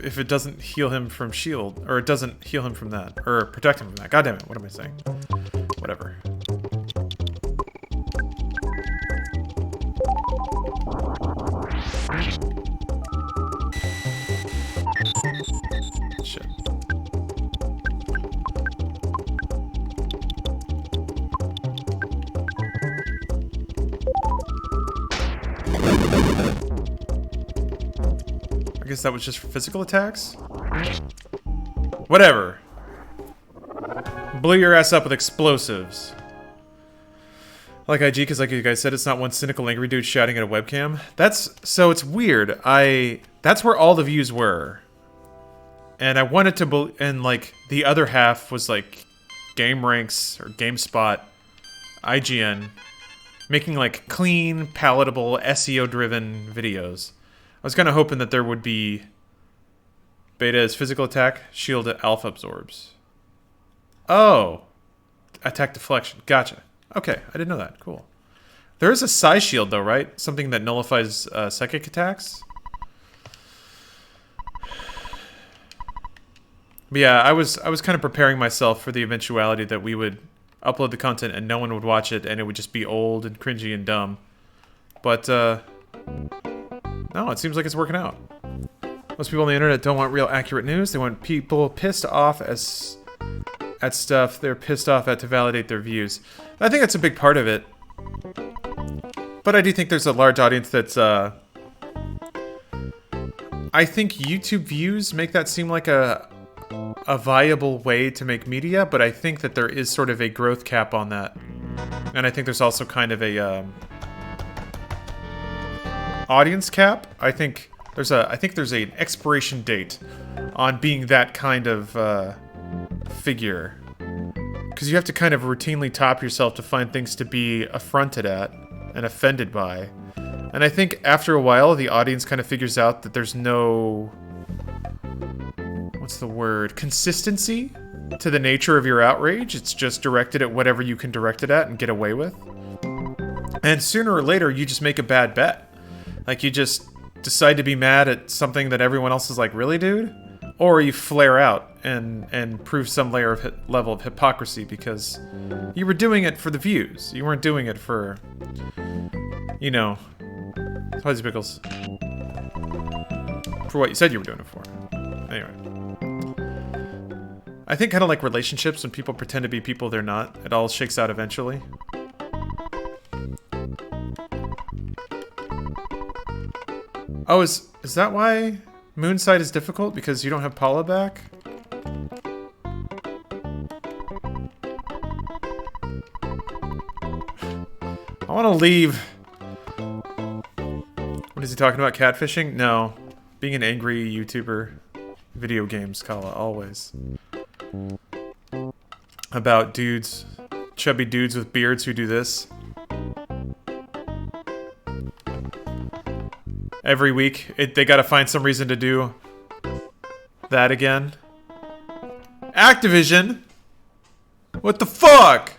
if it doesn't heal him from shield, or it doesn't heal him from that, or protect him from that. God damn it, what am I saying? Whatever. Shit. I guess that was just for physical attacks? Whatever. Blew your ass up with explosives. Like IG, because like you guys said, it's not one cynical angry dude shouting at a webcam. So it's weird. That's where all the views were. And I wanted to, and like the other half was like GameRanks or GameSpot, IGN, making like clean, palatable, SEO-driven videos. I was kind of hoping that there would be beta is physical attack, shield alpha absorbs. Oh, attack deflection. Gotcha. Okay, I didn't know that. Cool. There is a psi shield though, right? Something that nullifies psychic attacks. But yeah, I was kind of preparing myself for the eventuality that we would upload the content and no one would watch it and it would just be old and cringy and dumb. But no, it seems like it's working out. Most people on the internet don't want real accurate news. They want people pissed off at stuff they're pissed off at to validate their views. I think that's a big part of it. But I do think there's a large audience that's I think YouTube views make that seem like a viable way to make media, but I think that there is sort of a growth cap on that. And I think there's also kind of a audience cap. I think there's an expiration date on being that kind of figure. Because you have to kind of routinely top yourself to find things to be affronted at and offended by. And I think after a while, the audience kind of figures out that there's no... what's the word? Consistency to the nature of your outrage. It's just directed at whatever you can direct it at and get away with. And sooner or later, you just make a bad bet. Like, you just decide to be mad at something that everyone else is like, really, dude? Or you flare out and prove some level of hypocrisy because you were doing it for the views. You weren't doing it for, you know, Fuzzy Pickles. For what you said you were doing it for. Anyway. I think kind of like relationships, when people pretend to be people they're not, it all shakes out eventually. Oh, is that why Moonside is difficult? Because you don't have Paula back? I want to leave. What is he talking about? Catfishing? No. Being an angry YouTuber. Video games, Kala, always. About dudes. Chubby dudes with beards who do this. Every week, they gotta find some reason to do that again. Activision? What the fuck?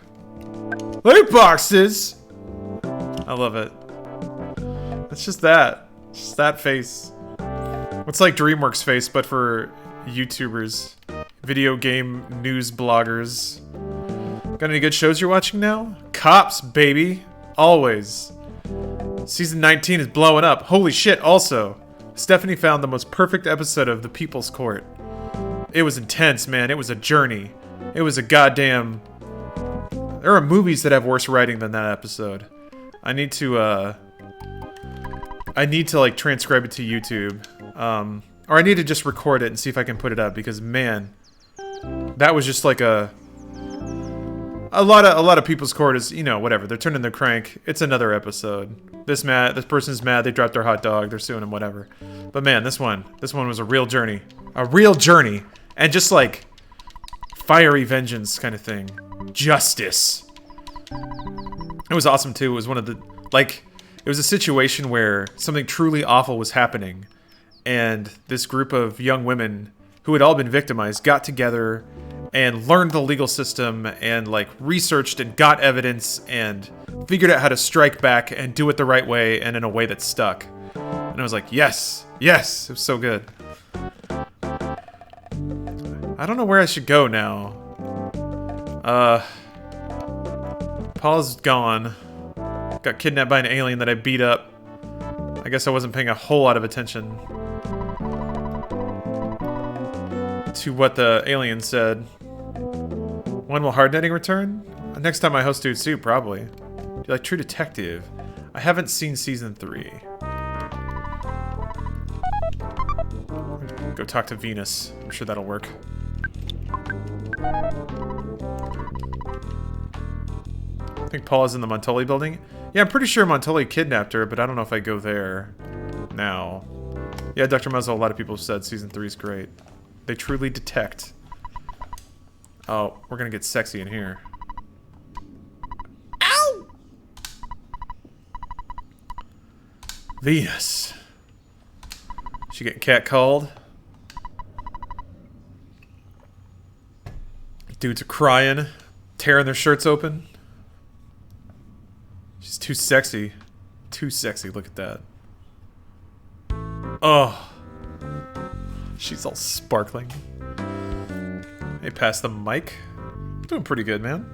Loot boxes? I love it. It's just that. Just that face. It's like DreamWorks face, but for YouTubers. Video game news bloggers. Got any good shows you're watching now? Cops, baby. Always. Season 19 is blowing up. Holy shit, also. Stephanie found the most perfect episode of The People's Court. It was intense, man. It was a journey. It was a goddamn... There are movies that have worse writing than that episode. I need to, like, transcribe it to YouTube. Or I need to just record it and see if I can put it up, because, man... That was just like a lot of People's Court is, you know, whatever. They're turning their crank. It's another episode. This person's mad. They dropped their hot dog. They're suing him, whatever. But man, this one was a real journey. A real journey. And just like fiery vengeance kind of thing. Justice. It was awesome too. It was one of the, like, it was a situation where something truly awful was happening. And this group of young women who had all been victimized got together and learned the legal system and like researched and got evidence and figured out how to strike back and do it the right way and in a way that stuck. And I was like, yes, yes, it was so good. I don't know where I should go now. Paul's gone. Got kidnapped by an alien that I beat up. I guess I wasn't paying a whole lot of attention to what the alien said. When will hardnetting return? Next time I host Dude Soup, probably. Do you like True Detective? I haven't seen season 3. Go talk to Venus. I'm sure that'll work. I think Paula's in the Montoli building. Yeah, I'm pretty sure Montoli kidnapped her, but I don't know if I go there now. Yeah, Dr. Muzzle, a lot of people have said season 3 is great. They truly detect. Oh, we're gonna get sexy in here. Ow! Venus. She getting catcalled. Dudes are crying, tearing their shirts open. She's too sexy. Too sexy, look at that. Oh. She's all sparkling. Hey, pass the mic. Doing pretty good, man.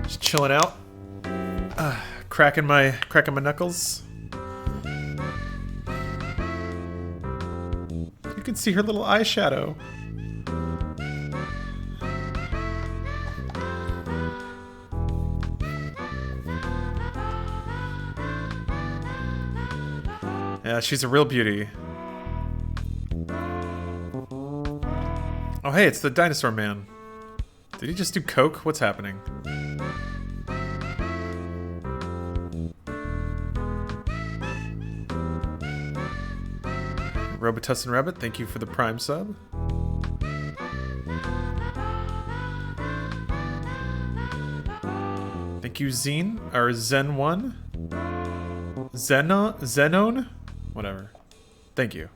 Just chilling out. Cracking my knuckles. You can see her little eyeshadow. Yeah, she's a real beauty. Oh, hey, it's the dinosaur man. Did he just do coke? What's happening? Robitussin Rabbit, thank you for the Prime sub. Thank you, Zine, or Zen1. Zenon? Whatever. Thank you.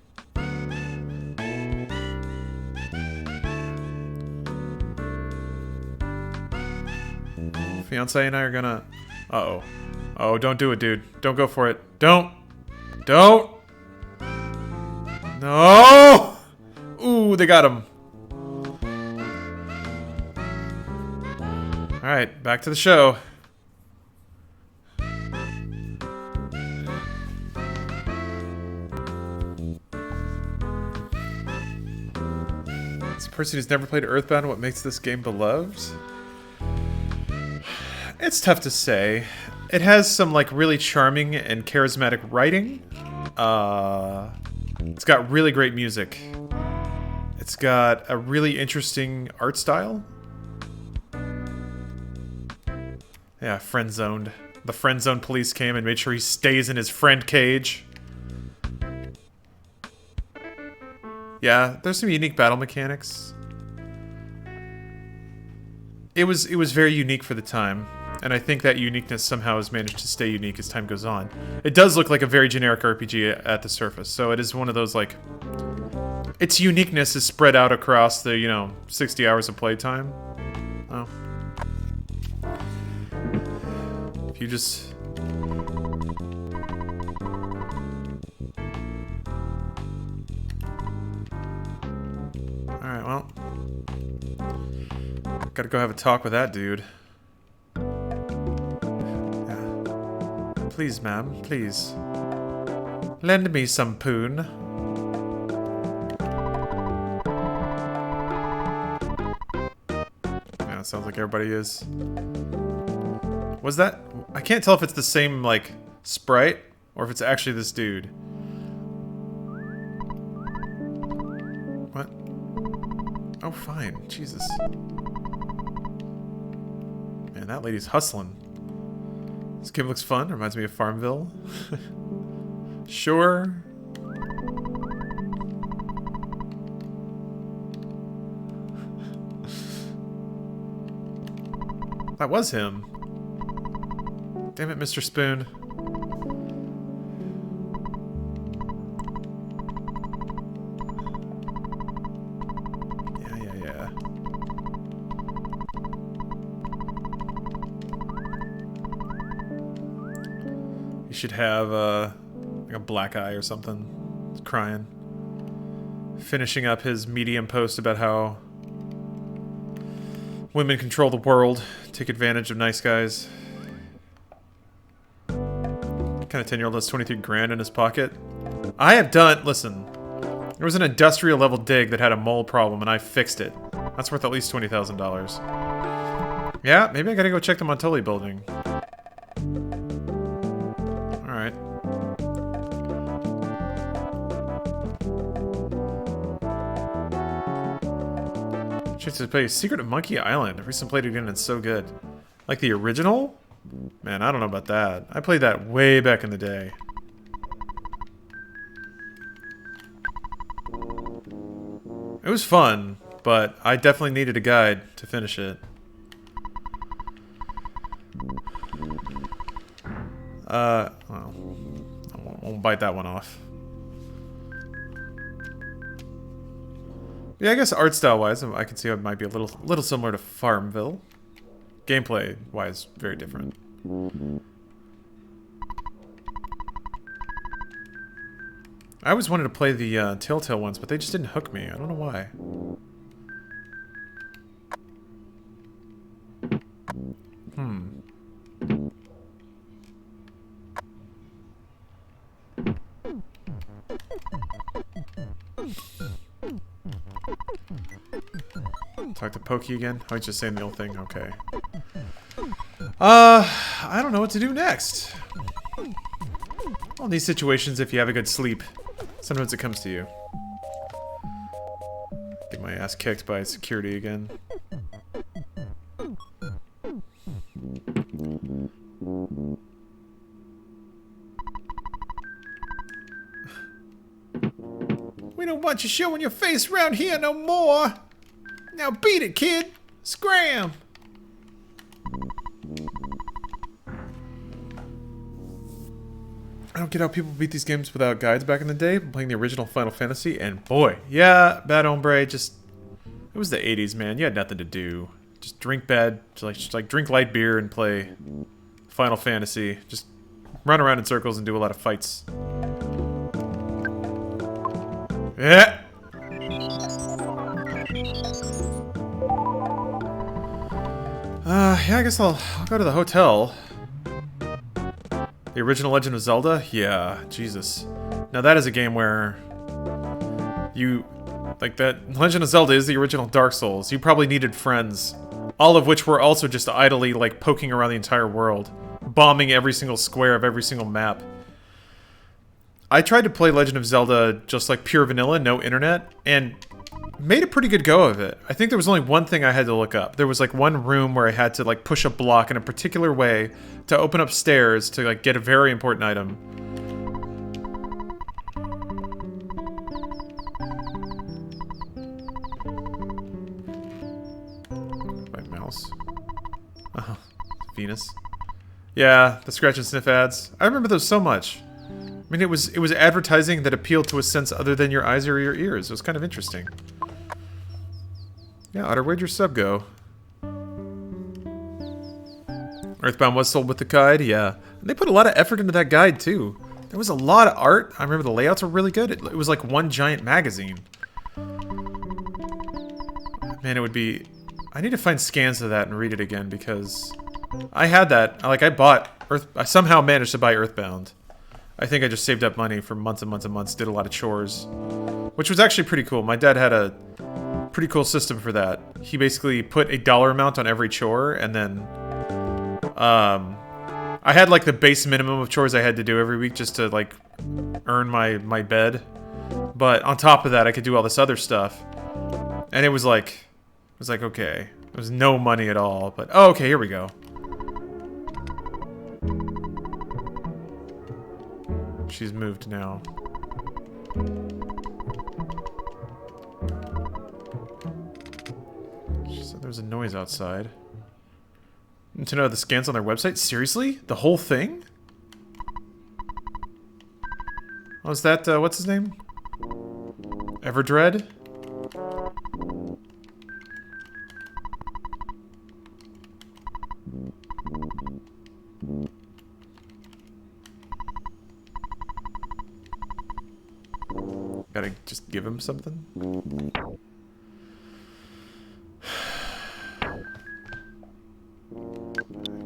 Fiance and I are gonna... Uh-oh. Oh, don't do it, dude. Don't go for it. Don't! Don't! No! Ooh, they got him. Alright, back to the show. As a person who's never played Earthbound, what makes this game beloved? It's tough to say. It has some like really charming and charismatic writing. It's got really great music. It's got a really interesting art style. Yeah, friend zoned. The friend zone police came and made sure he stays in his friend cage. Yeah, there's some unique battle mechanics. It was very unique for the time, and I think that uniqueness somehow has managed to stay unique as time goes on. It does look like a very generic RPG at the surface, so it is one of those, like... Its uniqueness is spread out across the, 60 hours of playtime. Oh. If you just... Alright, well... Gotta go have a talk with that dude. Yeah. Please, ma'am, please. Lend me some poon. Yeah, it sounds like everybody is. Was that... I can't tell if it's the same, like, sprite, or if it's actually this dude. What? Oh, fine. Jesus. Man, that lady's hustling. This game looks fun. Reminds me of Farmville. Sure. That was him. Damn it, Mr. Spoon. Yeah. You should have like a black eye or something. It's crying. finishing up his Medium post about how women control the world, take advantage of nice guys. Kind of 10-year-old has 23 grand in his pocket. I have done... Listen. There was an industrial level dig that had a mole problem and I fixed it. That's worth at least $20,000. Yeah, maybe I gotta go check the Montoli building. Alright. Chance to play Secret of Monkey Island. I recently played it again and it's so good. Like the original? Man, I don't know about that. I played that way back in the day. It was fun, but I definitely needed a guide to finish it. Well, I won't bite that one off. Yeah, I guess art style-wise, I can see how it might be a little similar to Farmville. Gameplay-wise, very different. I always wanted to play the Telltale ones, but they just didn't hook me. I don't know why. Talk to Pokey again? Oh, he's just saying the old thing? Okay. I don't know what to do next. Well, in these situations, if you have a good sleep, sometimes it comes to you. Get my ass kicked by security again. We don't want you showing your face around here no more. Now beat it, kid. Scram. I don't get how people beat these games without guides back in the day. I'm playing the original Final Fantasy, and boy, yeah, Bad Hombre, just... It was the 80s, man. You had nothing to do. Just drink just like drink light beer and play Final Fantasy. Just run around in circles and do a lot of fights. Yeah! Yeah, I guess I'll go to the hotel. The original Legend of Zelda? Yeah, Jesus. Now that is a game where you... Like, that Legend of Zelda is the original Dark Souls. You probably needed friends. All of which were also just idly, like, poking around the entire world. Bombing every single square of every single map. I tried to play Legend of Zelda just like pure vanilla, no internet, and made a pretty good go of it. I think there was only one thing I had to look up. There was like one room where I had to like push a block in a particular way to open up stairs to like get a very important item. My mouse. Oh, Venus. Yeah, the scratch and sniff ads. I remember those so much. I mean, it was advertising that appealed to a sense other than your eyes or your ears. It was kind of interesting. Yeah, Otter, where'd your sub go? Earthbound was sold with the guide, yeah. And they put a lot of effort into that guide, too. There was a lot of art. I remember the layouts were really good. It was like one giant magazine. Man, it would be... I need to find scans of that and read it again, because... I had that. Like, I somehow managed to buy Earthbound. I think I just saved up money for months and months and months, did a lot of chores. Which was actually pretty cool. My dad had a pretty cool system for that. He basically put a dollar amount on every chore, and then... I had, like, the base minimum of chores I had to do every week just to, like, earn my bed. But on top of that, I could do all this other stuff. And it was like, okay. There was no money at all, but... Oh, okay, here we go. She's moved now. She said there was a noise outside. To know the scans on their website? Seriously? The whole thing? Was that, what's his name? Everdread? Gotta just give give him something? I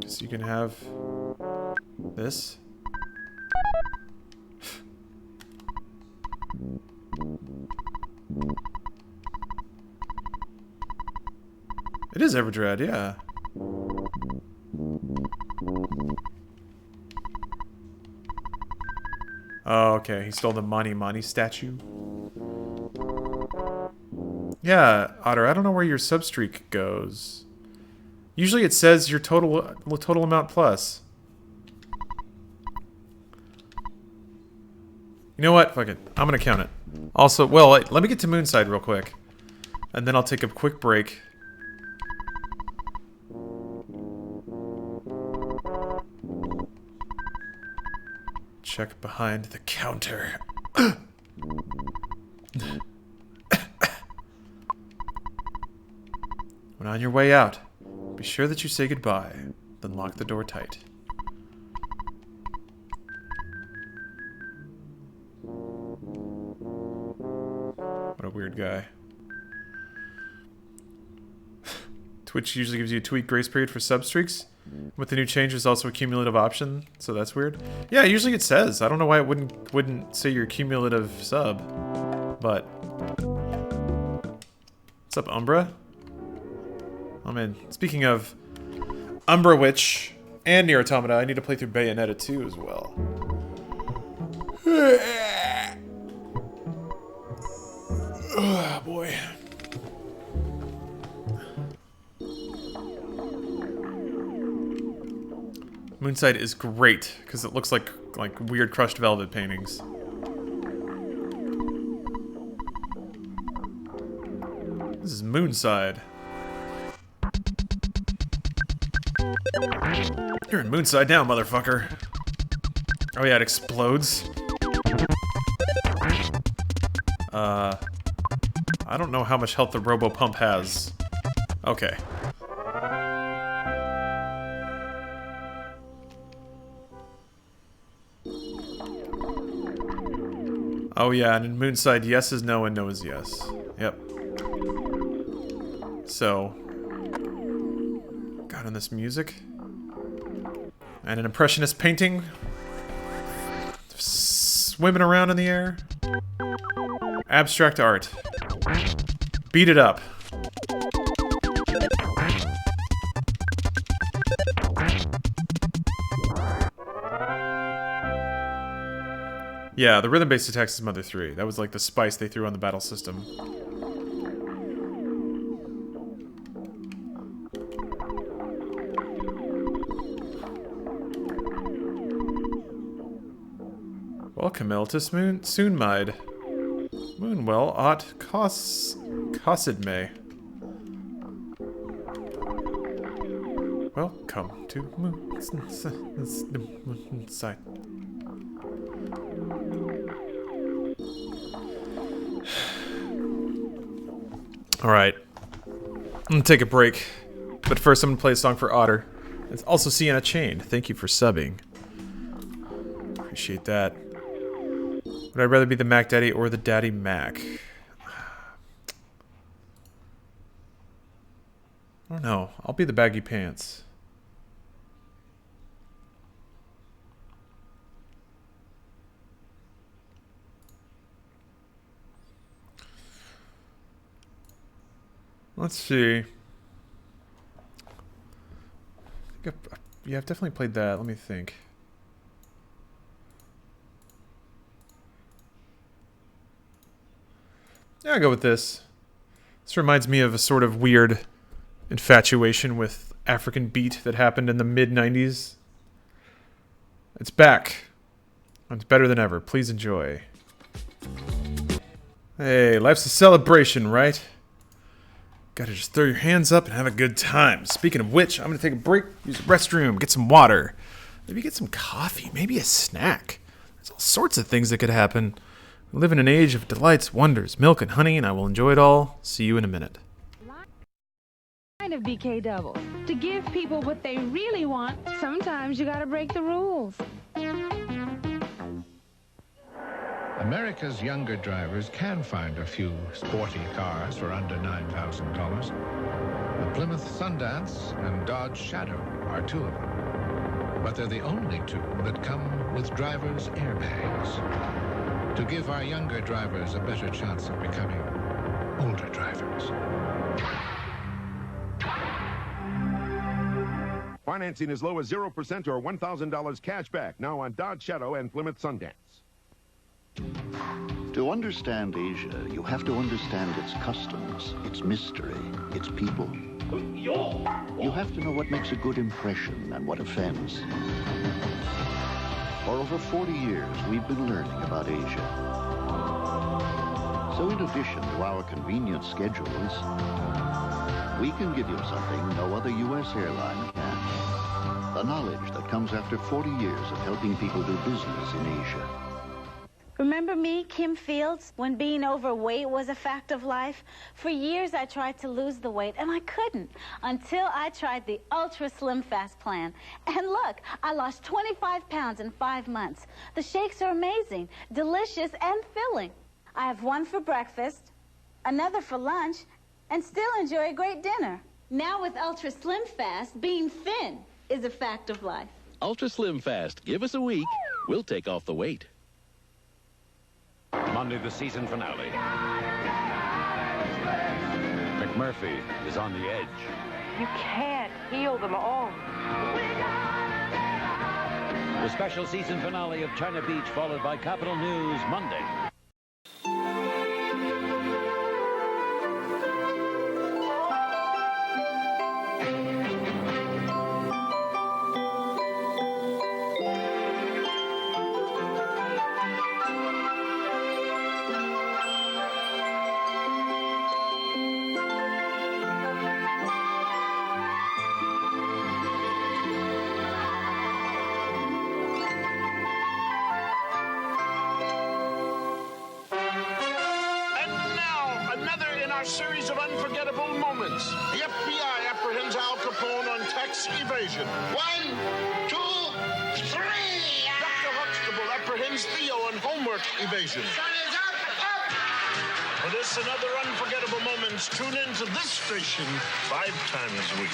guess you can have this. It is Everdread, yeah. Oh, okay. He stole the Mani Mani statue. Yeah, Otter, I don't know where your substreak goes. Usually it says your total amount plus. You know what? Fuck it. I'm gonna count it. Also, well, let me get to Moonside real quick. And then I'll take a quick break. Check behind the counter. When on your way out, be sure that you say goodbye, then lock the door tight. What a weird guy. Twitch usually gives you a 2-week grace period for substreaks. With the new change, there's also a cumulative option, so that's weird. Yeah, usually it says. I don't know why it wouldn't say your cumulative sub, but what's up, Umbra? Oh man, speaking of Umbra Witch and Nier Automata, I need to play through Bayonetta 2 as well. Oh boy. Moonside is great because it looks like weird crushed velvet paintings. This is Moonside. You're in Moonside now, motherfucker. Oh yeah, it explodes. I don't know how much health the Robo Pump has. Okay. Oh yeah, and in Moonside, yes is no and no is yes. Yep. So, God, on this music. And an impressionist painting. Swimming around in the air. Abstract art. Beat it up. Yeah, the rhythm-based attacks is Mother 3. That was like the spice they threw on the battle system. Welcome, Eltis Soonmide. Moonwell ought Cossidme. Welcome to Moonside. Alright. I'm gonna take a break. But first I'm gonna play a song for Otter. It's also Sienna Chain. Thank you for subbing. Appreciate that. Would I rather be the Mac Daddy or the Daddy Mac? I don't know. I'll be the baggy pants. Let's see. Yeah, I've definitely played that. Let me think. Yeah, I'll go with this. This reminds me of a sort of weird infatuation with African beat that happened in the mid-90s. It's back. It's better than ever. Please enjoy. Hey, life's a celebration, right? Gotta just throw your hands up and have a good time. Speaking of which, I'm gonna take a break, use the restroom, get some water. Maybe get some coffee, maybe a snack. There's all sorts of things that could happen. We live in an age of delights, wonders, milk and honey, and I will enjoy it all. See you in a minute. Line of BK doubles. To give people what they really want, sometimes you gotta break the rules. America's younger drivers can find a few sporty cars for under $9,000. The Plymouth Sundance and Dodge Shadow are two of them. But they're the only two that come with driver's airbags to give our younger drivers a better chance of becoming older drivers. Financing as low as 0% or $1,000 cash back now on Dodge Shadow and Plymouth Sundance. To understand Asia, you have to understand its customs, its mystery, its people. You have to know what makes a good impression and what offends. For over 40 years, we've been learning about Asia. So in addition to our convenient schedules, we can give you something no other U.S. airline can. The knowledge that comes after 40 years of helping people do business in Asia. Remember me, Kim Fields, when being overweight was a fact of life? For years I tried to lose the weight, and I couldn't, until I tried the Ultra Slim Fast plan. And look, I lost 25 pounds in 5 months. The shakes are amazing, delicious, and filling. I have one for breakfast, another for lunch, and still enjoy a great dinner. Now with Ultra Slim Fast, being thin is a fact of life. Ultra Slim Fast. Give us a week. We'll take off the weight. Monday, the season finale. McMurphy is on the edge. You can't heal them all. The special season finale of China Beach, followed by Capital News Monday. Series of unforgettable moments. The FBI apprehends Al Capone on tax evasion. 1, 2, 3. Dr. Huxtable apprehends Theo on homework evasion. Sun is up. For this and other unforgettable moments, tune in to this station 5 times a week.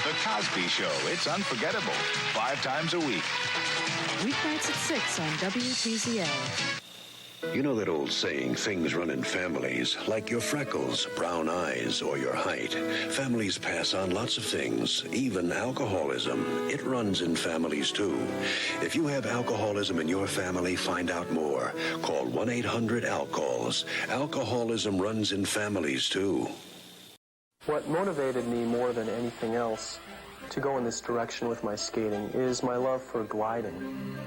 The Cosby Show. It's unforgettable. 5 times a week. Weeknights at 6 on WTZL. You know that old saying, things run in families, like your freckles, brown eyes, or your height. Families pass on lots of things, even alcoholism. It runs in families, too. If you have alcoholism in your family, find out more. Call 1-800-ALCOHOLS. Alcoholism runs in families, too. What motivated me more than anything else to go in this direction with my skating is my love for gliding.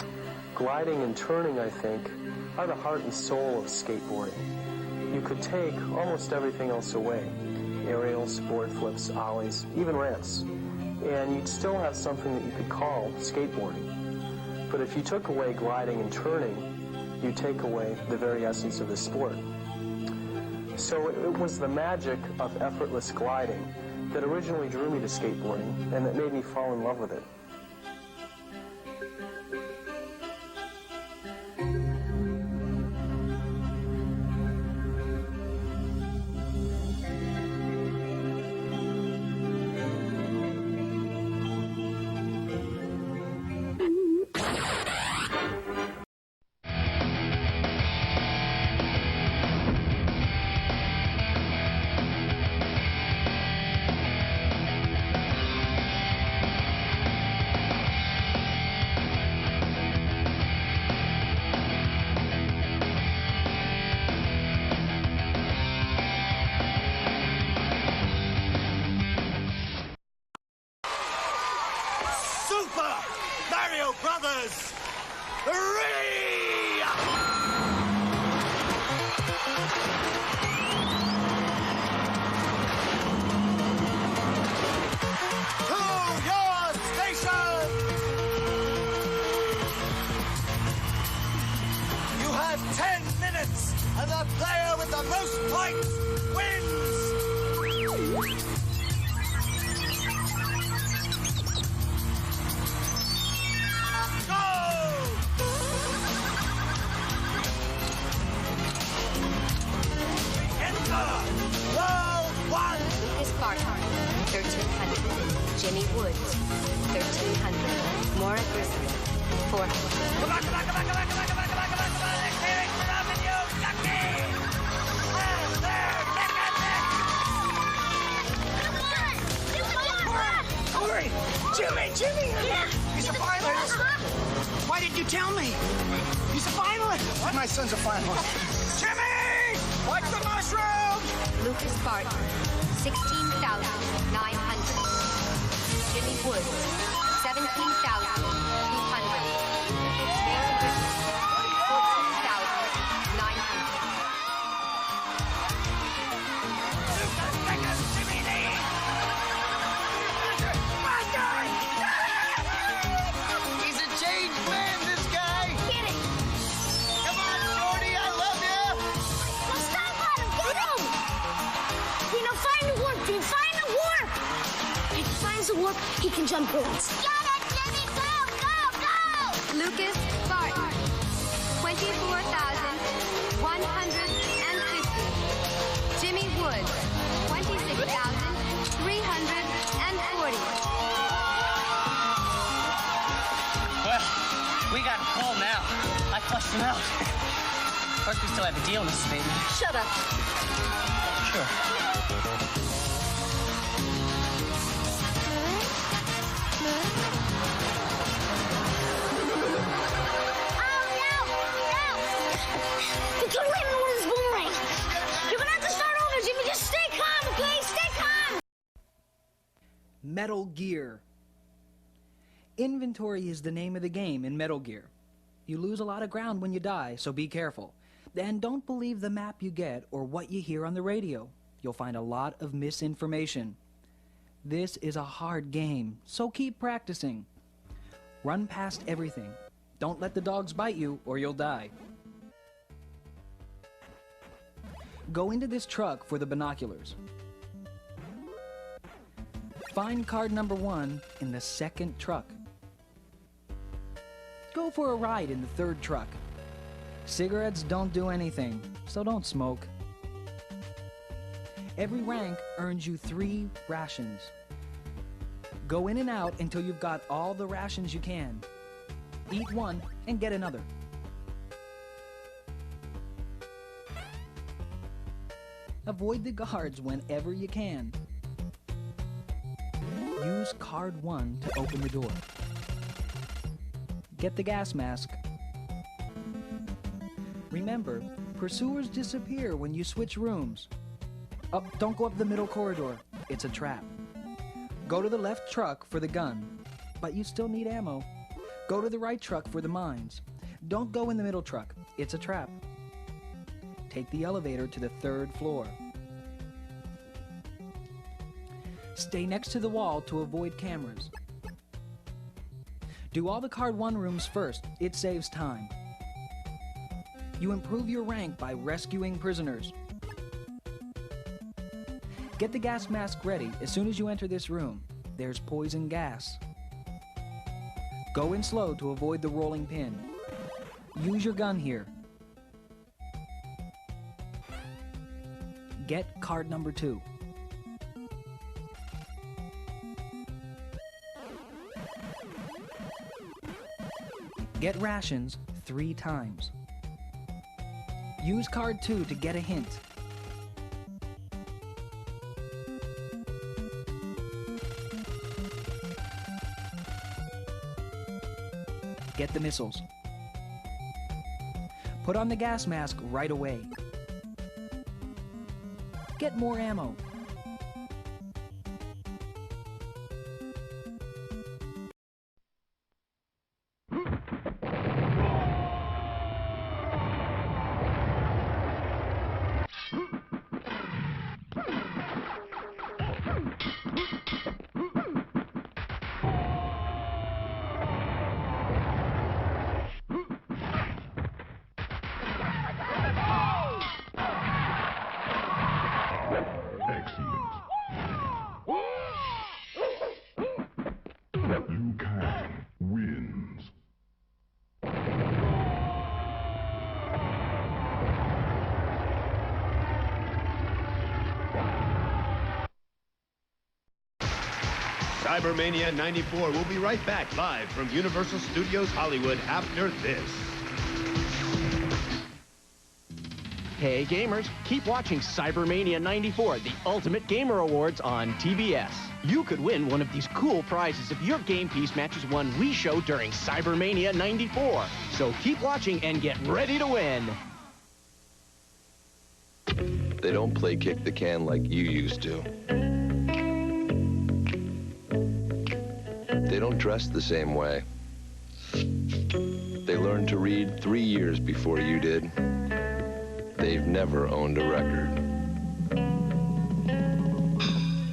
Gliding and turning, I think, are the heart and soul of skateboarding. You could take almost everything else away. Aerials, board flips, ollies, even ramps. And you'd still have something that you could call skateboarding. But if you took away gliding and turning, you'd take away the very essence of the sport. So it was the magic of effortless gliding that originally drew me to skateboarding and that made me fall in love with it. Brothers! And the player with the most points wins! Go! Spartan, 1300. Jimmy Woods, 1300. Maura Griswold, 400. Come on, come on, come on, come on, come on, come on, come on, come on, come on. They're tearing from you, Ducky! There, neck on neck! Hurry! Jimmy! Jimmy! Yeah. He's a finalist! Why didn't you tell me? He's a finalist! What? My son's a finalist. Jimmy! Watch the mushroom! Lucas Spartan, 16,900. Jimmy Woods, 17,200. Maura Griswold, 14,900. He's a changed man, this guy! Get it! Come on, Shorty, I love you! No, stop on him! Get him! You know, find the warp, dude! Find the warp! If he finds the warp, he can jump bullets. Get it, Jimmy! Go, go, go! Lucas Spartan, 24,150. Jimmy Woods, 26,340. Well, we got a call now. I flushed him out. Of course, we still have a deal, Mrs. Bateman. Shut up. Sure. The kid ran into one of his boomerangs. You're gonna have to start over, Jimmy. Just stay calm, okay? Stay calm! Metal Gear. Inventory is the name of the game in Metal Gear. You lose a lot of ground when you die, so be careful. And don't believe the map you get or what you hear on the radio. You'll find a lot of misinformation. This is a hard game, so keep practicing. Run past everything. Don't let the dogs bite you or you'll die. Go into this truck for the binoculars. Find card number 1 in the second truck. Go for a ride in the third truck. Cigarettes don't do anything, so don't smoke. Every rank earns you 3 rations. Go in and out until you've got all the rations you can. Eat one and get another. Avoid the guards whenever you can. Use card 1 to open the door. Get the gas mask. Remember, pursuers disappear when you switch rooms. Oh, don't go up the middle corridor. It's a trap. Go to the left truck for the gun, but you still need ammo. Go to the right truck for the mines. Don't go in the middle truck. It's a trap. Take the elevator to the 3rd floor. Stay next to the wall to avoid cameras. Do all the card 1 rooms first. It saves time. You improve your rank by rescuing prisoners. Get the gas mask ready as soon as you enter this room. There's poison gas. Go in slow to avoid the rolling pin. Use your gun here. Get card number 2. Get rations 3 times. Use card 2 to get a hint. Get the missiles. Put on the gas mask right away. Get more ammo. Cybermania 94 will be right back live from Universal Studios Hollywood after this. Hey gamers, keep watching Cybermania 94, the Ultimate Gamer Awards on TBS. You could win one of these cool prizes if your game piece matches one we show during Cybermania 94. So keep watching and get ready to win. They don't play kick the can like you used to. They don't dress the same way. They learned to read 3 years before you did. They've never owned a record.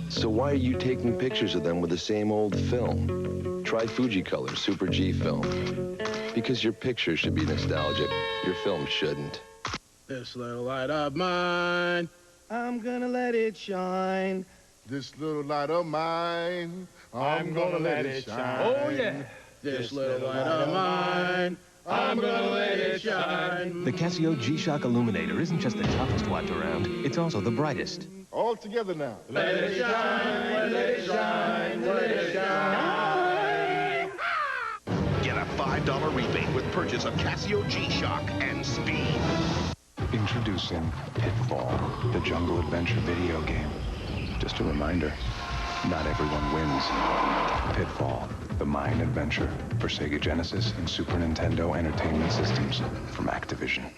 So why are you taking pictures of them with the same old film? Try Fujicolor Super G film. Because your pictures should be nostalgic. Your film shouldn't. This little light of mine, I'm gonna let it shine. This little light of mine, I'm gonna let it shine. Oh yeah. This little light of mine, I'm gonna let it shine. The Casio G-Shock Illuminator isn't just the toughest watch around, it's also the brightest. All together now. Let it shine, let it shine, let it shine. Get a $5 rebate with purchase of Casio G-Shock and Speed. Introducing Pitfall, the jungle adventure video game. Just a reminder, not everyone wins. Pitfall, the Mayan adventure for Sega Genesis and Super Nintendo Entertainment Systems from Activision.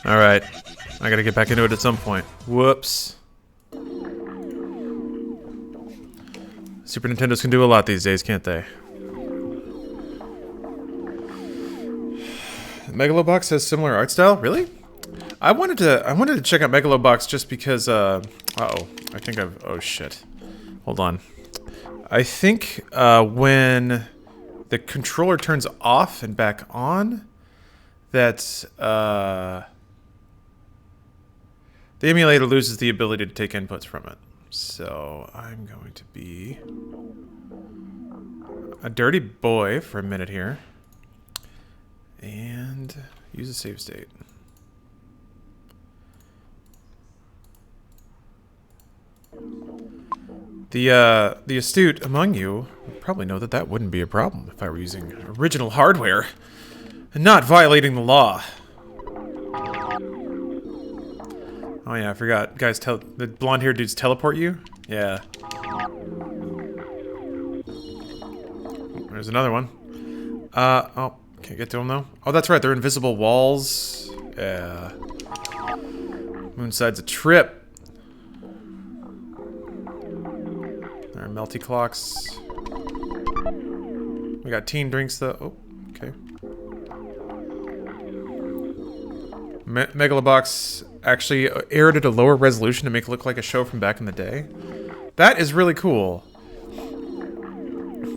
Alright. I gotta get back into it at some point. Whoops. Super Nintendos can do a lot these days, can't they? Megalobox has similar art style? Really? I wanted to check out Megalobox just because uh-oh. I think I've oh shit. Hold on. I think when the controller turns off and back on, that the emulator loses the ability to take inputs from it. So I'm going to be a dirty boy for a minute here. And use a save state. The astute among you would probably know that that wouldn't be a problem if I were using original hardware and not violating the law. Oh yeah, I forgot. Guys, the blonde-haired dudes teleport you? Yeah. There's another one. Oh, can't get to them though. Oh, that's right, they're invisible walls. Yeah. Moonside's a trip. There are melty clocks. We got teen drinks though. Oh, okay. Megalobox actually aired at a lower resolution to make it look like a show from back in the day. That is really cool.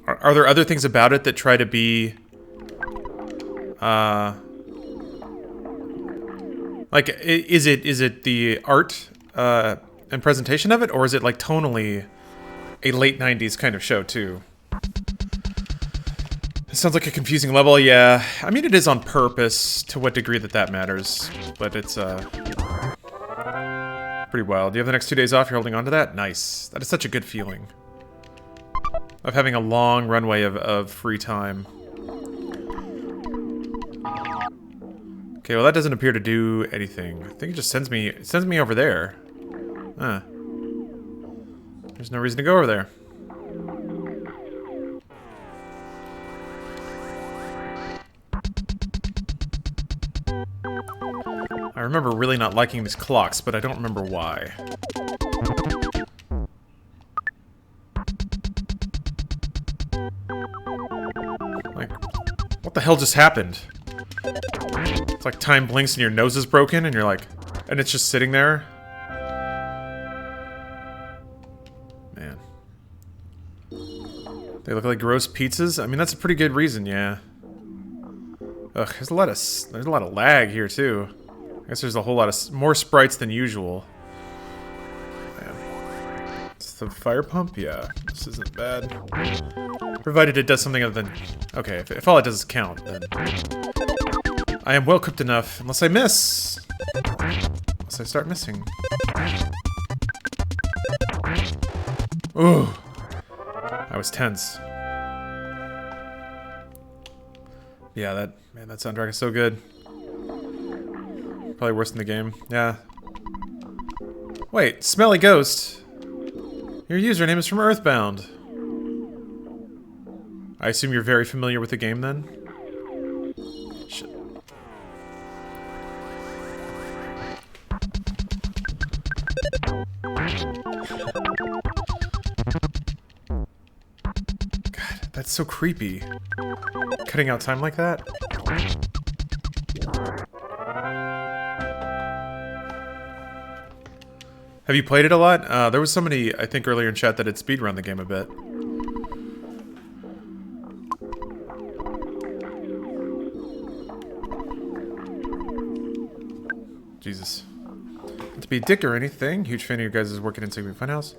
Are there other things about it that try to be like is it the art and presentation of it, or is it like tonally a late 90s kind of show too? It sounds like a confusing level, yeah. I mean, it is on purpose, to what degree that matters, but it's pretty wild. You have the next 2 days off, you're holding on to that? Nice. That is such a good feeling. Of having a long runway of free time. Okay, well that doesn't appear to do anything. I think it just sends me over there. Huh. There's no reason to go over there. I remember really not liking these clocks, but I don't remember why. Like, what the hell just happened? It's like time blinks and your nose is broken and you're like, and it's just sitting there. Man. They look like gross pizzas? I mean, that's a pretty good reason, yeah. Ugh, there's a lot of lag here too. I guess there's a whole lot of more sprites than usual. Man. It's the fire pump? Yeah, this isn't bad. Provided it does something other than... Okay, if all it does is count, then... I am well equipped enough, unless I miss! Unless I start missing. Ooh! I was tense. Yeah, that soundtrack is so good. Probably worse than the game. Yeah. Wait, Smelly Ghost! Your username is from Earthbound. I assume you're very familiar with the game, then? Shit. God, that's so creepy. Cutting out time like that? Have you played it a lot? There was somebody, I think, earlier in chat that had speedrun the game a bit. Jesus. Not to be a dick or anything, huge fan of your guys' work at Insane Funhouse.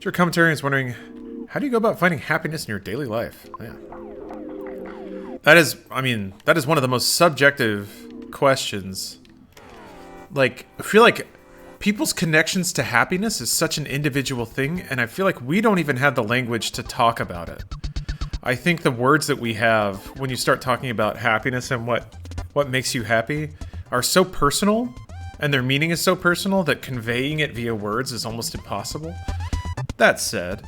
Your commentary is wondering, how do you go about finding happiness in your daily life? Yeah. That is, I mean, that is one of the most subjective questions. Like, I feel like people's connections to happiness is such an individual thing, and I feel like we don't even have the language to talk about it. I think the words that we have when you start talking about happiness and what makes you happy are so personal, and their meaning is so personal that conveying it via words is almost impossible. That said,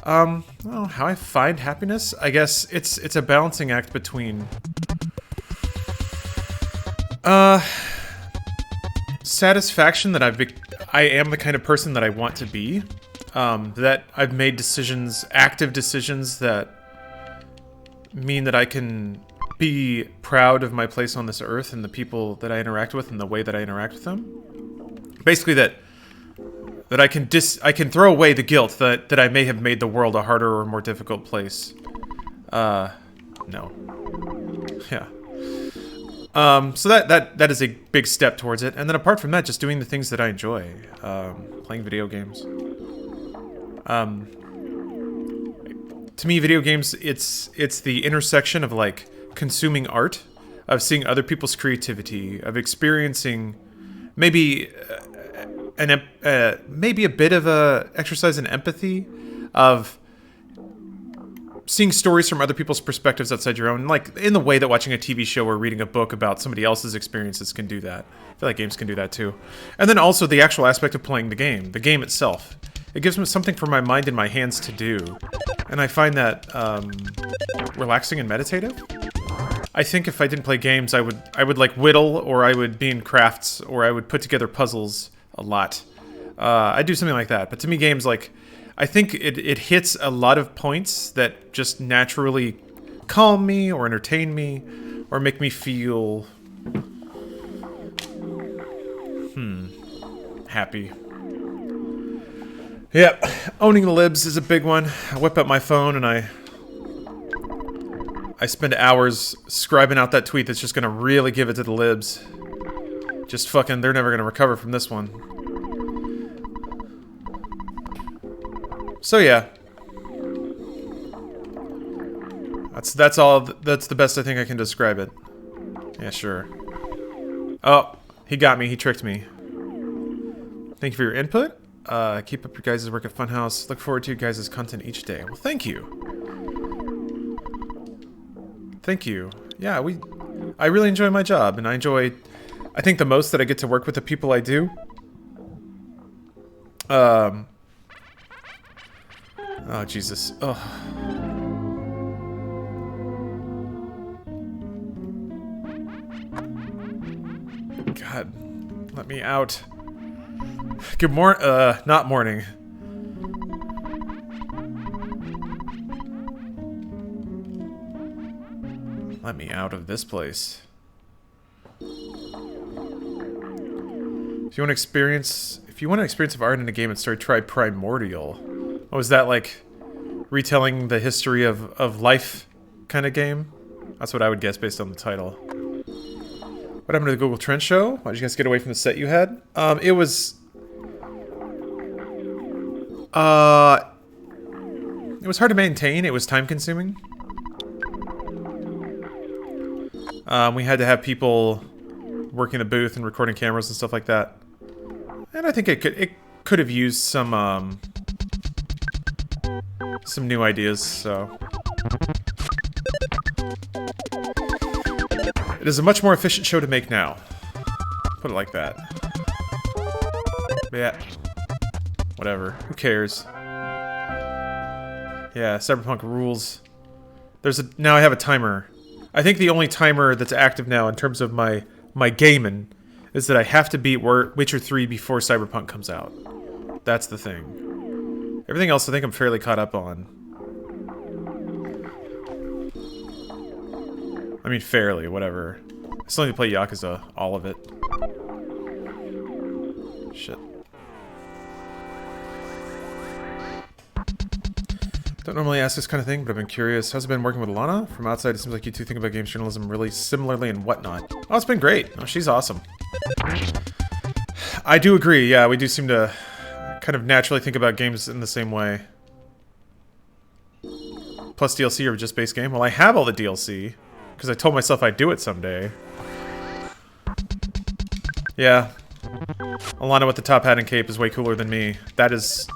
well, how I find happiness? I guess it's a balancing act between satisfaction that I am the kind of person that I want to be, that I've made decisions, active decisions that mean that I can be proud of my place on this earth and the people that I interact with and the way that I interact with them. Basically that I can throw away the guilt that I may have made the world a harder or more difficult place. No. Yeah. So that is a big step towards it. And then apart from that, just doing the things that I enjoy. Playing video games. To me, video games, it's the intersection of, like, consuming art, of seeing other people's creativity, of experiencing maybe maybe a bit of a exercise in empathy, of seeing stories from other people's perspectives outside your own, like in the way that watching a TV show or reading a book about somebody else's experiences can do that. I feel like games can do that too. And then also the actual aspect of playing the game itself. It gives me something for my mind and my hands to do. And I find that relaxing and meditative. I think if I didn't play games, I would like whittle, or I would be in crafts, or I would put together puzzles a lot. I'd do something like that. But to me, games, like, I think it hits a lot of points that just naturally calm me, or entertain me, or make me feel happy. Yep, owning the libs is a big one. I whip out my phone and I spend hours scribing out that tweet that's just gonna really give it to the libs. Just fucking, they're never gonna recover from this one. So yeah. That's all, that's the best I think I can describe it. Yeah, sure. Oh, he got me, he tricked me. Thank you for your input. Keep up your guys' work at Funhouse. Look forward to your guys' content each day. Well, thank you. Thank you. Yeah, I really enjoy my job, and I enjoy I think the most that I get to work with the people I do. Oh, Jesus. Oh. God, let me out. Good not morning. Let me out of this place. If you want an experience of art in a game and story, try Primordial. Oh, is that like retelling the history of life kind of game? That's what I would guess based on the title. What happened to the Google Trends show? Why did you guys get away from the set you had? It was hard to maintain. It was time consuming. We had to have people working the booth and recording cameras and stuff like that. And I think it could have used some new ideas, so. It is a much more efficient show to make now. Put it like that. Yeah. Whatever. Who cares? Yeah, Cyberpunk rules. Now I have a timer. I think the only timer that's active now in terms of my gaming is that I have to beat Witcher 3 before Cyberpunk comes out. That's the thing. Everything else I think I'm fairly caught up on. I mean, fairly, whatever. I still need to play Yakuza, all of it. Shit. Don't normally ask this kind of thing, but I've been curious. How's it been working with Alana? From outside, it seems like you two think about games journalism really similarly and whatnot. Oh, it's been great. Oh, she's awesome. I do agree, yeah, we do seem to kind of naturally think about games in the same way. Plus DLC or just base game? Well, I have all the DLC, because I told myself I'd do it someday. Yeah. Alana with the top hat and cape is way cooler than me. That is...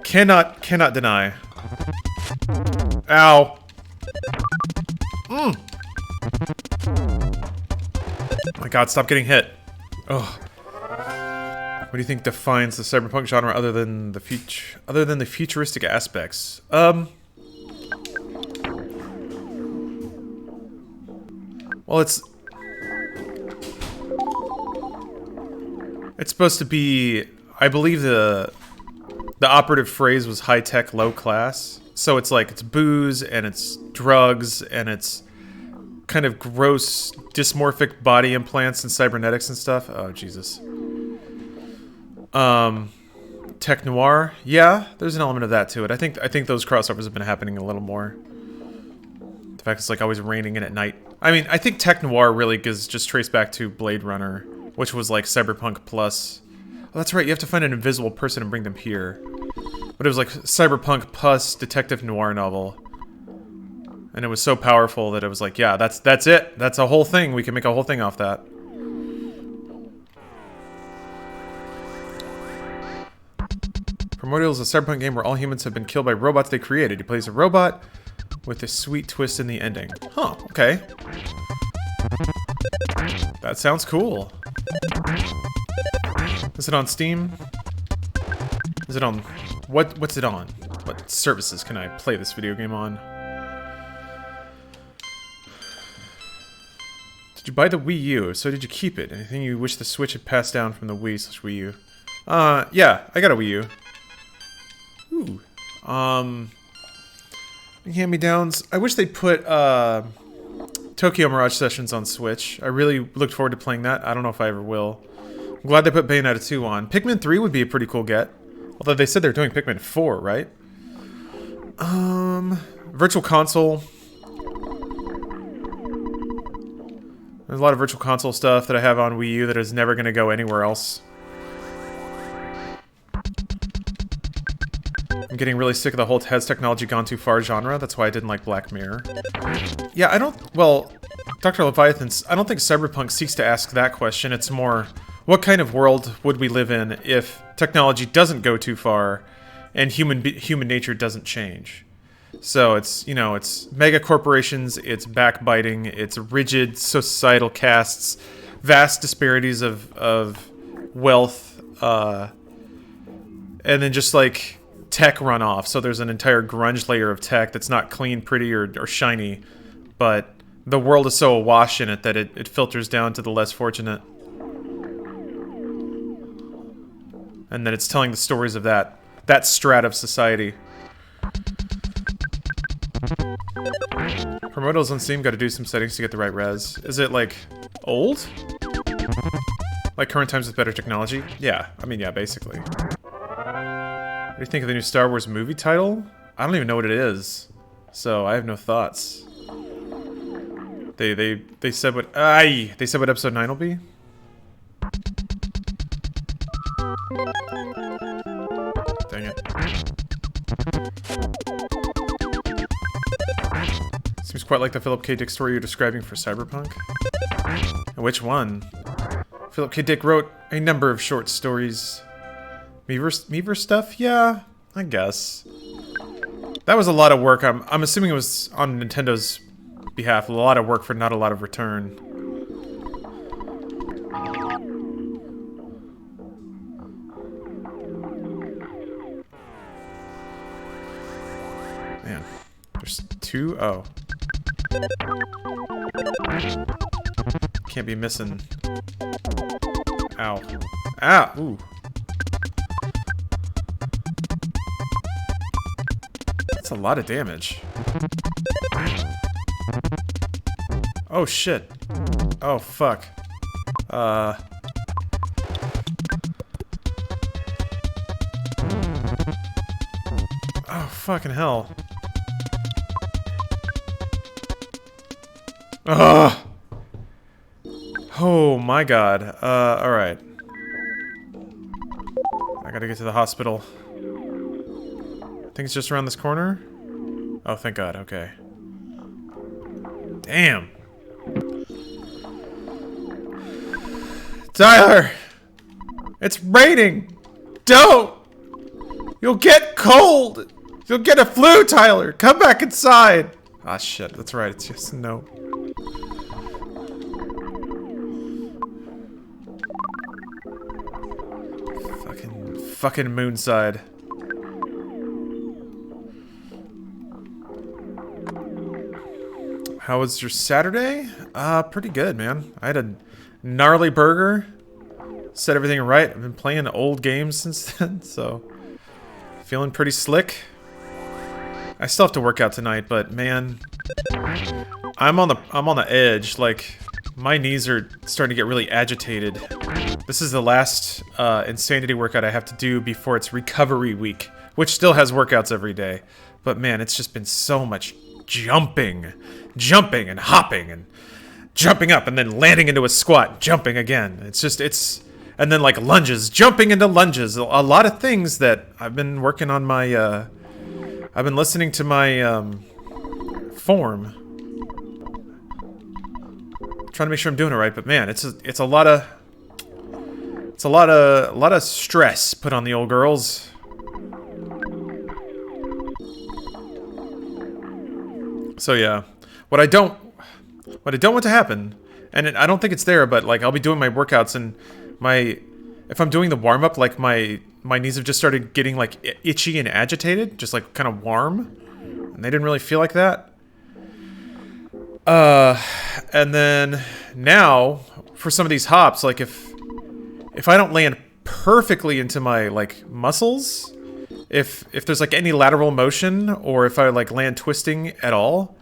Cannot deny. Ow. Oh my god, stop getting hit. Ugh. What do you think defines the cyberpunk genre other than the futuristic aspects? Well, it's supposed to be, I believe the operative phrase was high-tech, low-class. So it's like, it's booze, and it's drugs, and it's kind of gross, dysmorphic body implants and cybernetics and stuff. Oh, Jesus. Tech noir? Yeah, there's an element of that to it. I think those crossovers have been happening a little more. The fact it's like always raining in at night. I mean, I think tech noir really is just traced back to Blade Runner, which was like cyberpunk plus... Oh, that's right, you have to find an invisible person and bring them here. But it was like cyberpunk plus detective noir novel. And it was so powerful that it was like, yeah, that's it. That's a whole thing. We can make a whole thing off that. Primordial is a cyberpunk game where all humans have been killed by robots they created. He plays a robot with a sweet twist in the ending. Huh, okay. That sounds cool. Is it on Steam? Is it on... What's it on? What services can I play this video game on? Did you buy the Wii U? So did you keep it? Anything you wish the Switch had passed down from the Wii/Wii U? Yeah, I got a Wii U. Ooh. Hand-me-downs. I wish they'd put, Tokyo Mirage Sessions on Switch. I really looked forward to playing that. I don't know if I ever will. I'm glad they put Bayonetta 2 on. Pikmin 3 would be a pretty cool get. Although they said they're doing Pikmin 4, right? Virtual Console. There's a lot of Virtual Console stuff that I have on Wii U that is never going to go anywhere else. I'm getting really sick of the whole has technology gone too far genre. That's why I didn't like Black Mirror. Yeah, well, Dr. Leviathan's, I don't think Cyberpunk seeks to ask that question. It's more, what kind of world would we live in if technology doesn't go too far and human nature doesn't change? So it's, you know, it's mega corporations, it's backbiting, it's rigid societal castes, vast disparities of wealth, and then just like tech runoff. So there's an entire grunge layer of tech that's not clean, pretty, or shiny, but the world is so awash in it that it filters down to the less fortunate. And then it's telling the stories of that strata of society. Promotals on Steam, got to do some settings to get the right res. Is it, like, old? Like current times with better technology? Yeah, I mean, yeah, basically. What do you think of the new Star Wars movie title? I don't even know what it is, so I have no thoughts. They said what they said what episode 9 will be? Dang it. Seems quite like the Philip K. Dick story you're describing for Cyberpunk. Which one? Philip K. Dick wrote a number of short stories. Meaver stuff? Yeah, I guess. That was a lot of work. I'm assuming it was on Nintendo's behalf. A lot of work for not a lot of return. Man, there's two. Oh. Can't be missing. Ow. Ah! Ooh. That's a lot of damage. Oh shit. Oh fuck. Oh fucking hell. Ugh. Oh my god. Alright. I gotta get to the hospital. I think it's just around this corner. Oh, thank god, okay. Damn. Tyler! It's raining! Don't! You'll get cold! You'll get a flu, Tyler! Come back inside! Ah, shit, that's right, it's just no. Fucking Moonside. How was your Saturday? Pretty good, man. I had a gnarly burger. Set everything right. I've been playing old games since then, so feeling pretty slick. I still have to work out tonight, but man, I'm on the edge. Like, my knees are starting to get really agitated. This is the last insanity workout I have to do before it's recovery week, which still has workouts every day. But man, it's just been so much jumping and hopping and jumping up and then landing into a squat, jumping again. And then like lunges, jumping into lunges. A lot of things that I've been working on my, I've been listening to my form. Trying to make sure I'm doing it right, but man, it's a lot of stress put on the old girls. So yeah, what I don't want to happen, and I don't think it's there, but like I'll be doing my workouts and if I'm doing the warm up, like my knees have just started getting like itchy and agitated, just like kind of warm, and they didn't really feel like that. And then now for some of these hops, like if I don't land perfectly into my like muscles, if there's like any lateral motion, or if I like land twisting at all,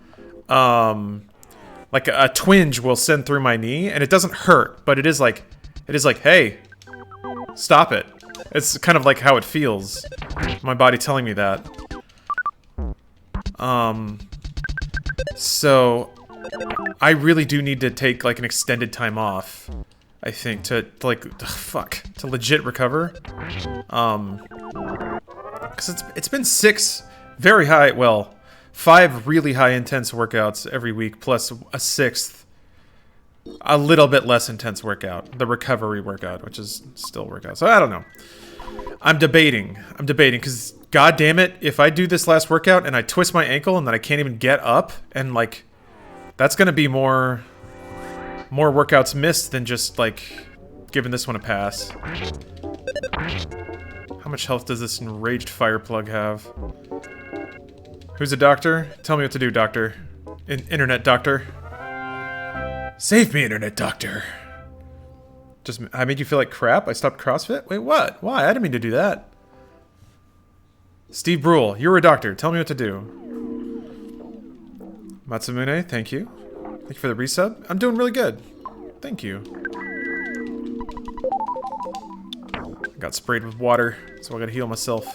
like a twinge will send through my knee, and it doesn't hurt, but it is like, hey, stop it. It's kind of like how it feels. My body telling me that. So I really do need to take like an extended time off, I think, to legit recover. Because it's been 6 very high, well, 5 really high intense workouts every week, plus a 6th, a little bit less intense workout, the recovery workout, which is still workout. So I don't know. I'm debating, because god damn it, if I do this last workout and I twist my ankle and then I can't even get up, and like, that's gonna be more more workouts missed than just, like, giving this one a pass. How much health does this enraged fireplug have? Who's a doctor? Tell me what to do, doctor. Internet doctor. Save me, internet doctor. Just, I made you feel like crap? I stopped CrossFit? Wait, what? Why? I didn't mean to do that. Steve Brule, you're a doctor. Tell me what to do. Matsumune, thank you. Thank you for the resub. I'm doing really good. Thank you. I got sprayed with water, so I gotta heal myself.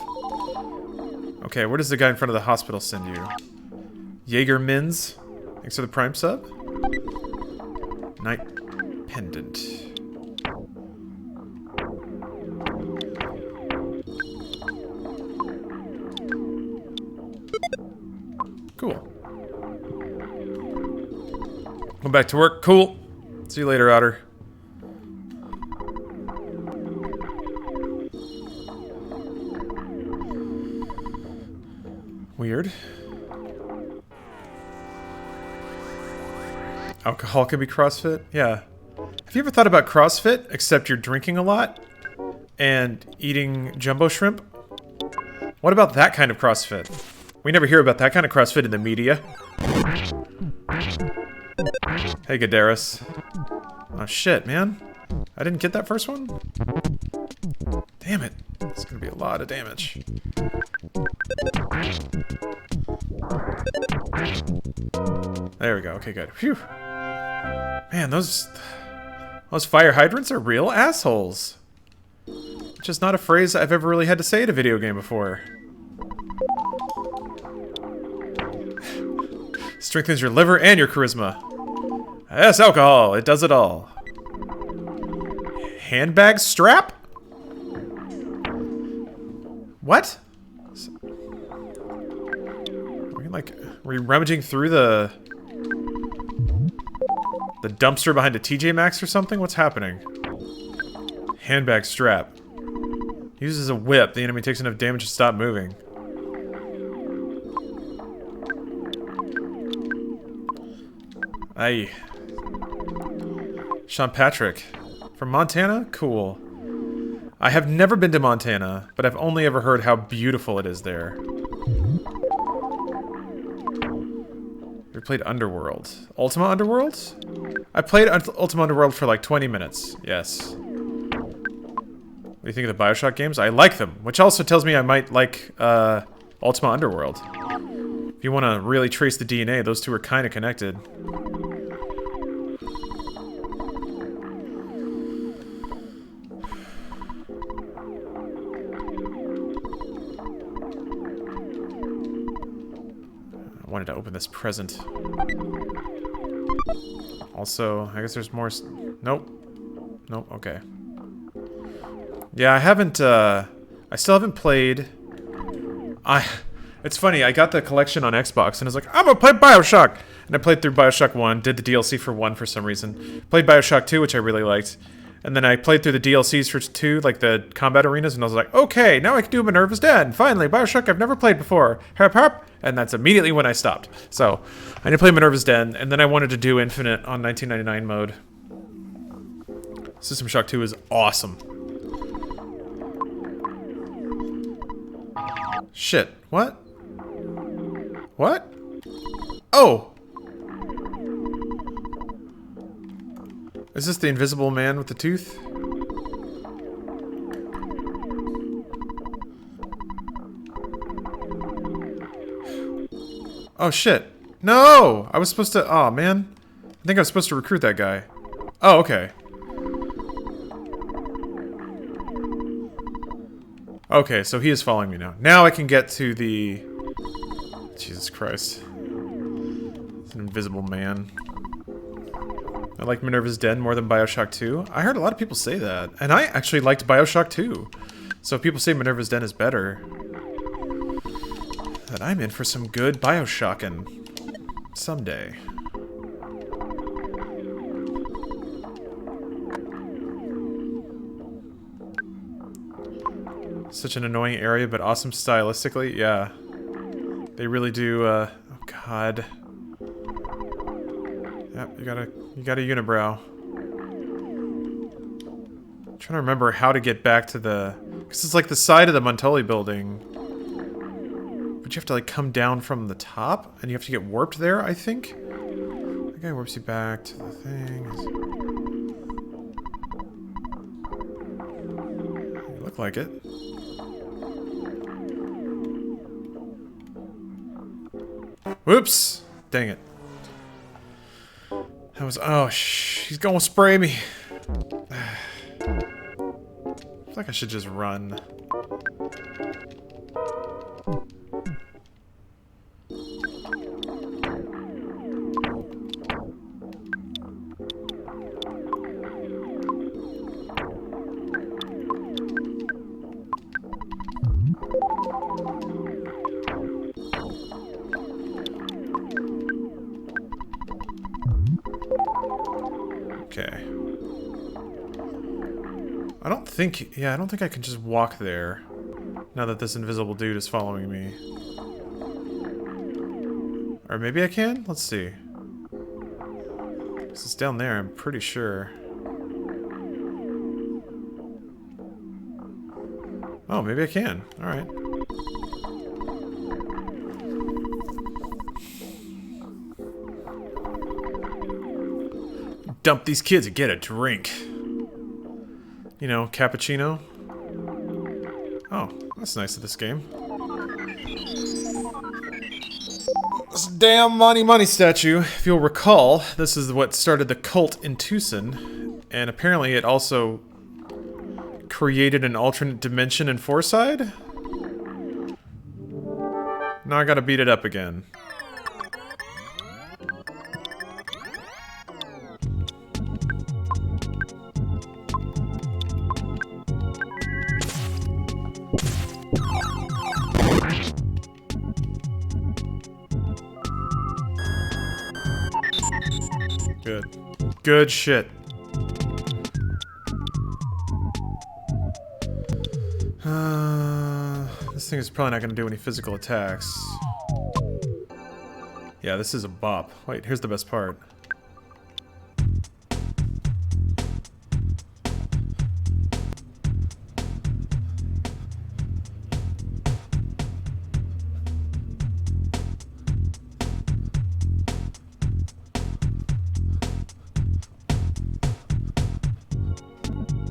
Okay, where does the guy in front of the hospital send you? Jaeger Mins. Thanks for the Prime sub. Night Pendant. Cool. Go back to work. Cool. See you later, Otter. Weird. Alcohol can be CrossFit? Yeah. Have you ever thought about CrossFit, except you're drinking a lot and eating jumbo shrimp? What about that kind of CrossFit? We never hear about that kind of CrossFit in the media. Hey, Gadaris. Oh, shit, man. I didn't get that first one? Damn it. It's gonna be a lot of damage. There we go. Okay, good. Phew. Man, those fire hydrants are real assholes. Which is not a phrase I've ever really had to say in a video game before. Strengthens your liver and your charisma. Yes, alcohol. It does it all. Handbag strap? What? Were you rummaging through the dumpster behind a TJ Maxx or something? What's happening? Handbag strap. Uses a whip. The enemy takes enough damage to stop moving. Aye. Sean Patrick. From Montana? Cool. I have never been to Montana, but I've only ever heard how beautiful it is there. You played Underworld. Ultima Underworld? I played Ultima Underworld for like 20 minutes. Yes. What do you think of the Bioshock games? I like them, which also tells me I might like Ultima Underworld. If you want to really trace the DNA, those two are kind of connected. I wanted to open this present. Also, I guess there's more. Nope. Nope. Okay. Yeah, I haven't. I still haven't played. It's funny. I got the collection on Xbox, and I was like, I'm gonna play Bioshock, and I played through Bioshock 1. Did the DLC for 1 for some reason. Played Bioshock 2, which I really liked, and then I played through the DLCs for 2, like the combat arenas, and I was like, okay, now I can do Minerva's Den. Finally, Bioshock I've never played before. Harp harp. And that's immediately when I stopped. So, I didn't play Minerva's Den, and then I wanted to do Infinite on 1999 mode. System Shock 2 is awesome. Shit. What? What? Oh! Is this the invisible man with the tooth? Oh shit. No! I was supposed to... Oh man. I think I was supposed to recruit that guy. Oh, okay. Okay, so he is following me now. Now I can get to the... Jesus Christ. It's an invisible man. I like Minerva's Den more than Bioshock 2. I heard a lot of people say that. And I actually liked Bioshock 2. So if people say Minerva's Den is better, then I'm in for some good Bioshockin' someday. Such an annoying area, but awesome stylistically. Yeah. They really do, oh god. Yep, you got a unibrow. I'm trying to remember how to get back to the... Because it's like the side of the Montoli building. But you have to like come down from the top, and you have to get warped there, I think? The guy warps you back to the thing. You look like it. Whoops! Dang it. That was... Oh, he's gonna spray me. I feel like I should just run. Okay. I don't think... Yeah, I don't think I can just walk there. Now that this invisible dude is following me. Or maybe I can? Let's see. 'Cause it's down there, I'm pretty sure. Oh, maybe I can. Alright. Dump these kids and get a drink. You know, cappuccino. Oh, that's nice of this game. This damn money statue. If you'll recall, this is what started the cult in Tucson. And apparently it also created an alternate dimension in Fourside. Now I gotta beat it up again. Good. Good shit. This thing is probably not going to do any physical attacks. Yeah, this is a bop. Wait, here's the best part.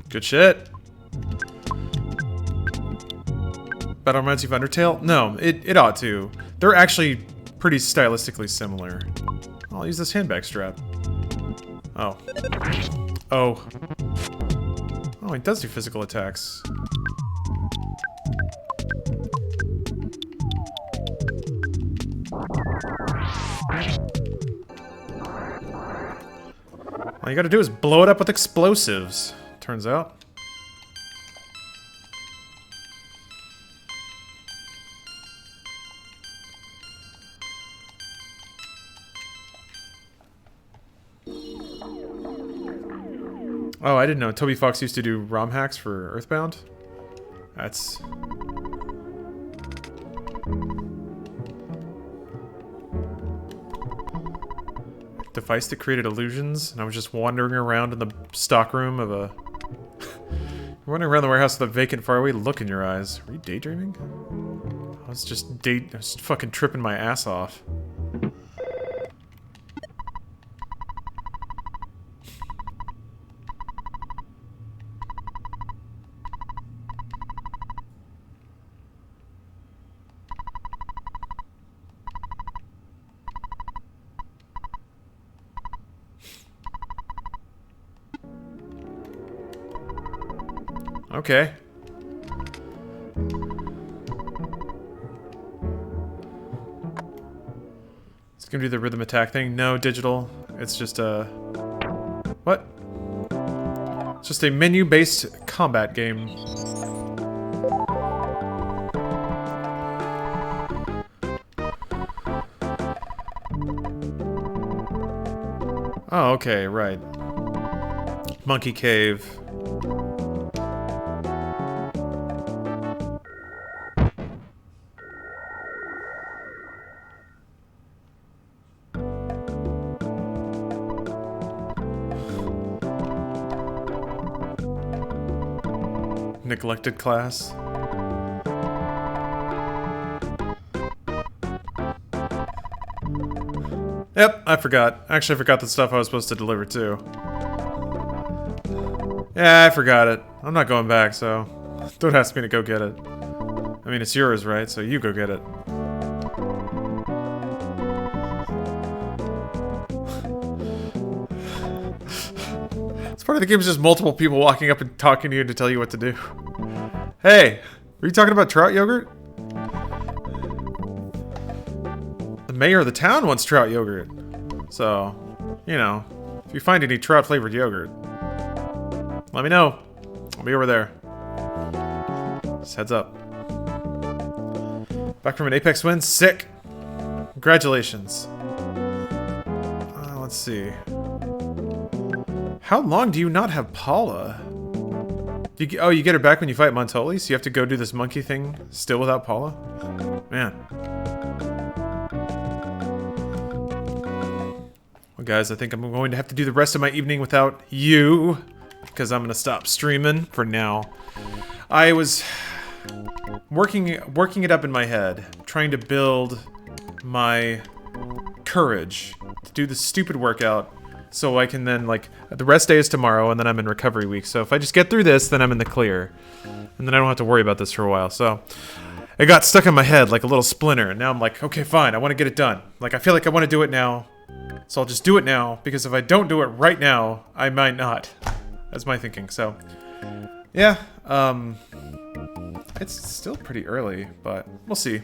Good shit. Battle reminds you of Undertale? No, it ought to. They're actually pretty stylistically similar. I'll use this handbag strap. Oh. Oh. Oh, it does do physical attacks. All you gotta do is blow it up with explosives, turns out. Oh, I didn't know. Toby Fox used to do ROM hacks for Earthbound? That's... device that created illusions, and I was just wandering around in the stockroom of a... wandering around the warehouse with a vacant, faraway look in your eyes. Were you daydreaming? I was just fucking tripping my ass off. Okay. It's gonna do the rhythm attack thing. No, digital. It's just a... What? It's just a menu-based combat game. Oh, okay, right. Monkey Cave. neglected class. Yep, I forgot. Actually, I forgot the stuff I was supposed to deliver too. Yeah, I forgot it. I'm not going back, so don't ask me to go get it. I mean, it's yours, right? So you go get it. It's part of the game is just multiple people walking up and talking to you to tell you what to do. Hey, are you talking about trout yogurt? The mayor of the town wants trout yogurt. So, you know, if you find any trout flavored yogurt, let me know. I'll be over there. Just heads up. Back from an Apex win? Sick! Congratulations. Let's see. How long do you not have Paula? You get her back when you fight Montoli, so you have to go do this monkey thing still without Paula? Man. Well, guys, I think I'm going to have to do the rest of my evening without you, because I'm going to stop streaming for now. I was working it up in my head, trying to build my courage to do this stupid workout, so I can then, like, the rest day is tomorrow, and then I'm in recovery week. So if I just get through this, then I'm in the clear. And then I don't have to worry about this for a while. So it got stuck in my head like a little splinter. And now I'm like, okay, fine, I want to get it done. Like, I feel like I want to do it now. So I'll just do it now, because if I don't do it right now, I might not. That's my thinking. So, yeah. It's still pretty early, but we'll see.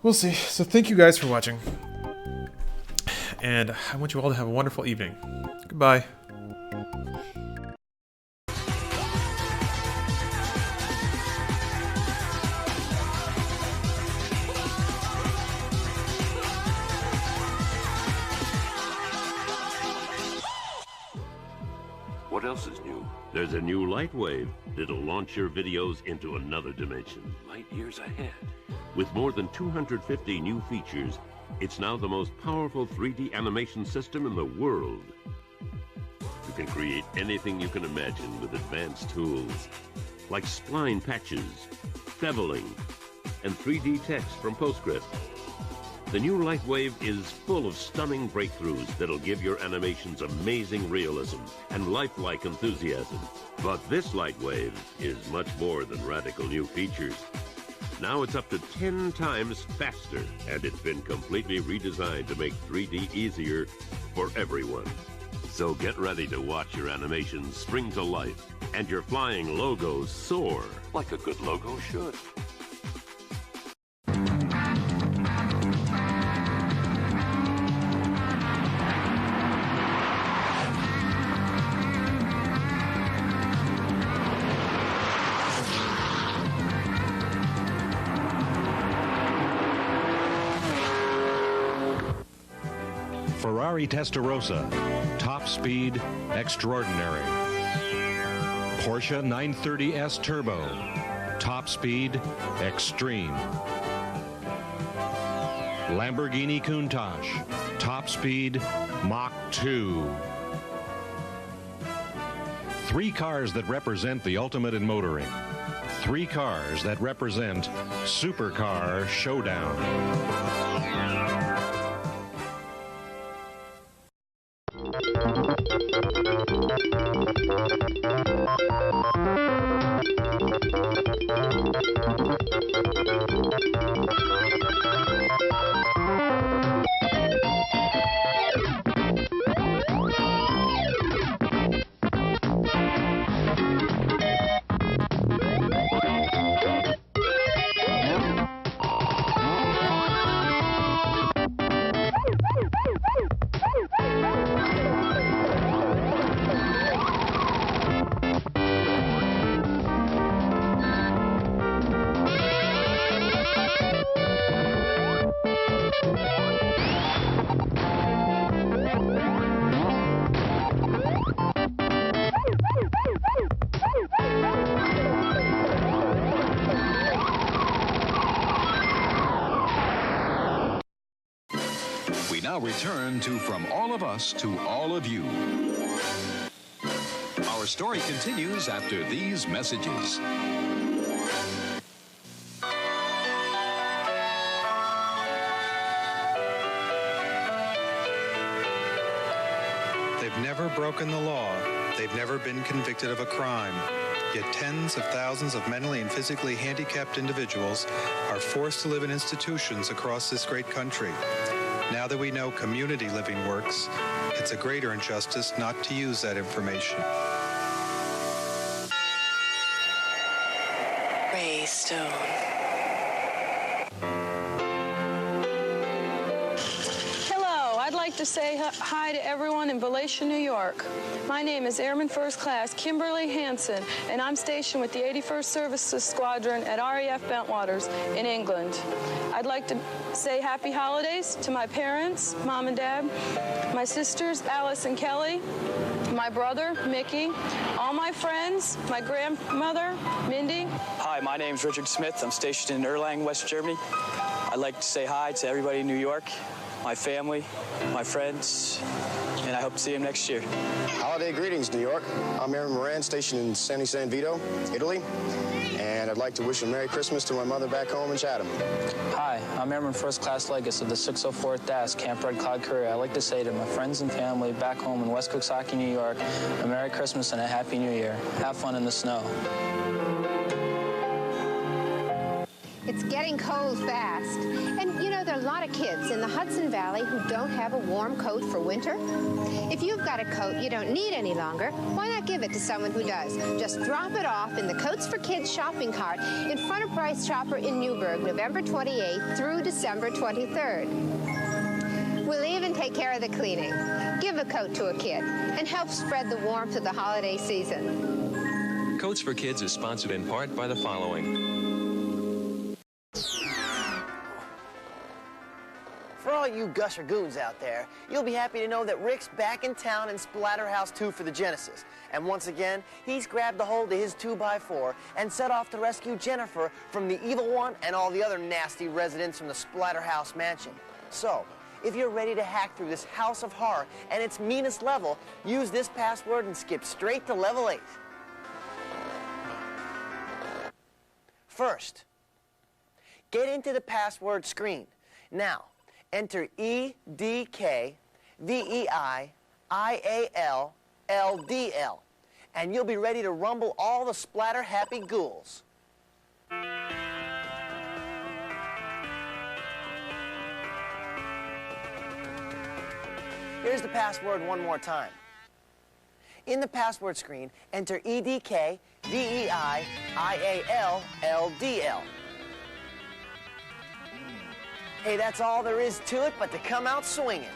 We'll see. So thank you guys for watching. And I want you all to have a wonderful evening. Goodbye. What else is new? There's a new Lightwave that'll launch your videos into another dimension, light years ahead. With more than 250 new features, it's now the most powerful 3D animation system in the world. You can create anything you can imagine with advanced tools, like spline patches, beveling, and 3D text from PostScript. The new Lightwave is full of stunning breakthroughs that'll give your animations amazing realism and lifelike enthusiasm. But this Lightwave is much more than radical new features. Now it's up to 10 times faster, and it's been completely redesigned to make 3D easier for everyone. So get ready to watch your animations spring to life and your flying logos soar like a good logo should. Ferrari Testarossa, top speed, extraordinary. Porsche 930S Turbo, top speed, extreme. Lamborghini Countach, top speed, Mach 2. 3 cars that represent the ultimate in motoring. 3 cars that represent Supercar Showdown. Now return to From All of Us to All of You. Our Our story continues after these messages. They've never broken the law. They've never been convicted of a crime. Yet tens of thousands of mentally and physically handicapped individuals are forced to live in institutions across this great country. Now that we know community living works, it's a greater injustice not to use that information. Ray Stone. I'd like to say hi to everyone in Vallecia, New York. My name is Airman First Class Kimberly Hansen, and I'm stationed with the 81st Services Squadron at RAF Bentwaters in England. I'd like to say happy holidays to my parents, Mom and Dad, my sisters, Alice and Kelly, my brother, Mickey, all my friends, my grandmother, Mindy. Hi, my name's Richard Smith. I'm stationed in Erlangen, West Germany. I'd like to say hi to everybody in New York, my family, my friends, and I hope to see them next year. Holiday greetings, New York. I'm Aaron Moran, stationed in San Vito, Italy, and I'd like to wish a Merry Christmas to my mother back home in Chatham. Hi, I'm Airman First Class Legis of the 604th DAS, Camp Red Cloud Courier. I'd like to say to my friends and family back home in West Coxsackie, New York, a Merry Christmas and a Happy New Year. Have fun in the snow. It's getting cold fast. And, you know, there are a lot of kids in the Hudson Valley who don't have a warm coat for winter. If you've got a coat you don't need any longer, why not give it to someone who does? Just drop it off in the Coats for Kids shopping cart in front of Bryce Chopper in Newburgh, November 28th through December 23rd. We'll even take care of the cleaning. Give a coat to a kid and help spread the warmth of the holiday season. Coats for Kids is sponsored in part by the following. For all you Gusher goons out there, you'll be happy to know that Rick's back in town in Splatterhouse 2 for the Genesis. And once again, he's grabbed a hold of his 2x4 and set off to rescue Jennifer from the Evil One and all the other nasty residents from the Splatterhouse mansion. So, if you're ready to hack through this house of horror and its meanest level, use this password and skip straight to level 8. First, get into the password screen. Now, enter EDKVEIIALLDL, and you'll be ready to rumble all the splatter-happy ghouls. Here's the password one more time. In the password screen, enter EDKVEIIALLDL. Hey, that's all there is to it but to come out swinging.